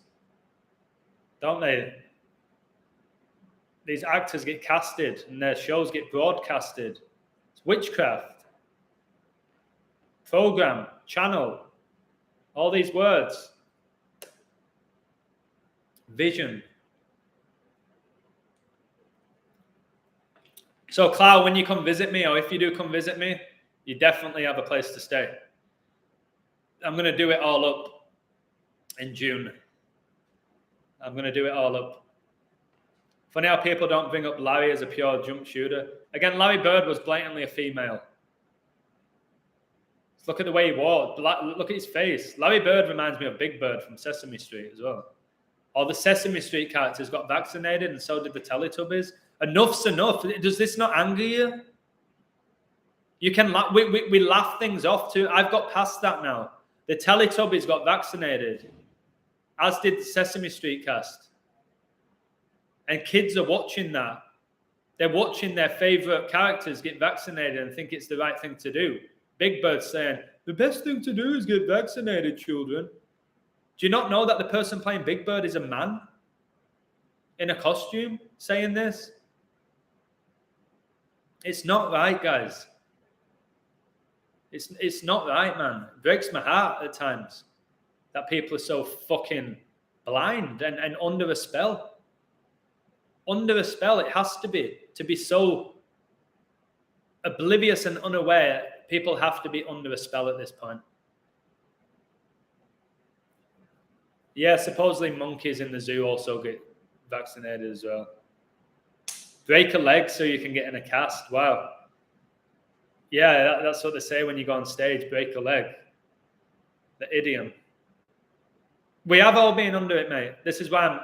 don't they? These actors get casted and their shows get broadcasted. It's witchcraft. Program, channel, all these words. Vision. So, Cloud, when you come visit me, or if you do come visit me, you definitely have a place to stay. I'm going to do it all up in June. I'm going to do it all up. Funny how people don't bring up Larry as a pure jump shooter. Again, Larry Bird was blatantly a female. Just look at the way he walked. Look at his face. Larry Bird reminds me of Big Bird from Sesame Street as well. All the Sesame Street characters got vaccinated, and so did the Teletubbies. Enough's enough. Does this not anger you? You can we laugh things off too. I've got past that now. The Teletubbies got vaccinated, as did the Sesame Street cast. And kids are watching that. They're watching their favorite characters get vaccinated and think it's the right thing to do. Big Bird's saying, the best thing to do is get vaccinated, children. Do you not know that the person playing Big Bird is a man in a costume saying this? It's not right, guys. It's not right, man. It breaks my heart at times that people are so fucking blind and under a spell. Under a spell, it has to be so oblivious and unaware. People have to be under a spell at this point. Yeah, supposedly monkeys in the zoo also get vaccinated as well. Break a leg so you can get in a cast. Wow. Yeah, that's what they say when you go on stage, break a leg. The idiom. We have all been under it, mate. This is why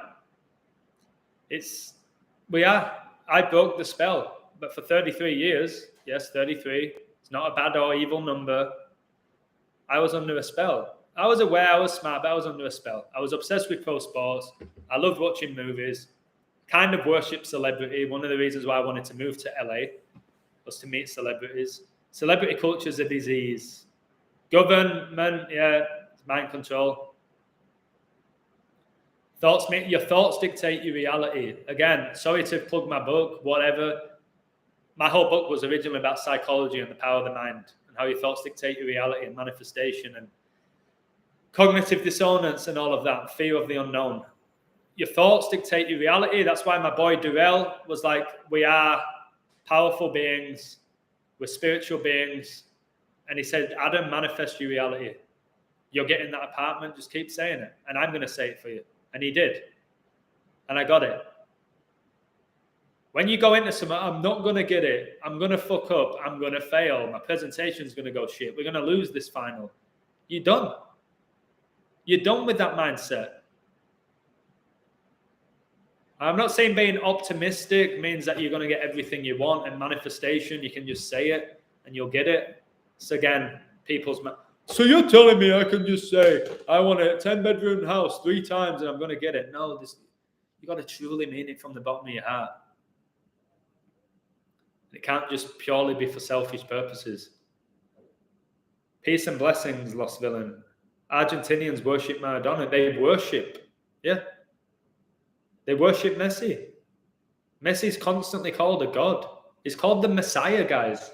I broke the spell, but for 33 years, yes, 33, it's not a bad or evil number. I was under a spell. I was aware, I was smart, but I was under a spell. I was obsessed with pro sports. I loved watching movies, kind of worshipped celebrity. One of the reasons why I wanted to move to LA was to meet celebrities. Celebrity culture is a disease. Government, yeah, mind control. Your thoughts dictate your reality. Again, sorry to plug my book, whatever. my whole book was originally about psychology and the power of the mind and how your thoughts dictate your reality and manifestation and cognitive dissonance and all of that, fear of the unknown. Your thoughts dictate your reality. That's why my boy Durrell was like, we are powerful beings, we're spiritual beings. And he said, Adam, manifest your reality. You're getting that apartment, just keep saying it. And I'm going to say it for you. And he did. And I got it. When you go into something, I'm not going to get it. I'm going to fuck up. I'm going to fail. My presentation's going to go shit. We're going to lose this final. You're done. You're done with that mindset. I'm not saying being optimistic means that you're going to get everything you want, and manifestation, you can just say it and you'll get it. So again, so you're telling me I can just say, I want a 10-bedroom house 3 times and I'm going to get it. No, you got to truly mean it from the bottom of your heart. It can't just purely be for selfish purposes. Peace and blessings, Lost Villain. Argentinians worship Maradona. They worship. Yeah. They worship Messi. Messi's constantly called a god. He's called the Messiah, guys.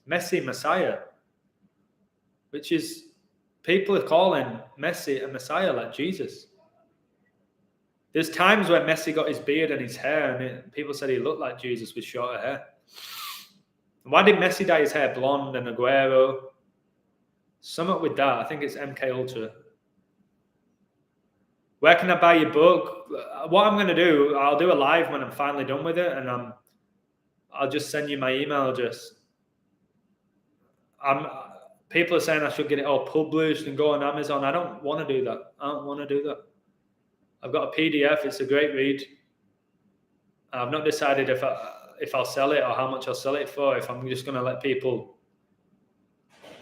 Messi, Messiah. Which is, people are calling Messi a Messiah like Jesus. There's times where Messi got his beard and his hair, and people said he looked like Jesus with shorter hair. And why did Messi dye his hair blonde and Aguero? Something with that. I think it's MK Ultra. Where can I buy your book? What I'm going to do, I'll do a live when I'm finally done with it, and I'll just send you my email address. People are saying I should get it all published and go on Amazon. I don't want to do that. I don't want to do that. I've got a PDF. It's a great read. I've not decided if I'll sell it or how much I'll sell it for. If I'm just going to let people.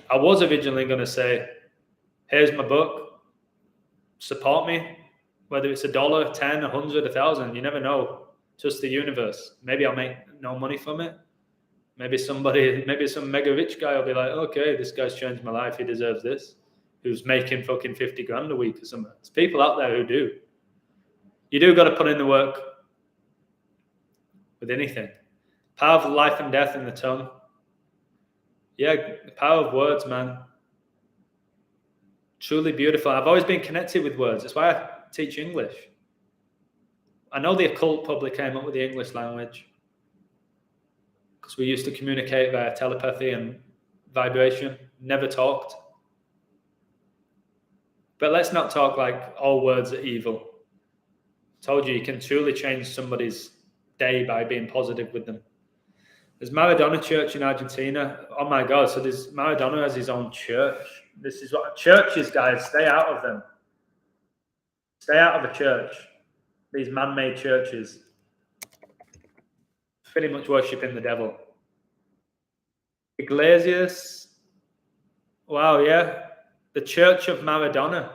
I was originally going to say, here's my book. Support me. Whether it's $1, $10, $100, $1,000, you never know. Just the universe. Maybe I'll make no money from it. Maybe some mega rich guy will be like, okay, this guy's changed my life. He deserves this. Who's making fucking 50 grand a week or something. There's people out there who do. You do got to put in the work with anything. Power of life and death in the tongue. Yeah, the power of words, man. Truly beautiful. I've always been connected with words. That's why I teach English. I know the occult probably came up with the English language because we used to communicate via telepathy and vibration. Never talked. But let's not talk like all words are evil. Told you can truly change somebody's day by being positive with them. There's Maradona Church in Argentina. Oh my God. So Maradona has his own church. This is what churches, guys, stay out of them. Stay out of a church. These man-made churches. Pretty much worshipping the devil. Iglesias. Wow, yeah. The Church of Maradona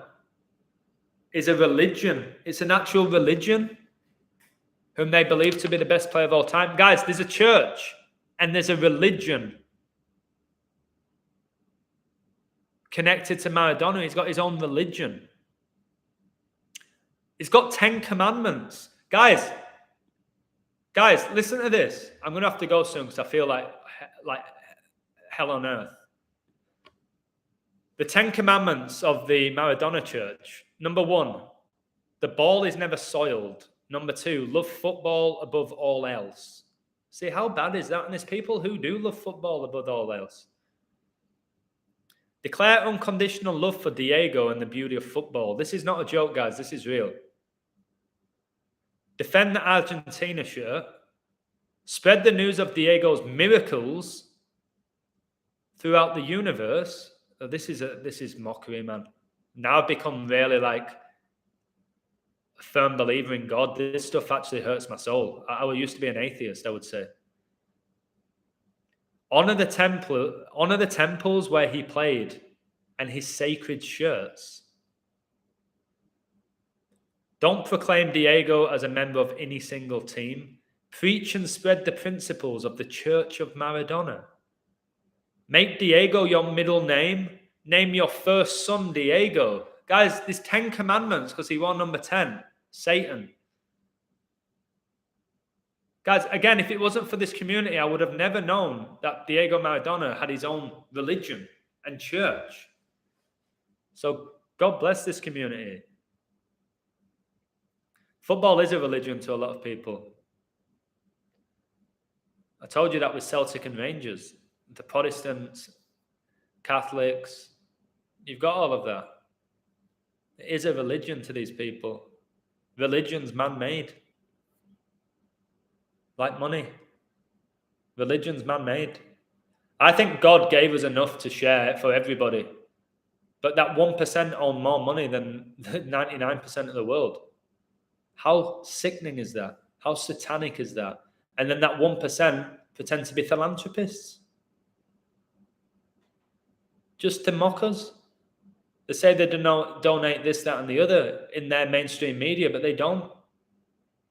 is a religion. It's an actual religion whom they believe to be the best player of all time. Guys, there's a church and there's a religion connected to Maradona. He's got his own religion. He's got 10 commandments. Guys, listen to this. I'm going to have to go soon because I feel like hell on earth. The 10 commandments of the Maradona Church. Number 1, the ball is never soiled. Number 2, love football above all else. See, how bad is that? And there's people who do love football above all else. Declare unconditional love for Diego and the beauty of football. This is not a joke, guys. This is real. Defend the Argentina shirt. Spread the news of Diego's miracles throughout the universe. Oh, this is mockery, man. Now I've become really like a firm believer in God. This stuff actually hurts my soul. I used to be an atheist, I would say. Honor the temples where he played and his sacred shirts. Don't proclaim Diego as a member of any single team. Preach and spread the principles of the Church of Maradona. Make Diego your middle name. Name your first son Diego. Guys, there's 10 commandments because he won number 10. Satan. Guys, again, if it wasn't for this community, I would have never known that Diego Maradona had his own religion and church. So God bless this community. Football is a religion to a lot of people. I told you that with Celtic and Rangers, the Protestants, Catholics, you've got all of that. It is a religion to these people. Religion's man-made. Like money. Religion's man-made. I think God gave us enough to share for everybody. But that 1% own more money than 99% of the world. How sickening is that? How satanic is that? And then that 1% pretend to be philanthropists. Just to mock us. They say they donate this, that, and the other in their mainstream media, but they don't.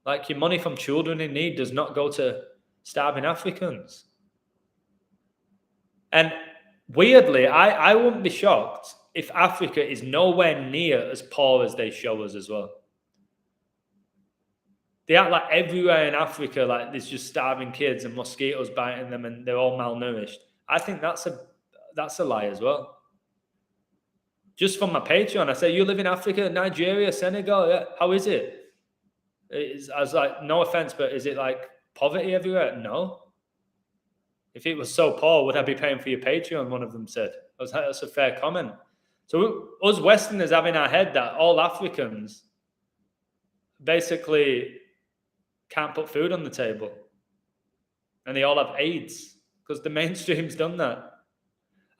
Like, your money from children in need does not go to starving Africans. And weirdly, I wouldn't be shocked if Africa is nowhere near as poor as they show us as well. They act like everywhere in Africa, like there's just starving kids and mosquitoes biting them and they're all malnourished. I think that's a lie as well. Just from my Patreon, I say, you live in Africa, Nigeria, Senegal, yeah, how is it? I was like, no offense, but is it like poverty everywhere? No. If it was so poor, would I be paying for your Patreon? One of them said. I was like, that's a fair comment. So us Westerners have in our head that all Africans basically can't put food on the table. And they all have AIDS because the mainstream's done that.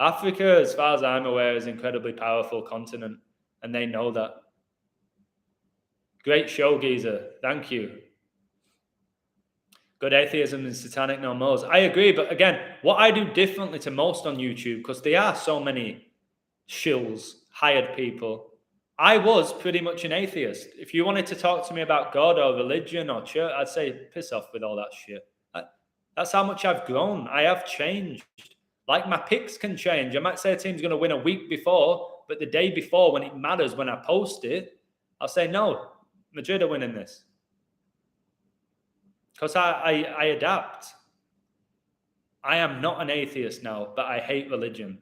Africa, as far as I'm aware, is an incredibly powerful continent, and they know that. Great show, Geezer. Thank you. Good atheism and satanic no mores. I agree, but again, what I do differently to most on YouTube, because there are so many shills, hired people, I was pretty much an atheist. If you wanted to talk to me about God or religion or church, I'd say, piss off with all that shit. That's how much I've grown. I have changed. Like, my picks can change. I might say a team's going to win a week before, but the day before, when it matters, when I post it, I'll say, no, Madrid are winning this. Because I adapt. I am not an atheist now, but I hate religion.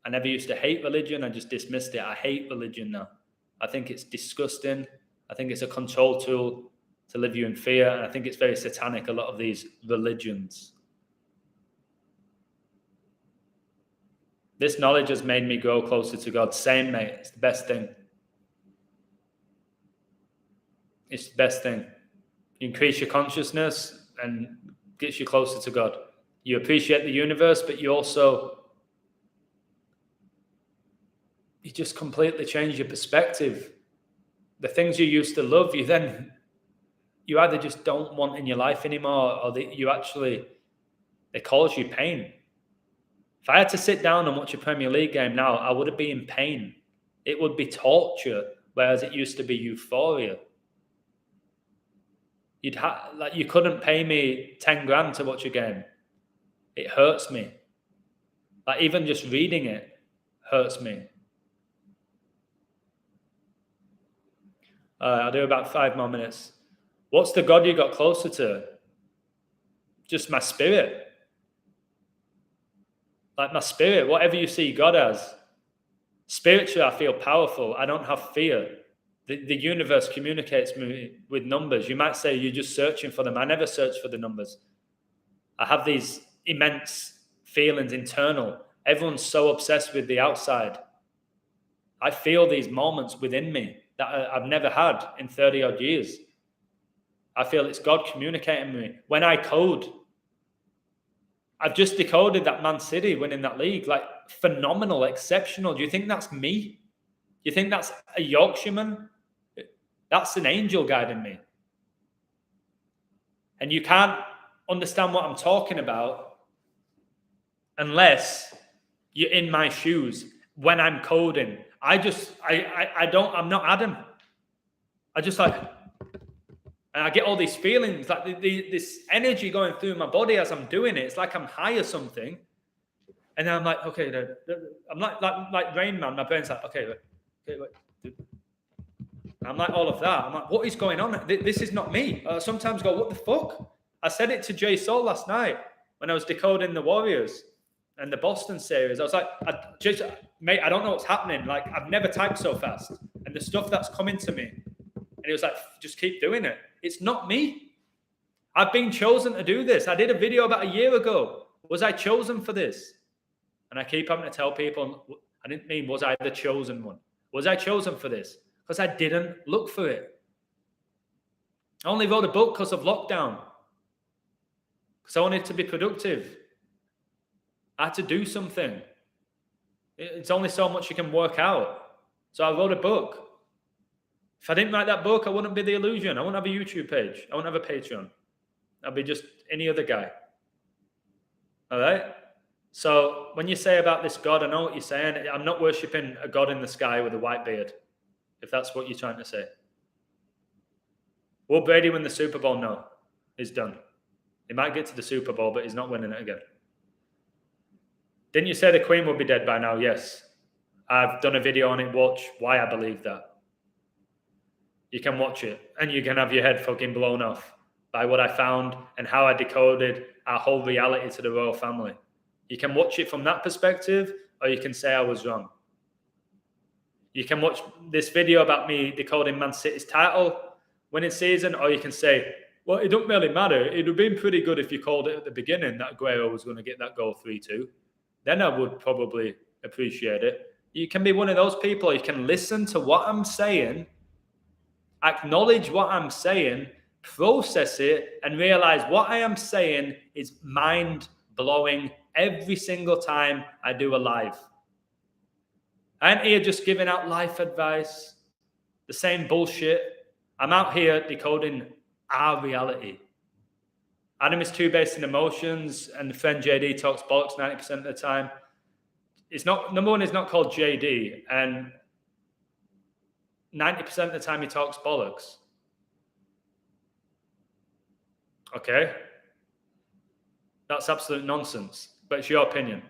I never used to hate religion. I just dismissed it. I hate religion now. I think it's disgusting. I think it's a control tool to live you in fear. And I think it's very satanic, a lot of these religions. This knowledge has made me grow closer to God. Same, mate. It's the best thing. It's the best thing. You increase your consciousness and gets you closer to God. You appreciate the universe, but you just completely change your perspective. The things you used to love, you either just don't want in your life anymore, or they cause you pain. If I had to sit down and watch a Premier League game now, I would be in pain. It would be torture, whereas it used to be euphoria. You couldn't pay me 10 grand to watch a game. It hurts me. Like, even just reading it hurts me. I'll do about 5 more minutes. What's the God you got closer to? Just my spirit. Like, my spirit, whatever you see God as. Spiritually, I feel powerful. I don't have fear. The universe communicates me with numbers. You might say you're just searching for them. I never search for the numbers. I have these immense feelings internal. Everyone's so obsessed with the outside. I feel these moments within me that I've never had in 30 odd years. I feel it's God communicating with me. When I code, I've just decoded that Man City winning that league. Like, phenomenal, exceptional. Do you think that's me? Do you think that's a Yorkshireman? That's an angel guiding me. And you can't understand what I'm talking about unless you're in my shoes when I'm coding. I'm not Adam. I just and I get all these feelings, like this energy going through my body as I'm doing it. It's like I'm high or something. And then I'm like, okay, I'm like Rain Man. My brain's like, okay, wait. I'm like all of that. I'm like, what is going on? This is not me. I sometimes go, what the fuck? I said it to Jay Soul last night when I was decoding the Warriors and the Boston series. I was like, mate, I don't know what's happening. Like, I've never typed so fast. And the stuff that's coming to me. And he was like, just keep doing it. It's not me. I've been chosen to do this. I did a video about a year ago. Was I chosen for this? And I keep having to tell people, I didn't mean, was I the chosen one? Was I chosen for this? Because I didn't look for it. I only wrote a book because of lockdown. Because I wanted to be productive. I had to do something. It's only so much you can work out. So I wrote a book. If I didn't write that book, I wouldn't be The Illusion. I wouldn't have a YouTube page. I wouldn't have a Patreon. I'd be just any other guy. All right? So when you say about this God, I know what you're saying. I'm not worshipping a God in the sky with a white beard, if that's what you're trying to say. Will Brady win the Super Bowl? No. He's done. He might get to the Super Bowl, but he's not winning it again. Didn't you say the Queen would be dead by now? Yes. I've done a video on it. Watch why I believe that. You can watch it, and you can have your head fucking blown off by what I found and how I decoded our whole reality to the royal family. You can watch it from that perspective, or you can say I was wrong. You can watch this video about me decoding Man City's title winning season, or you can say, well, it don't really matter. It would have been pretty good if you called it at the beginning that Aguero was going to get that goal 3-2. Then I would probably appreciate it. You can be one of those people. You can listen to what I'm saying, acknowledge what I'm saying, process it, and realize what I am saying is mind-blowing every single time I do a live. I ain't here just giving out life advice, the same bullshit. I'm out here decoding our reality. Adam is too based in emotions, and the friend JD talks bollocks 90% of the time. It's not, number one, is not called JD, and 90% of the time he talks bollocks. Okay? That's absolute nonsense, but it's your opinion.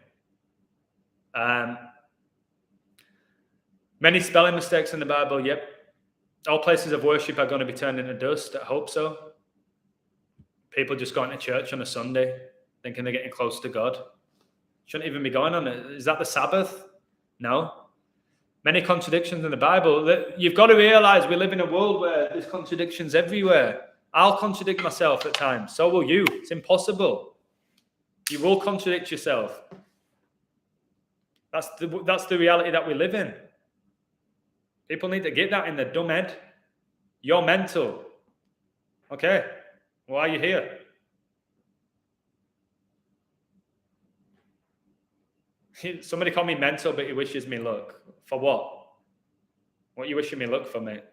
Many spelling mistakes in the Bible, yep. All places of worship are going to be turned into dust. I hope so. People just going to church on a Sunday thinking they're getting close to God. Shouldn't even be going on it. Is that the Sabbath? No. Many contradictions in the Bible. You've got to realize we live in a world where there's contradictions everywhere. I'll contradict myself at times. So will you. It's impossible. You will contradict yourself. That's the reality that we live in. People need to get that in their dumb head. You're mental. Okay. Why are you here? Somebody called me mental, but he wishes me luck. For what? What are you wishing me luck for, mate?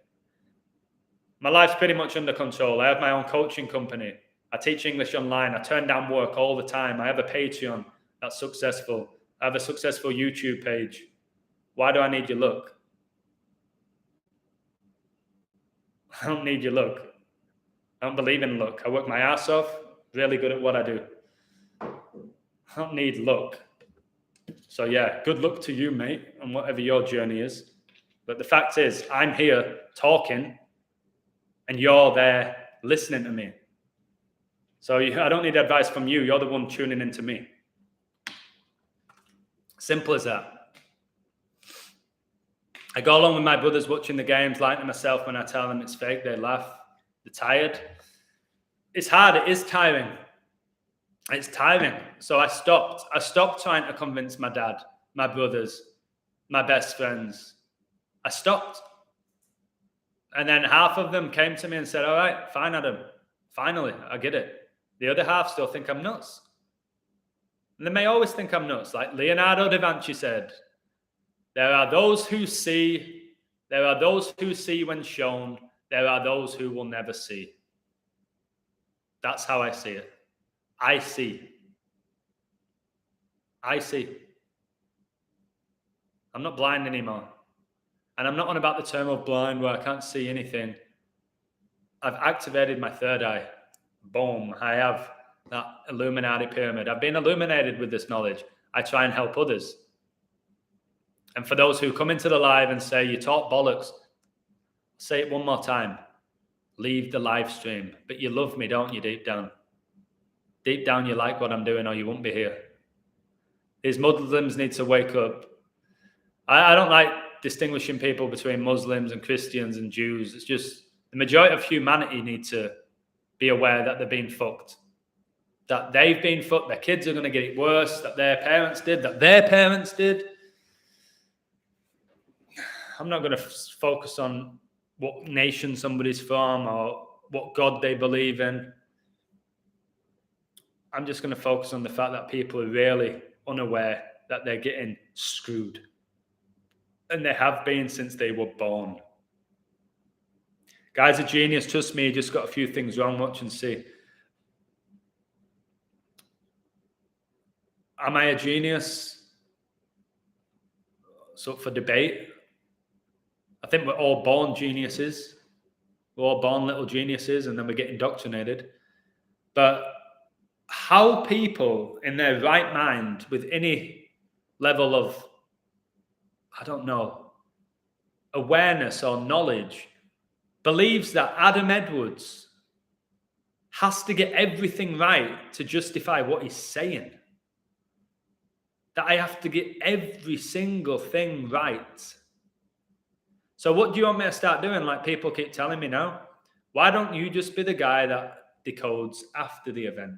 My life's pretty much under control. I have my own coaching company. I teach English online. I turn down work all the time. I have a Patreon that's successful. I have a successful YouTube page. Why do I need your luck? I don't need your luck. I don't believe in luck. I work my ass off. Really good at what I do. I don't need luck. So yeah, good luck to you, mate, on whatever your journey is. But the fact is, I'm here talking and you're there listening to me. So I don't need advice from you. You're the one tuning into me. Simple as that. I go along with my brothers watching the games, lying to myself when I tell them it's fake. They laugh. They're tired. It's hard. It is tiring. It's tiring. So I stopped. I stopped trying to convince my dad, my brothers, my best friends. I stopped. And then half of them came to me and said, all right, fine, Adam. Finally, I get it. The other half still think I'm nuts. And they may always think I'm nuts. Like Leonardo da Vinci said, there are those who see, there are those who see when shown, there are those who will never see. That's how I see it. I see. I see. I'm not blind anymore. And I'm not on about the term of blind where I can't see anything. I've activated my third eye. Boom. I have that Illuminati pyramid. I've been illuminated with this knowledge. I try and help others. And for those who come into the live and say, you talk bollocks, Say it one more time. Leave the live stream. But you love me, don't you, deep down? Deep down, you like what I'm doing, or you won't be here. These Muslims need to wake up. I don't like distinguishing people between Muslims and Christians and Jews. It's just the majority of humanity need to be aware that they're being fucked. That they've been fucked. Their kids are going to get it worse. That their parents did. That their parents did. I'm not going to focus on what nation somebody's from or what God they believe in. I'm just going to focus on the fact that people are really unaware that they're getting screwed. And they have been since they were born. Guy's a genius. Trust me, he just got a few things wrong. Watch and see. Am I a genius? It's up for debate. I think we're all born geniuses. We're all born little geniuses, and then we get indoctrinated. But how people in their right mind, with any level of, I don't know, awareness or knowledge, believes that Adam Edwards has to get everything right to justify what he's saying. That I have to get every single thing right. So what do you want me to start doing? Like people keep telling me now, why don't you just be the guy that decodes after the event?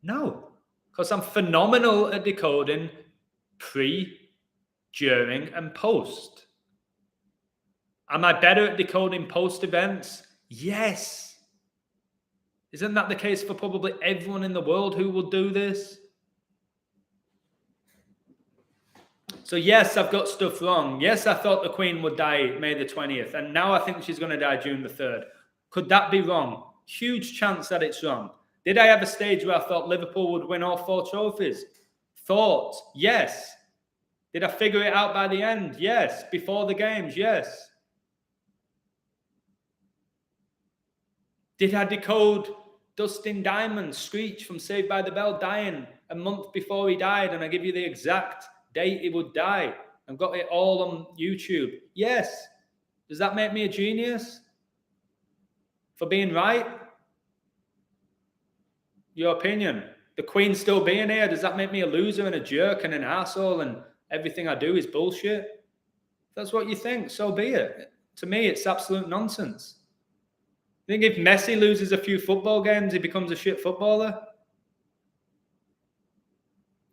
No, because I'm phenomenal at decoding pre, during, and post. Am I better at decoding post events? Yes. Isn't that the case for probably everyone in the world who will do this? So yes, I've got stuff wrong. Yes, I thought the Queen would die May the 20th, and now I think she's going to die June the 3rd. Could that be wrong? Huge chance that it's wrong. Did I have a stage where I thought Liverpool would win all 4 trophies? Thought, yes. Did I figure it out by the end? Yes. Before the games, yes. Did I decode Dustin Diamond's screech from Saved by the Bell dying a month before he died, and I give you the exact date he would die? I've got it all on YouTube. Yes. Does that make me a genius for being right? Your opinion. The Queen still being here, does that make me a loser and a jerk and an asshole and everything I do is bullshit? If that's what you think, so be it. To me, it's absolute nonsense. You think if Messi loses a few football games, he becomes a shit footballer?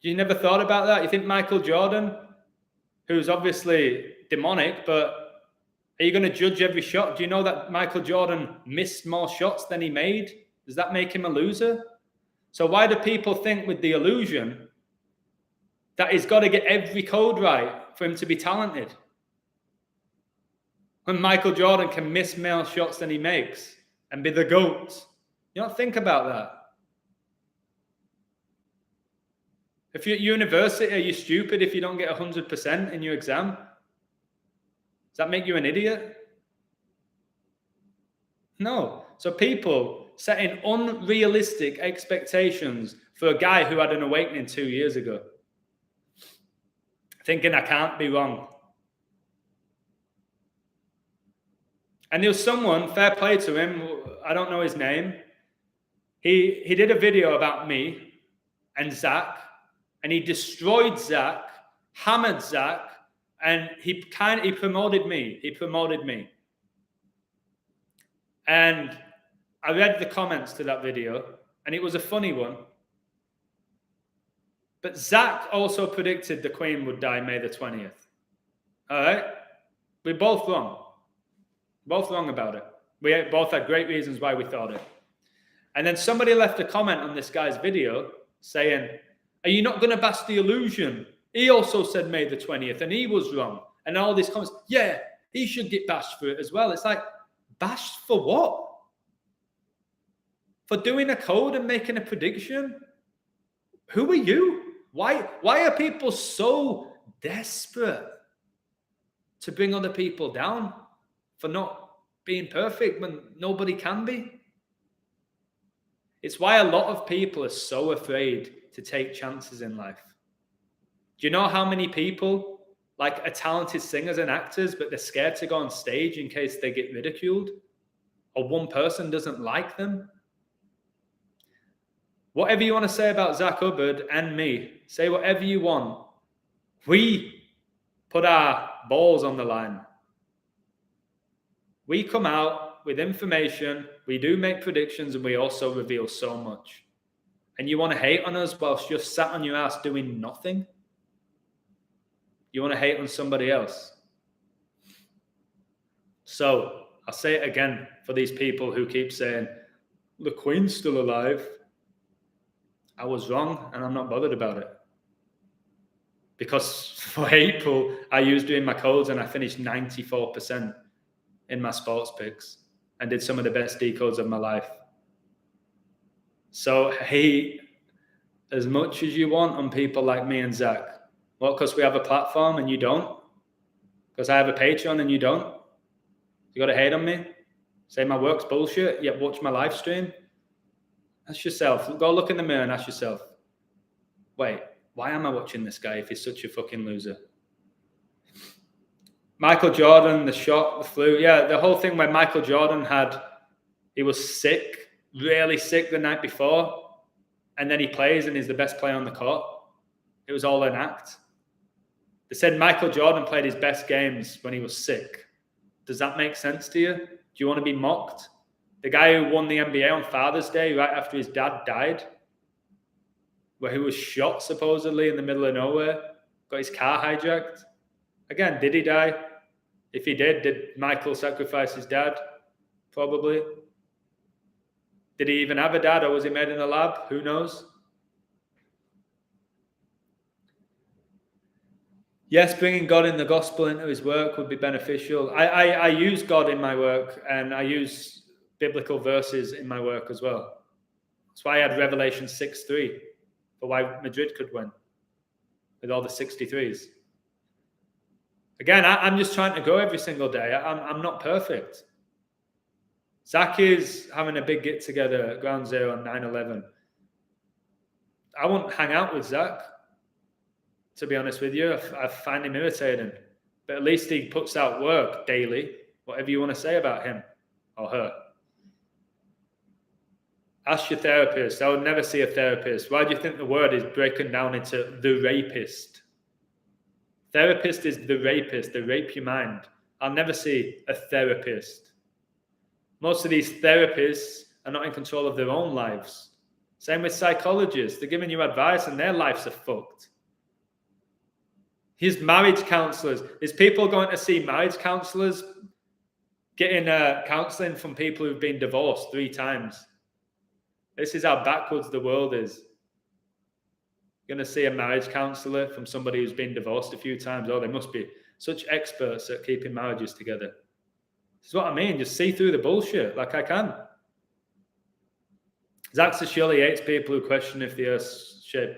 You never thought about that? You think Michael Jordan, who's obviously demonic, but are you going to judge every shot? Do you know that Michael Jordan missed more shots than he made? Does that make him a loser? So why do people think with the illusion that he's got to get every code right for him to be talented? When Michael Jordan can miss more shots than he makes and be the GOAT. You don't think about that. If you're at university, are you stupid if you don't get 100% in your exam? Does that make you an idiot? No. So people setting unrealistic expectations for a guy who had an awakening 2 years ago, thinking I can't be wrong. And there was someone, fair play to him, I don't know his name. He did a video about me and Zach, and he destroyed Zach, hammered Zach, and he promoted me. He promoted me. And I read the comments to that video, and it was a funny one. But Zach also predicted the Queen would die May the 20th. All right? We're both wrong. Both wrong about it. We both had great reasons why we thought it. And then somebody left a comment on this guy's video saying, are you not going to bash the illusion? He also said May the 20th, and he was wrong. And all these comments, yeah, he should get bashed for it as well. It's like, bashed for what? For doing a code and making a prediction? Who are you? Why are people so desperate to bring other people down for not being perfect when nobody can be? It's why a lot of people are so afraid to take chances in life. Do you know how many people like are talented singers and actors, but they're scared to go on stage in case they get ridiculed or one person doesn't like them. Whatever you want to say about Zach Hubbard and me, say whatever you want. We put our balls on the line. We come out with information, we do make predictions, and we also reveal so much. And you want to hate on us whilst you're sat on your ass doing nothing? You want to hate on somebody else? So, I'll say it again for these people who keep saying, the Queen's still alive. I was wrong, and I'm not bothered about it. Because for April, I used doing my codes, and I finished 94% in my sports picks and did some of the best decodes of my life. So hate as much as you want on people like me and Zach. What, because we have a platform and you don't? Because I have a Patreon and you don't? You got to hate on me? Say my work's bullshit, yet watch my live stream? Ask yourself, go look in the mirror and ask yourself, wait, why am I watching this guy if he's such a fucking loser? Michael Jordan, the shot, the flu. Yeah, the whole thing where Michael Jordan he was sick, really sick the night before, and then he plays and he's the best player on the court. It was all an act. They said Michael Jordan played his best games when he was sick. Does that make sense to you? Do you want to be mocked? The guy who won the NBA on Father's Day right after his dad died, where he was shot supposedly in the middle of nowhere, got his car hijacked. Again, did he die? If he did Michael sacrifice his dad? Probably. Did he even have a dad, or was he made in a lab? Who knows? Yes, bringing God in the gospel into his work would be beneficial. I use God in my work, and I use biblical verses in my work as well. That's why I had Revelation 6:3 for why Madrid could win with all the 63s. Again, I'm just trying to go every single day. I'm not perfect. Zach is having a big get-together at Ground Zero on 9/11. I won't hang out with Zach, to be honest with you. I find him irritating. But at least he puts out work daily, whatever you want to say about him or her. Ask your therapist. I would never see a therapist. Why do you think the word is breaking down into the rapist? Therapist is the rapist. They rape your mind. I'll never see a therapist. Most of these therapists are not in control of their own lives. Same with psychologists. They're giving you advice and their lives are fucked. Here's marriage counselors. There's people going to see marriage counselors getting counseling from people who've been divorced 3 times. This is how backwards the world is. You're going to see a marriage counselor from somebody who's been divorced a few times. Oh, they must be such experts at keeping marriages together. This is what I mean. Just see through the bullshit like I can. Zach says surely hates people who question if the Earth's shape.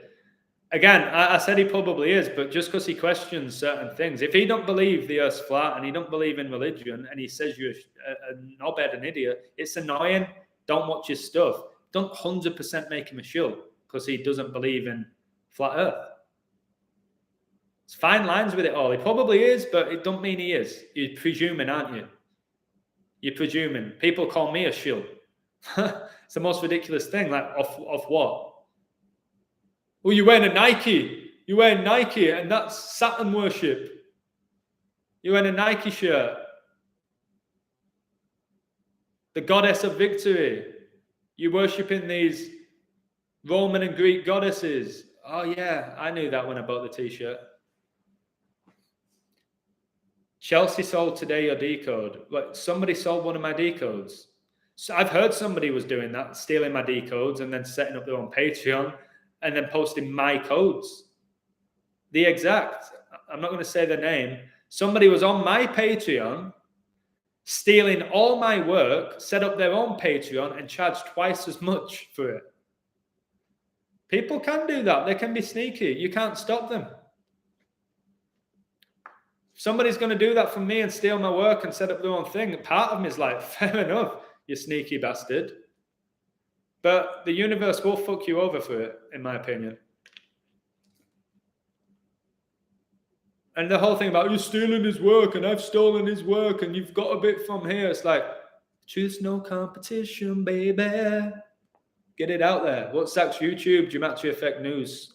Again, I said he probably is, but just because he questions certain things. If he don't believe the Earth's flat and he don't believe in religion and he says you're a knobhead, an idiot, it's annoying. Don't watch his stuff. Don't 100% make him a shill because he doesn't believe in flat Earth. It's fine lines with it all. He probably is, but it don't mean he is. You're presuming, aren't you? You're presuming. People call me a shill. It's the most ridiculous thing. Like, off what? Well, you're wearing a Nike. You're wearing Nike, and that's Saturn worship. You're wearing a Nike shirt. The goddess of victory. You're worshipping these Roman and Greek goddesses. Oh, yeah, I knew that when I bought the t-shirt. Chelsea sold today your decode. Like, somebody sold one of my decodes. So I've heard somebody was doing that, stealing my decodes and then setting up their own Patreon and then posting my codes. The exact, I'm not going to say the name. Somebody was on my Patreon, stealing all my work, set up their own Patreon and charged twice as much for it. People can do that. They can be sneaky. You can't stop them. If somebody's going to do that for me and steal my work and set up their own thing, part of me is like, fair enough, you sneaky bastard. But the universe will fuck you over for it, in my opinion. And the whole thing about you're stealing his work and I've stolen his work and you've got a bit from here. It's like, truth's no competition, baby. Get it out there. What's Zach's YouTube? Gematria Fake News.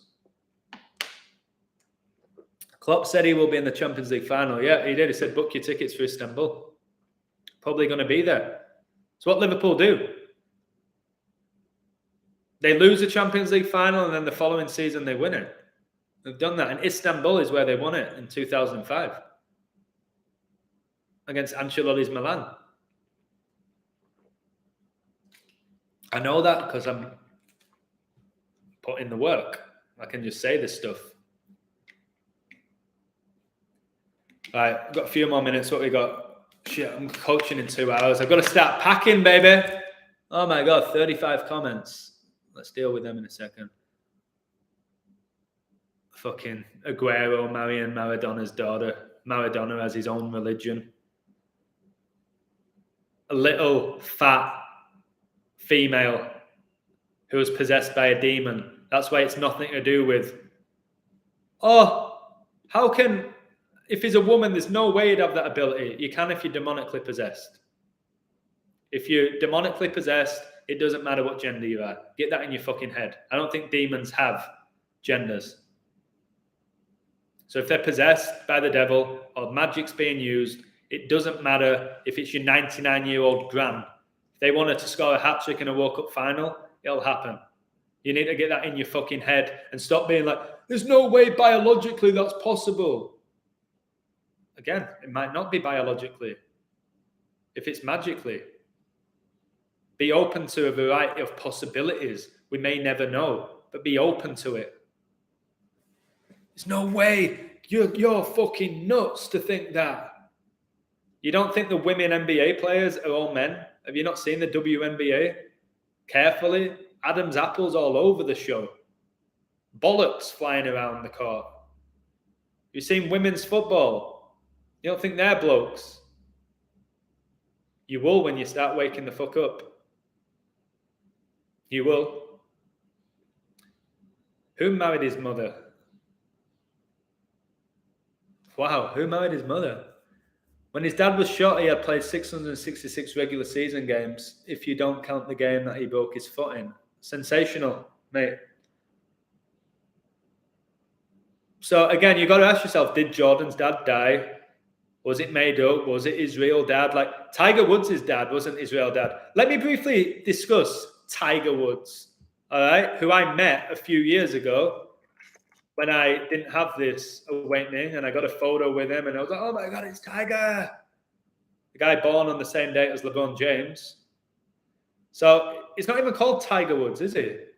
Klopp said he will be in the Champions League final. Yeah, he did. He said, book your tickets for Istanbul. Probably going to be there. It's what Liverpool do. They lose the Champions League final and then the following season they win it. They've done that. And Istanbul is where they won it in 2005 against Ancelotti's Milan. I know that because I'm putting the work. I can just say this stuff. All right, I've got a few more minutes. What we got? Shit, I'm coaching in 2 hours. I've got to start packing, baby. Oh my God, 35 comments. Let's deal with them in a second. Fucking Aguero marrying Maradona's daughter. Maradona has his own religion. A little fat female who was possessed by a demon. That's why it's nothing to do with, oh, how can, if he's a woman, there's no way you'd have that ability. You can if you're demonically possessed. If you're demonically possessed, it doesn't matter what gender you are. Get that in your fucking head. I don't think demons have genders. So if they're possessed by the devil or magic's being used, it doesn't matter if it's your 99-year-old gran. If they wanted to score a hat-trick in a World Cup final, it'll happen. You need to get that in your fucking head and stop being like, there's no way biologically that's possible. Again, it might not be biologically. If it's magically. Be open to a variety of possibilities. We may never know, but be open to it. There's no way. You're fucking nuts to think that. You don't think the women NBA players are all men? Have you not seen the WNBA? Carefully. Adam's apples all over the show. Bollocks flying around the court. You've seen women's football. You don't think they're blokes? You will when you start waking the fuck up. You will. Who married his mother? Wow, who married his mother? When his dad was shot, he had played 666 regular season games, if you don't count the game that he broke his foot in. Sensational, mate. So again, you've got to ask yourself, did Jordan's dad die? Was it made up? Was it his real dad? Like Tiger Woods' dad wasn't his real dad. Let me briefly discuss Tiger Woods, all right, who I met a few years ago when I didn't have this awakening, and I got a photo with him, and I was like, oh my God, it's Tiger. The guy born on the same date as LeBron James. So it's not even called Tiger Woods, is it?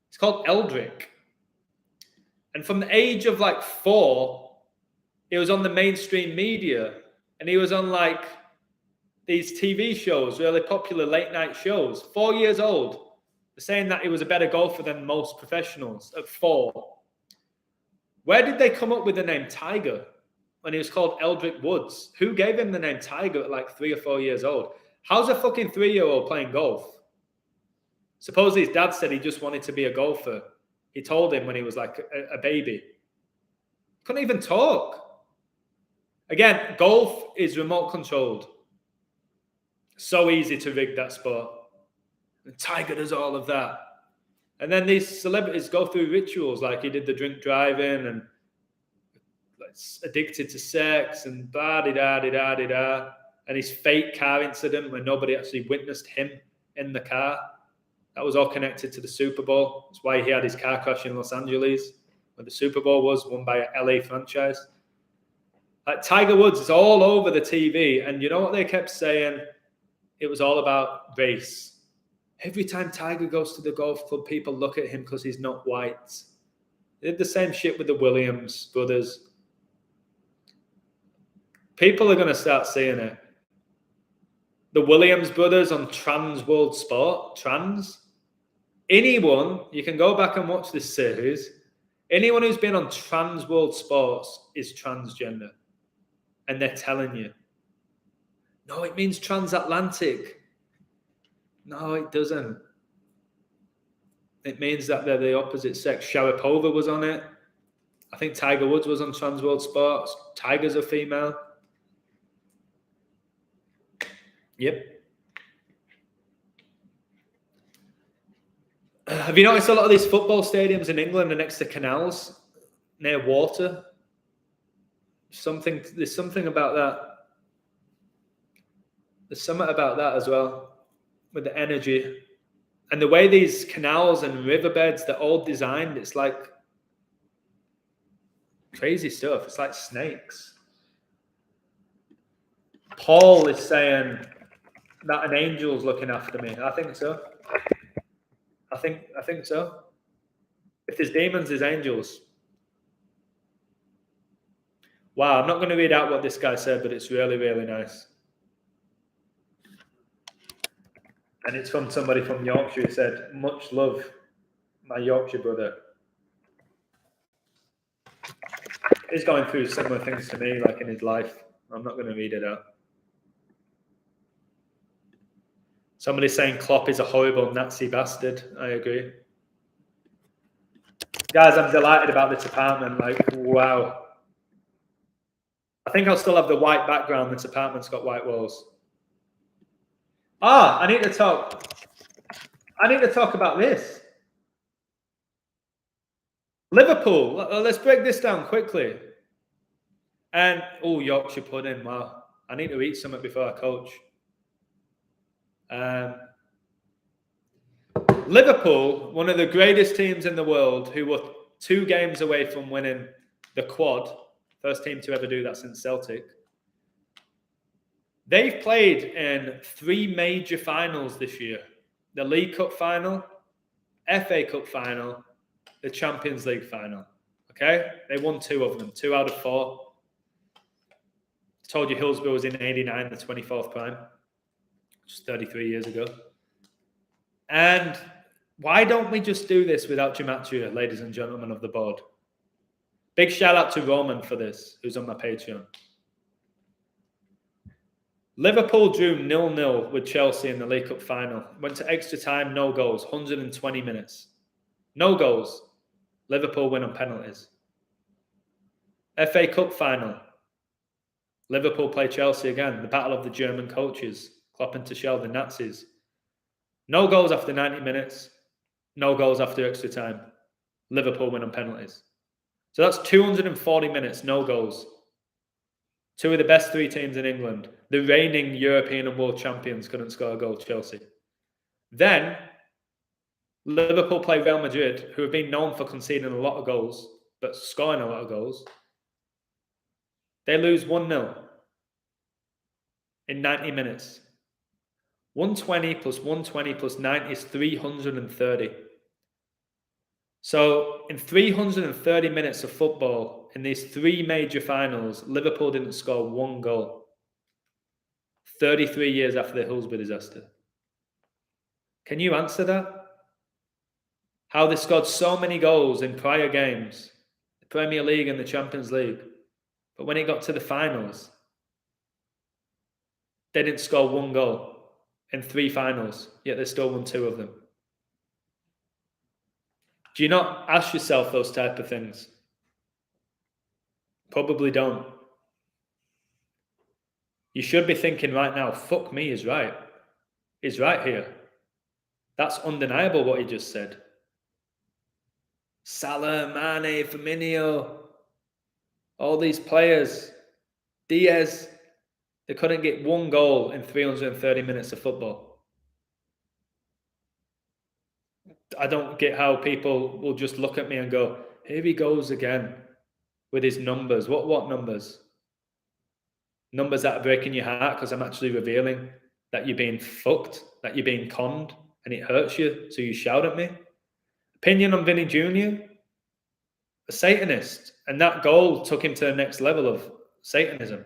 It's called Eldrick. And from the age of like 4, he was on the mainstream media, and he was on like these TV shows, really popular late night shows. 4 years old. They're saying that he was a better golfer than most professionals at 4. Where did they come up with the name Tiger when he was called Eldrick Woods? Who gave him the name Tiger at like 3 or 4 years old? How's a fucking 3-year-old playing golf? Supposedly his dad said he just wanted to be a golfer. He told him when he was like a baby. Couldn't even talk. Again, golf is remote controlled. So easy to rig that sport. And Tiger does all of that. And then these celebrities go through rituals like he did the drink driving and addicted to sex and blah-de-da-de-da-de-da. And his fake car incident where nobody actually witnessed him in the car. That was all connected to the Super Bowl. That's why he had his car crash in Los Angeles, where the Super Bowl was won by a LA franchise. Like Tiger Woods is all over the TV. And you know what they kept saying? It was all about race. Every time Tiger goes to the golf club, people look at him because he's not white. They did the same shit with the Williams brothers. People are going to start seeing it. The Williams brothers on Trans World Sport. Trans. Anyone, you can go back and watch this series. Anyone who's been on Trans World Sports is transgender. And they're telling you. No, it means transatlantic. No, it doesn't. It means that they're the opposite sex. Sharapova was on it. I think Tiger Woods was on Trans World Sports. Tiger's a female. Yep. Have you noticed a lot of these football stadiums in England are next to canals near water? There's something about that. There's something about that as well, with the energy. And the way these canals and riverbeds, they're all designed, it's like crazy stuff. It's like snakes. Paul is saying that an angel's looking after me. I think so. I think so. If there's demons, there's angels. Wow, I'm not going to read out what this guy said, but it's really, really nice. And it's from somebody from Yorkshire who said, "Much love, my Yorkshire brother." He's going through similar things to me, like in his life. I'm not going to read it out. Somebody's saying Klopp is a horrible Nazi bastard. I agree. Guys, I'm delighted about this apartment. Like, wow. I think I'll still have the white background. This apartment's got white walls. I need to talk about this. Liverpool. Let's break this down quickly. And, Yorkshire pudding. Wow. I need to eat something before I coach. Liverpool, one of the greatest teams in the world, who were 2 games away from winning the quad. First team to ever do that since Celtic. They've played in 3 major finals this year. The League Cup final, FA Cup final, the Champions League final. Okay? They won 2 of them, 2 out of 4. I told you Hillsborough was in 89, the 24th prime, which is 33 years ago. And why don't we just do this without Gematria, ladies and gentlemen of the board? Big shout out to Roman for this, who's on my Patreon. Liverpool drew 0-0 with Chelsea in the League Cup final. Went to extra time, no goals, 120 minutes. No goals. Liverpool win on penalties. FA Cup final. Liverpool play Chelsea again. The battle of the German coaches. Klopp and Tuchel, the Nazis. No goals after 90 minutes. No goals after extra time. Liverpool win on penalties. So that's 240 minutes, no goals. 2 of the best 3 teams in England. The reigning European and world champions couldn't score a goal, Chelsea. Then, Liverpool play Real Madrid, who have been known for conceding a lot of goals, but scoring a lot of goals. They lose 1-0 in 90 minutes. 120 plus 120 plus 90 is 330. So, in 330 minutes of football, in these 3 major finals, Liverpool didn't score 1 goal. 33 years after the Hillsborough disaster. Can you answer that? How they scored so many goals in prior games, the Premier League and the Champions League, but when it got to the finals, they didn't score 1 goal in 3 finals, yet they still won 2 of them. Do you not ask yourself those type of things? Probably don't. You should be thinking right now, fuck me, is right. He's right here. That's undeniable what he just said. Salah, Mane, Firmino, all these players, Diaz, they couldn't get 1 goal in 330 minutes of football. I don't get how people will just look at me and go, here he goes again with his numbers. What numbers? Numbers that are breaking your heart because I'm actually revealing that you're being fucked, that you're being conned, and it hurts you, so you shout at me. Opinion on Vinny Jr., a Satanist, and that goal took him to the next level of Satanism.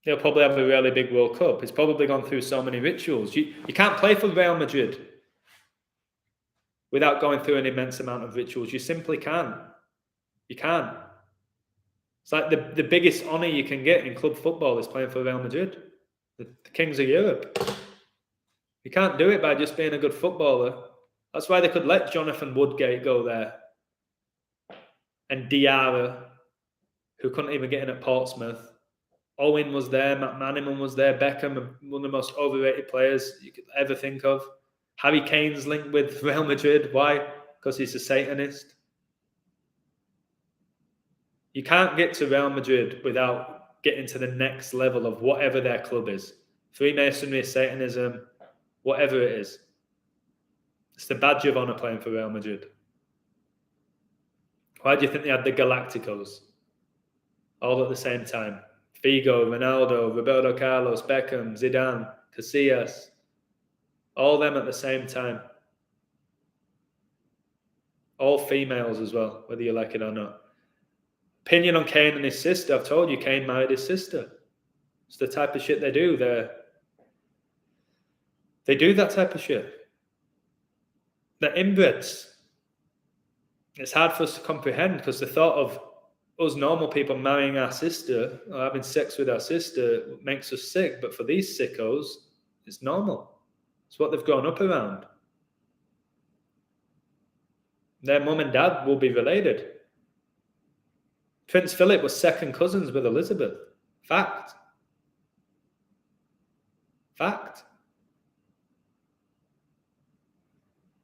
He'll probably have a really big World Cup. He's probably gone through so many rituals. You can't play for Real Madrid without going through an immense amount of rituals. You simply can't. You can't. It's like the biggest honour you can get in club football is playing for Real Madrid, the kings of Europe. You can't do it by just being a good footballer. That's why they could let Jonathan Woodgate go there. and Diarra, who couldn't even get in at Portsmouth. Owen was there, Matt Mannington was there, Beckham, one of the most overrated players you could ever think of. Harry Kane's linked with Real Madrid. Why? Because he's a Satanist. You can't get to Real Madrid without getting to the next level of whatever their club is. Freemasonry, Satanism, whatever it is. It's the badge of honor playing for Real Madrid. Why do you think they had the Galacticos all at the same time? Figo, Ronaldo, Roberto Carlos, Beckham, Zidane, Casillas, all them at the same time. All females as well, whether you like it or not. Opinion on Kane and his sister. I've told you, Kane married his sister. It's the type of shit they do. They do that type of shit. They're inbreds. It's hard for us to comprehend because the thought of us normal people marrying our sister or having sex with our sister makes us sick. But for these sickos, it's normal. It's what they've grown up around. Their mum and dad will be related. Prince Philip was second cousins with Elizabeth. Fact.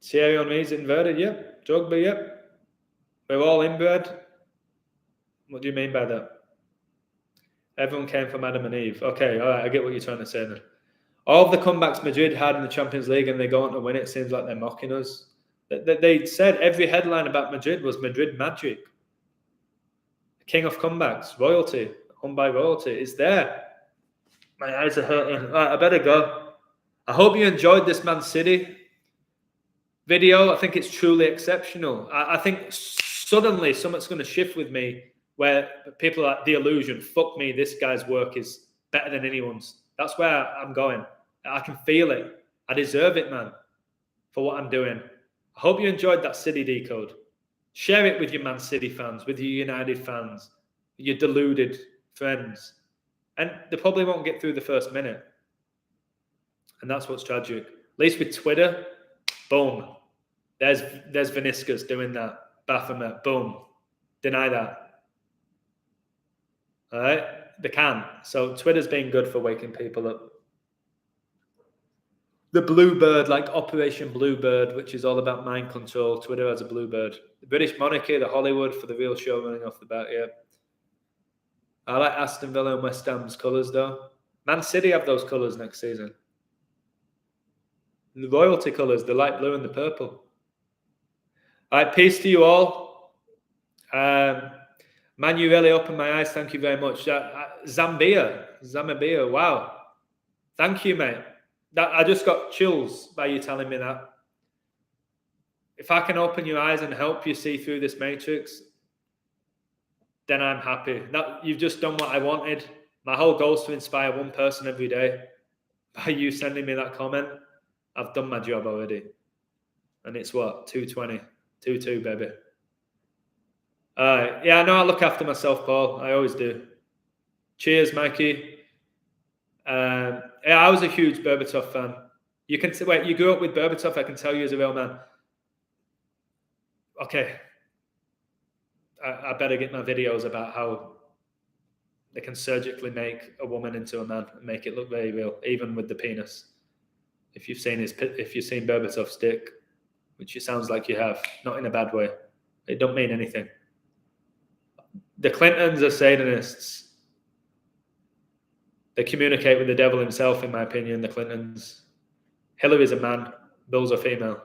Thierry Henry's inverted, yep. Drogba, yep. We're all inbred. What do you mean by that? Everyone came from Adam and Eve. Okay, all right, I get what you're trying to say then. All of the comebacks Madrid had in the Champions League and they go on to win it, seems like they're mocking us. They said every headline about Madrid was Madrid magic. King of comebacks, royalty, owned by royalty. It's there. My eyes are hurting. Right, I better go. I hope you enjoyed this Man City video. I think it's truly exceptional. I think suddenly something's going to shift with me where people are like, the illusion, fuck me, this guy's work is better than anyone's. That's where I'm going. I can feel it. I deserve it, man, for what I'm doing. I hope you enjoyed that City Decode. Share it with your Man City fans, with your United fans, your deluded friends. And they probably won't get through the first minute. And that's what's tragic. At least with Twitter, boom. There's Viniscus doing that. Baphomet, boom. Deny that. All right? They can. So Twitter's been good for waking people up. The Bluebird, like Operation Bluebird, which is all about mind control. Twitter has a Bluebird. The British monarchy, the Hollywood for the real show running off the bat, yeah. I like Aston Villa and West Ham's colours, though. Man City have those colours next season. The royalty colours, the light blue and the purple. All right, peace to you all. Man, you really opened my eyes. Thank you very much. Zambia, wow. Thank you, mate. I just got chills by you telling me that. If I can open your eyes and help you see through this matrix, then I'm happy. You've just done what I wanted. My whole goal is to inspire one person every day. By you sending me that comment, I've done my job already. And it's what? 2:20. 2-2, baby. Yeah, I know I look after myself, Paul. I always do. Cheers, Mikey. Yeah, I was a huge Berbatov fan. You grew up with Berbatov, I can tell you as a real man. Okay. I better get my videos about how they can surgically make a woman into a man and make it look very real, even with the penis. If you've seen Berbatov's dick, which it sounds like you have, not in a bad way. It don't mean anything. The Clintons are Satanists. They communicate with the devil himself, in my opinion, the Clintons. Hillary's a man, Bill's a female.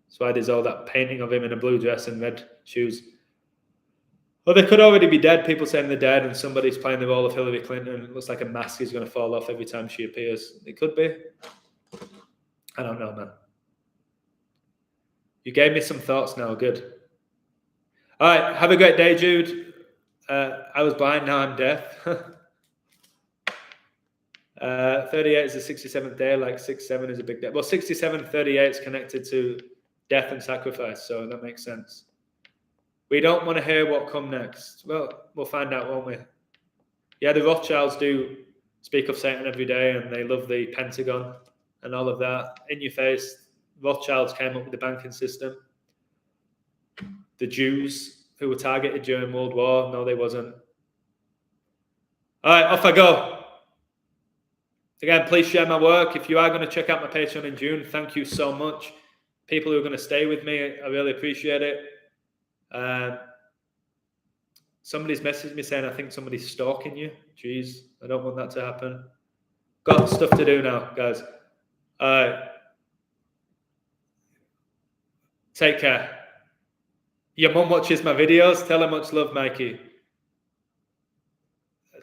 That's why there's all that painting of him in a blue dress and red shoes. Well, they could already be dead. People saying they're dead and somebody's playing the role of Hillary Clinton. It looks like a mask is going to fall off every time she appears. It could be. I don't know, man. You gave me some thoughts now. Good. All right. Have a great day, Jude. I was blind. Now I'm deaf. 38 is the 67th day. Like 6-7 is a big day. Well, 67, 38 is connected to death and sacrifice. So that makes sense. We don't want to hear what come next. Well, we'll find out, won't we? Yeah, the Rothschilds do speak of Satan every day and they love the Pentagon and all of that. In your face, Rothschilds came up with the banking system. The Jews who were targeted during World War. No, they wasn't. All right, off I go. Again, please share my work. If you are going to check out my Patreon in June, thank you so much. People who are going to stay with me, I really appreciate it. Somebody's messaged me saying, I think somebody's stalking you. Jeez, I don't want that to happen. Got stuff to do now, guys. Take care. Your mum watches my videos. Tell her much love, Mikey.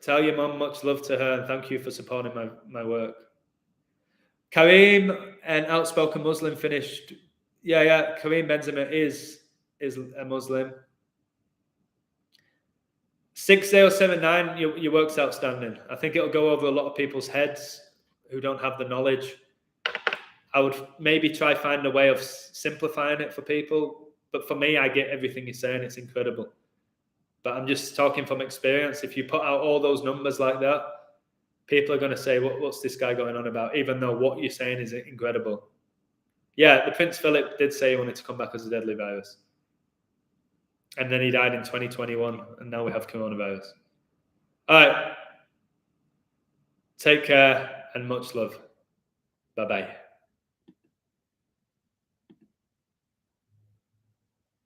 Tell your mum much love to her and thank you for supporting my work. Kareem, an outspoken Muslim, finished. Yeah. Kareem Benzema is a Muslim. 6079, your work's outstanding. I think it'll go over a lot of people's heads who don't have the knowledge. I would maybe try find a way of simplifying it for people. But for me, I get everything you're saying. It's incredible. But I'm just talking from experience. If you put out all those numbers like that, people are going to say, what's this guy going on about? Even though what you're saying is incredible. Yeah, the Prince Philip did say he wanted to come back as a deadly virus. And then he died in 2021. And now we have coronavirus. All right. Take care and much love. Bye-bye.